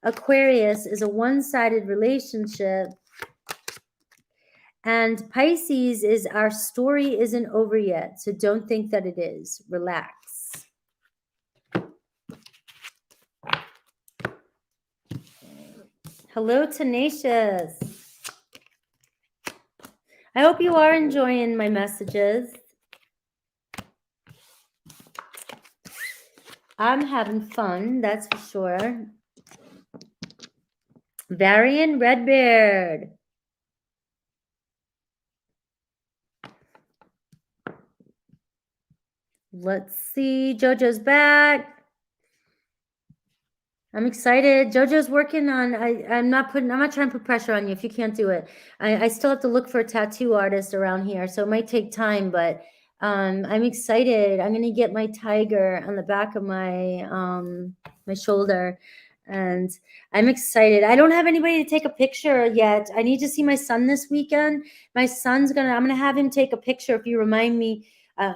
Aquarius is a one-sided relationship. And Pisces is our story isn't over yet, so don't think that it is. Relax. Hello, Tenacious. I hope you are enjoying my messages. I'm having fun, that's for sure. Varian Redbeard. Let's see. JoJo's back. I'm excited. JoJo's working on, I'm not trying to put pressure on you if you can't do it. I still have to look for a tattoo artist around here, so it might take time, but I'm excited. I'm going to get my tiger on the back of my my shoulder, and I'm excited. I don't have anybody to take a picture yet. I need to see my son this weekend. My son's I'm going to have him take a picture if you remind me.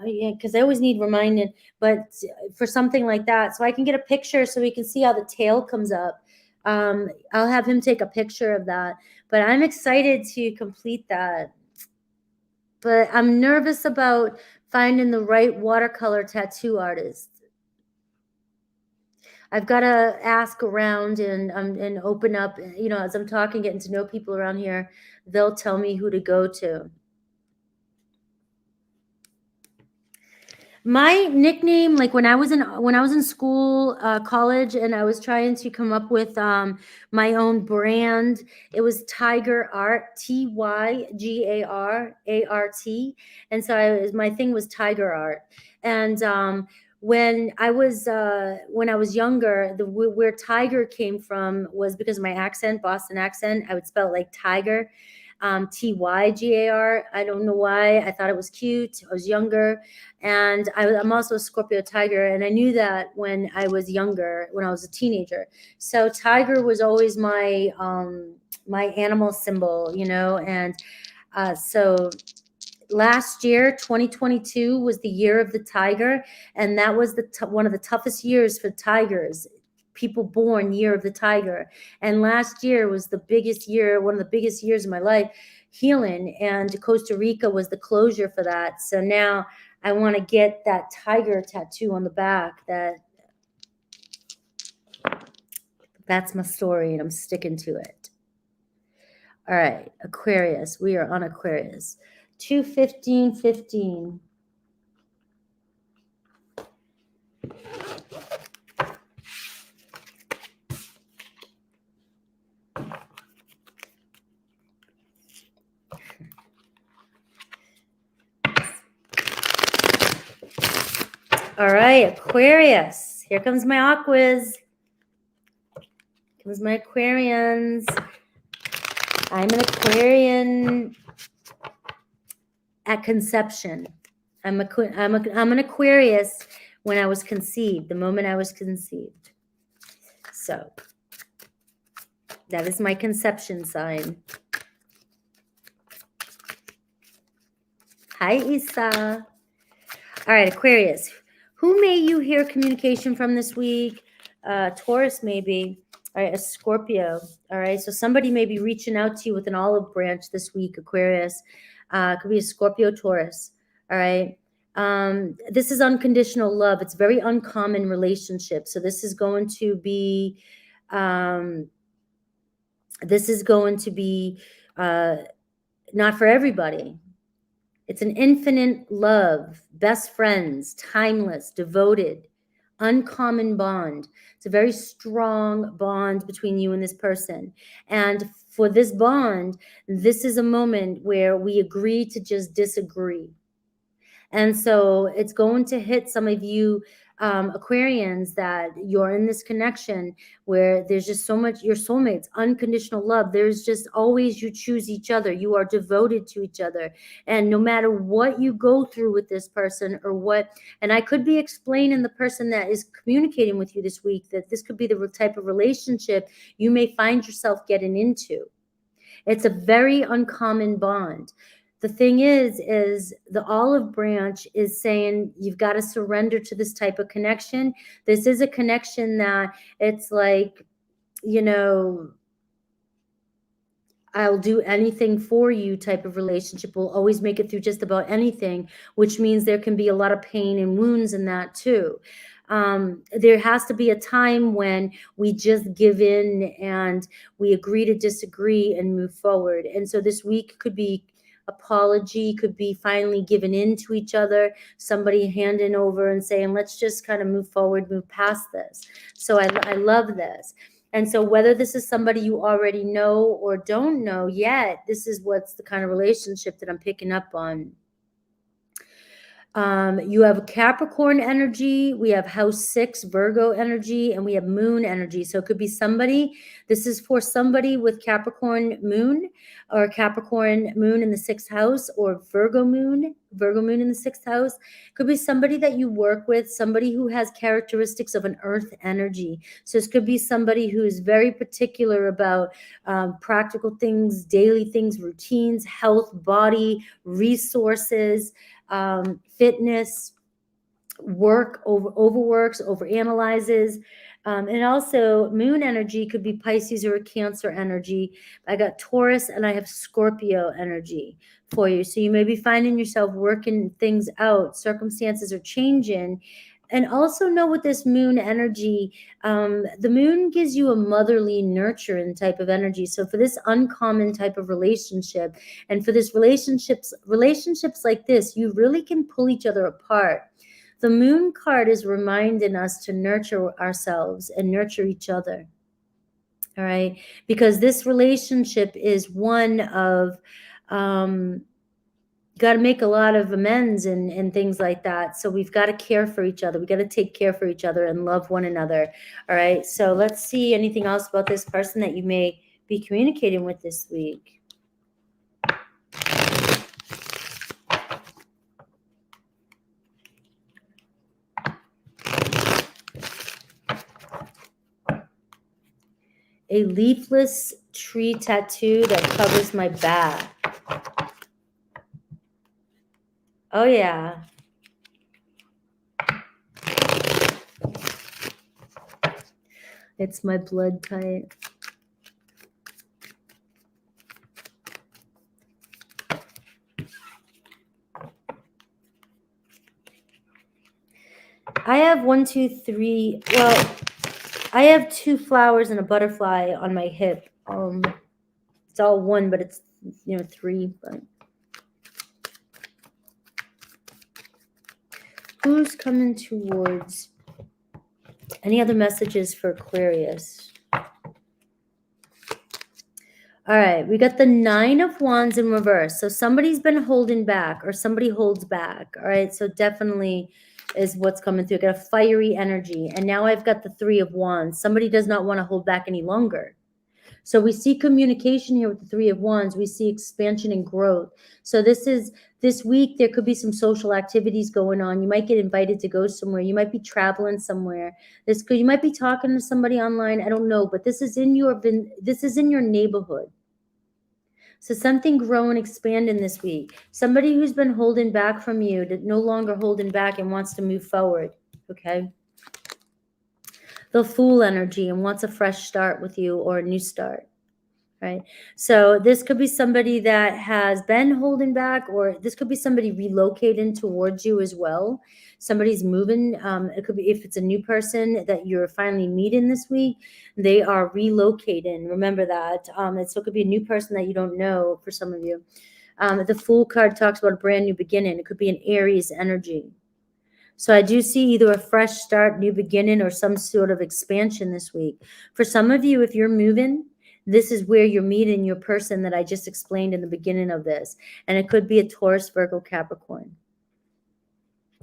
because I always need reminded, but for something like that, so I can get a picture so we can see how the tail comes up. I'll have him take a picture of that, but I'm excited to complete that. But I'm nervous about finding the right watercolor tattoo artist. I've got to ask around and open up, as I'm talking, getting to know people around here, they'll tell me who to go to. My nickname, like when I was in school, college, and I was trying to come up with my own brand, it was Tiger Art, TYGARART, and so my thing was Tiger Art. And when I was younger, where Tiger came from was because of my accent, Boston accent. I would spell it like Tiger. TYGAR. I don't know why. I thought it was cute. I was younger. And I'm also a Scorpio tiger. And I knew that when I was younger, when I was a teenager. So tiger was always my my animal symbol, And so last year, 2022, was the year of the tiger. And that was one of the toughest years for tigers. People born year of the tiger. And last year was the biggest year, one of the biggest years of my life, healing. And Costa Rica was the closure for that. So now I want to get that tiger tattoo on the back. That's my story, and I'm sticking to it. All right, Aquarius. We are on Aquarius. 2/15/15. All right, Aquarius. Here comes my Aquas. Here comes my Aquarians. I'm an Aquarian at conception. I'm an Aquarius when I was conceived, the moment I was conceived. So that is my conception sign. Hi, Isa. All right, Aquarius. Who may you hear communication from this week? Taurus, maybe. All right, a Scorpio. All right, so somebody may be reaching out to you with an olive branch this week, Aquarius. Could be a Scorpio, Taurus. All right. This is unconditional love. It's very uncommon relationship. So this is going to be not for everybody. It's an infinite love, best friends, timeless, devoted, uncommon bond. It's a very strong bond between you and this person. And for this bond, this is a moment where we agree to just disagree. And so it's going to hit some of you Aquarians that you're in this connection where there's just so much, your soulmates, unconditional love. There's just always, you choose each other. You are devoted to each other. And no matter what you go through with this person or what, and I could be explaining the person that is communicating with you this week, that this could be the type of relationship you may find yourself getting into. It's a very uncommon bond. The thing is the olive branch is saying you've got to surrender to this type of connection. This is a connection that it's like, I'll do anything for you type of relationship. We'll always make it through just about anything, which means there can be a lot of pain and wounds in that too. There has to be a time when we just give in and we agree to disagree and move forward. And so this week could be apology, could be finally giving in to each other, somebody handing over and saying, let's just kind of move forward, move past this. So I love this. And so whether this is somebody you already know or don't know yet, this is what's the kind of relationship that I'm picking up on. You have Capricorn energy, we have house 6 Virgo energy, and we have moon energy. So it could be somebody, this is for somebody with Capricorn moon or Capricorn moon in the 6th house, or Virgo moon in the 6th house. Could be somebody that you work with, somebody who has characteristics of an earth energy. So this could be somebody who is very particular about practical things, daily things, routines, health, body, resources. fitness, work, overworks, overanalyzes. And also moon energy could be Pisces or a Cancer energy. I got Taurus and I have Scorpio energy for you. So you may be finding yourself working things out. Circumstances are changing. And also know with this moon energy, the moon gives you a motherly, nurturing type of energy. So for this uncommon type of relationship, and for this relationships like this, you really can pull each other apart. The moon card is reminding us to nurture ourselves and nurture each other. All right. Because this relationship is one of, got to make a lot of amends and things like that. So we've got to care for each other. We got to take care for each other and love one another. All right. So let's see anything else about this person that you may be communicating with this week. A leafless tree tattoo that covers my back. Oh, yeah. It's my blood type. I have 1, 2, 3. Well, I have 2 flowers and a butterfly on my hip. It's all 1, but it's 3. But who's coming towards? Any other messages for Aquarius? All right, we got the 9 of Wands in reverse. So somebody's been holding back, or somebody holds back. All right, so definitely is what's coming through. I got a fiery energy. And now I've got the 3 of Wands. Somebody does not want to hold back any longer. So we see communication here with the 3 of Wands. We see expansion and growth. So this week, there could be some social activities going on. You might get invited to go somewhere. You might be traveling somewhere. You might be talking to somebody online. I don't know, but this is in your neighborhood. So something growing, expanding this week. Somebody who's been holding back from you, no longer holding back and wants to move forward. Okay. The Fool energy and wants a fresh start with you or a new start. Right. So this could be somebody that has been holding back, or this could be somebody relocating towards you as well. Somebody's moving. It could be, if it's a new person that you're finally meeting this week, they are relocating. Remember that. So it could be a new person that you don't know for some of you. The Fool card talks about a brand new beginning. It could be an Aries energy. So I do see either a fresh start, new beginning, or some sort of expansion this week. For some of you, if you're moving, this is where you're meeting your person that I just explained in the beginning of this. And it could be a Taurus, Virgo, Capricorn.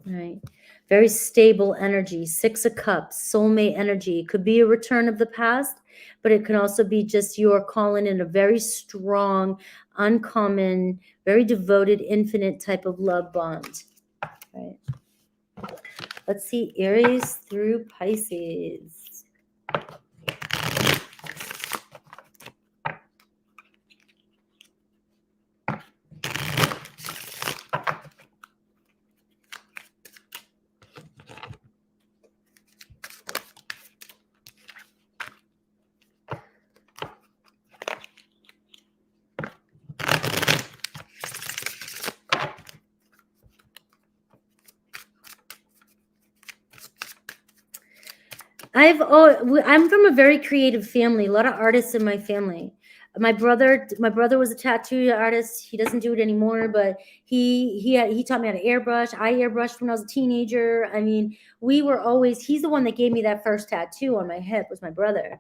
All right. Very stable energy. 6 of Cups, soulmate energy. It could be a return of the past, but it can also be just you're calling in a very strong, uncommon, very devoted, infinite type of love bond. All right. Let's see Aries through Pisces. I'm from a very creative family, a lot of artists in my family. My brother was a tattoo artist. He doesn't do it anymore, but he taught me how to airbrush. I airbrushed when I was a teenager. I mean, he's the one that gave me that first tattoo on my hip, was my brother.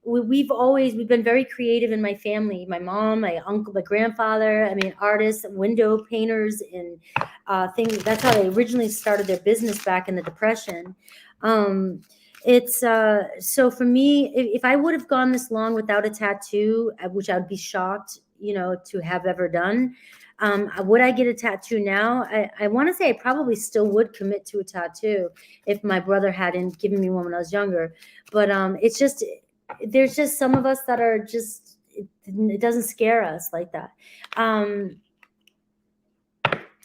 We've been very creative in my family. My mom, my uncle, my grandfather, I mean, artists, window painters, and things. That's how they originally started their business back in the Depression. So for me, if I would have gone this long without a tattoo, which I would be shocked, to have ever done, would I get a tattoo now? I want to say I probably still would commit to a tattoo if my brother hadn't given me one when I was younger. But there's just some of us that are just, it doesn't scare us like that.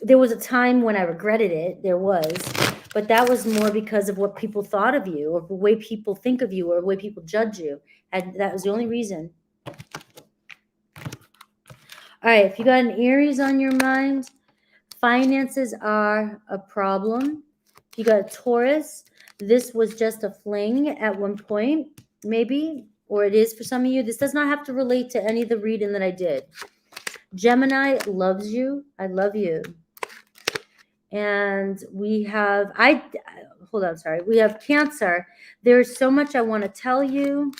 there was a time when I regretted it. There was, but that was more because of what people thought of you, or the way people think of you, or the way people judge you. And that was the only reason. All right, if you got an Aries on your mind, finances are a problem. If you got a Taurus, this was just a fling at one point, maybe, or it is for some of you. This does not have to relate to any of the reading that I did. Gemini loves you. I love you. And we have, we have Cancer. There's so much I want to tell you.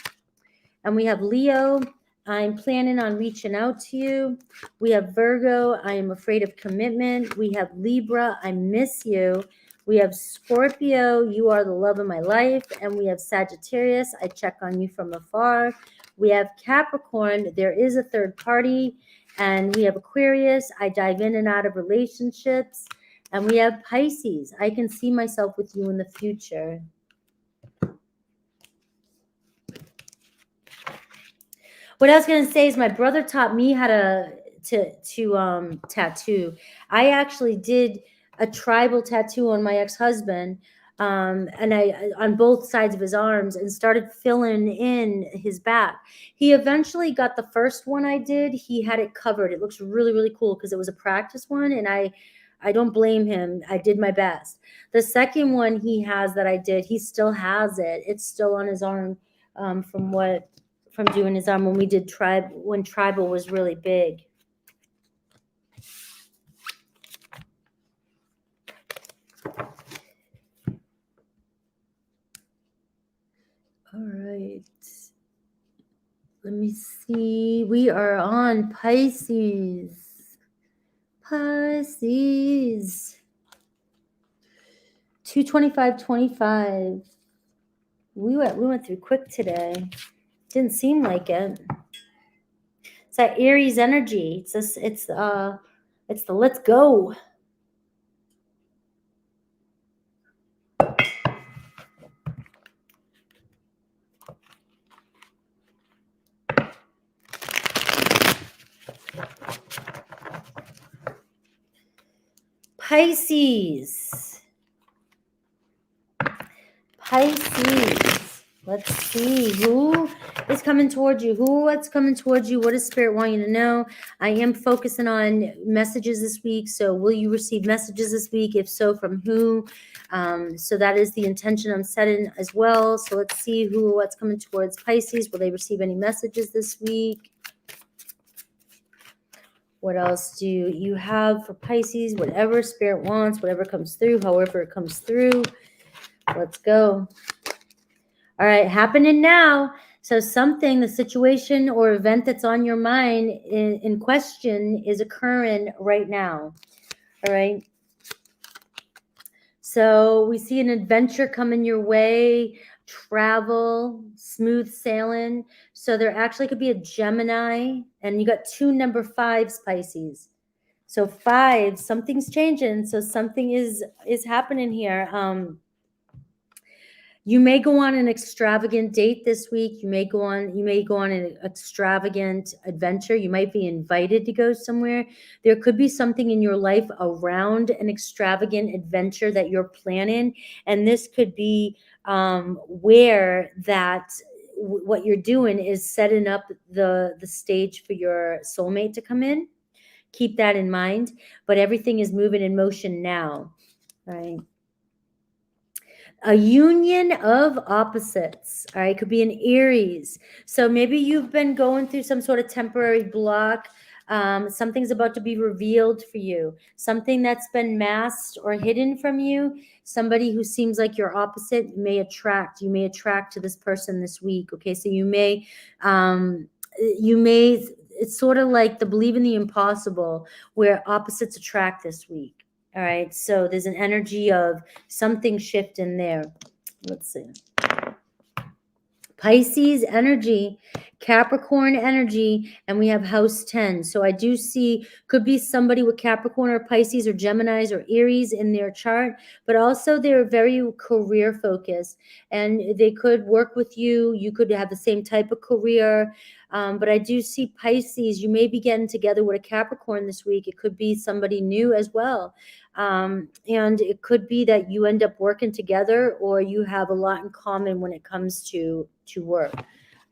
And we have Leo. I'm planning on reaching out to you. We have Virgo. I am afraid of commitment. We have Libra. I miss you. We have Scorpio. You are the love of my life. And we have Sagittarius. I check on you from afar. We have Capricorn. There is a third party. And we have Aquarius. I dive in and out of relationships. And we have Pisces. I can see myself with you in the future. What I was going to say is my brother taught me how to tattoo. I actually did a tribal tattoo on my ex-husband, and I on both sides of his arms, and started filling in his back. He eventually got the first one I did. He had it covered. It looks really, really cool because it was a practice one, and I don't blame him. I did my best. The second one he has that I did, he still has it. It's still on his arm from doing his arm when we did when tribal was really big. All right. Let me see. We are on Pisces. Pisces. 225-25. We went through quick today. Didn't seem like it. It's that Aries energy. It's the let's go. Pisces. Let's see who is coming towards you. What's coming towards you? What does Spirit want you to know? I am focusing on messages this week. So will you receive messages this week? If so, from who? So that is the intention I'm setting as well. So let's see what's coming towards Pisces. Will they receive any messages this week? What else do you have for Pisces? Whatever Spirit wants, whatever comes through, however it comes through. Let's go. All right, happening now. So the situation or event that's on your mind in question is occurring right now. All right. So we see an adventure coming your way, travel, smooth sailing. So there actually could be a Gemini, and you got 2 number 5s, Pisces. So 5, something's changing. So something is happening here. You may go on an extravagant date this week. You may go on an extravagant adventure. You might be invited to go somewhere. There could be something in your life around an extravagant adventure that you're planning. And this could be where what you're doing is setting up the stage for your soulmate to come in. Keep that in mind. But everything is moving in motion now, right? A union of opposites, all right? Could be an Aries. So maybe you've been going through some sort of temporary block. Something's about to be revealed for you. Something that's been masked or hidden from you. Somebody who seems like your opposite you may attract to this person this week, okay? So you may, it's sort of like the believe in the impossible where opposites attract this week. All right, so there's an energy of something shifting there. Let's see. Pisces energy, Capricorn energy, and we have house 10. So I do see, could be somebody with Capricorn or Pisces or Geminis or Aries in their chart, but also they're very career focused and they could work with you. You could have the same type of career. But I do see Pisces. You may be getting together with a Capricorn this week. It could be somebody new as well. And it could be that you end up working together, or you have a lot in common when it comes to work.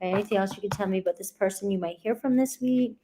Anything else you can tell me about this person you might hear from this week?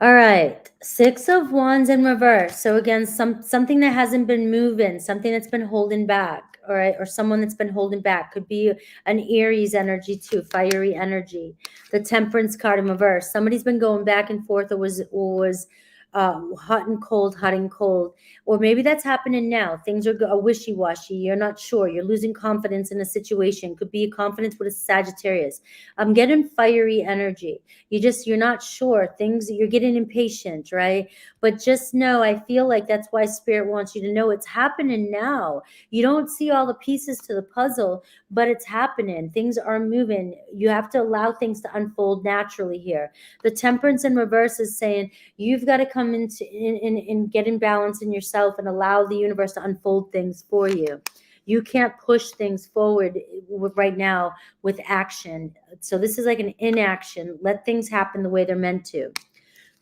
All right, 6 of Wands in reverse. So again, something that hasn't been moving, something that's been holding back, all right, or someone that's been holding back. Could be an Aries energy too, fiery energy. The Temperance card in reverse. Somebody's been going back and forth, or was hot and cold, hot and cold. Or maybe that's happening now. Things are wishy-washy. You're not sure. You're losing confidence in a situation. Could be a confidence with a Sagittarius. I'm getting fiery energy. You're not sure. You're getting impatient, right? But just know, I feel like that's why Spirit wants you to know it's happening now. You don't see all the pieces to the puzzle, but it's happening. Things are moving. You have to allow things to unfold naturally here. The Temperance in reverse is saying you've got to come into and get in balance in yourself and allow the universe to unfold things for you. You can't push things forward right now with action. So this is like an inaction. Let things happen the way they're meant to.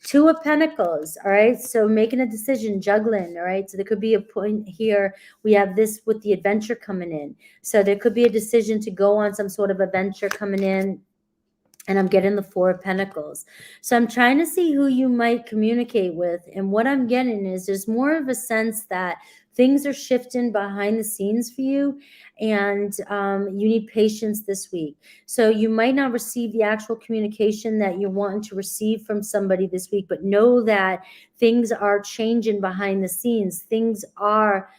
2 of Pentacles, all right? So making a decision, juggling, all right? So there could be a point here. We have this with the adventure coming in. So there could be a decision to go on some sort of adventure coming in. And I'm getting the 4 of Pentacles. So I'm trying to see who you might communicate with. And what I'm getting is there's more of a sense that things are shifting behind the scenes for you. And you need patience this week. So you might not receive the actual communication that you're wanting to receive from somebody this week. But know that things are changing behind the scenes. Things are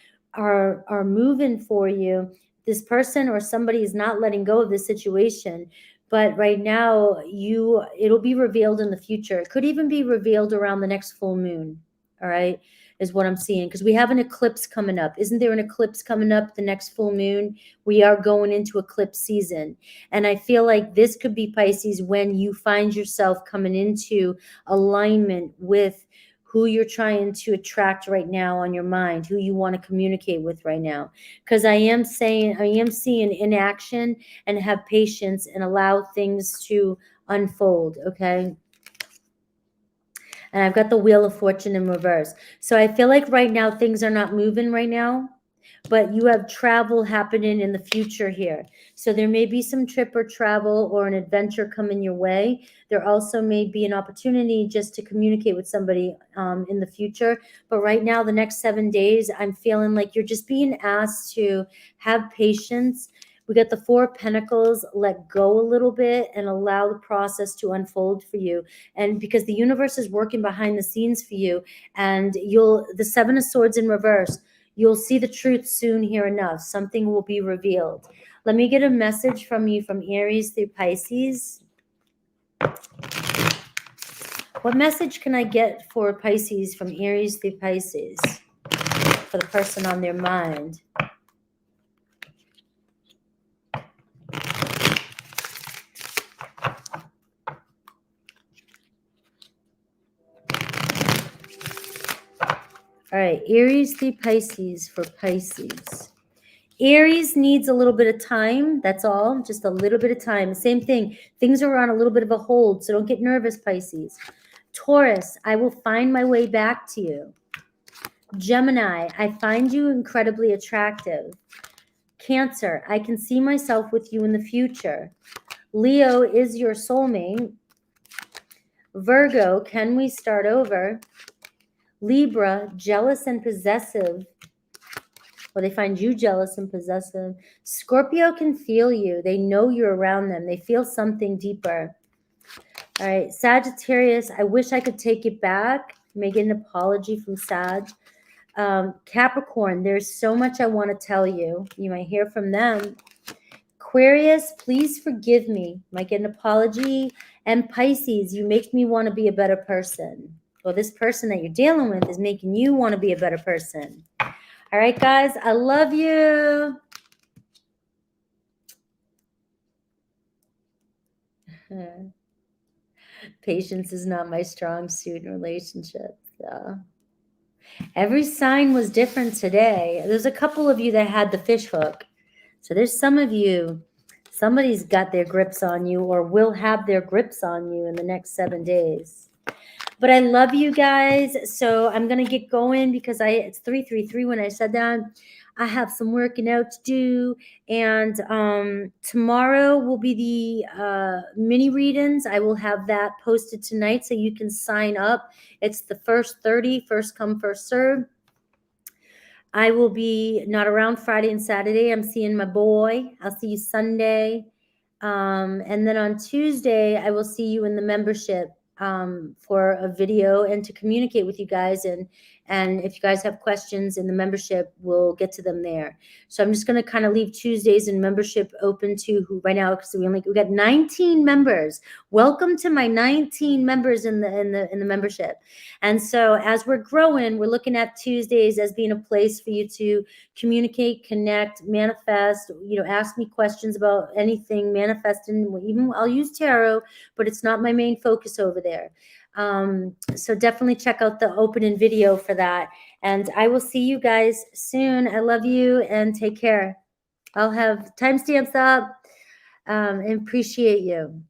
moving for you. This person or somebody is not letting go of this situation. But right now, it'll be revealed in the future. It could even be revealed around the next full moon, all right, is what I'm seeing. Because we have an eclipse coming up. Isn't there an eclipse coming up the next full moon? We are going into eclipse season. And I feel like this could be Pisces when you find yourself coming into alignment with who you're trying to attract right now on your mind, who you want to communicate with right now. Because I am seeing inaction, and have patience and allow things to unfold, okay? And I've got the Wheel of Fortune in reverse. So I feel like right now things are not moving right now, but you have travel happening in the future here. So there may be some trip or travel or an adventure coming your way. There also may be an opportunity just to communicate with somebody in the future. But right now, the next 7 days, I'm feeling like you're just being asked to have patience. We got the 4 of Pentacles, let go a little bit and allow the process to unfold for you. And because the universe is working behind the scenes for you, and the 7 of Swords in reverse, you'll see the truth soon here enough. Something will be revealed. Let me get a message from you from Aries through Pisces. What message can I get for Pisces from Aries through Pisces for the person on their mind? All right, Aries through Pisces for Pisces. Aries needs a little bit of time. That's all. Just a little bit of time. Same thing. Things are on a little bit of a hold, so don't get nervous, Pisces. Taurus, I will find my way back to you. Gemini, I find you incredibly attractive. Cancer, I can see myself with you in the future. Leo is your soulmate. Virgo, can we start over? Libra, jealous and possessive. Well, they find you jealous and possessive. Scorpio can feel you. They know you're around them. They feel something deeper. All right, Sagittarius, I wish I could take it back. May get an apology from Sag. Capricorn, there's so much I want to tell you. You might hear from them. Aquarius, please forgive me. Might get an apology. And Pisces, you make me want to be a better person. or this person that you're dealing with is making you want to be a better person. All right, guys, I love you. Patience is not my strong suit in relationships. Yeah. Every sign was different today. There's a couple of you that had the fish hook. So there's some of you, somebody's got their grips on you or will have their grips on you in the next 7 days. But I love you guys. So I'm going to get going because it's 3:33 when I said that. I have some working out to do. And tomorrow will be the mini readings. I will have that posted tonight so you can sign up. It's the first 30, first come, first serve. I will be not around Friday and Saturday. I'm seeing my boy. I'll see you Sunday. And then on Tuesday, I will see you in the membership for a video and to communicate with you guys. And if you guys have questions in the membership, we'll get to them there. So I'm just going to kind of leave Tuesdays in membership open to who right now, because we got 19 members. Welcome to my 19 members in the membership. And so as we're growing, we're looking at Tuesdays as being a place for you to communicate, connect, manifest, ask me questions about anything, manifesting. Even I'll use tarot, but it's not my main focus over there. So definitely check out the opening video for that. And I will see you guys soon. I love you and take care. I'll have timestamps up and appreciate you.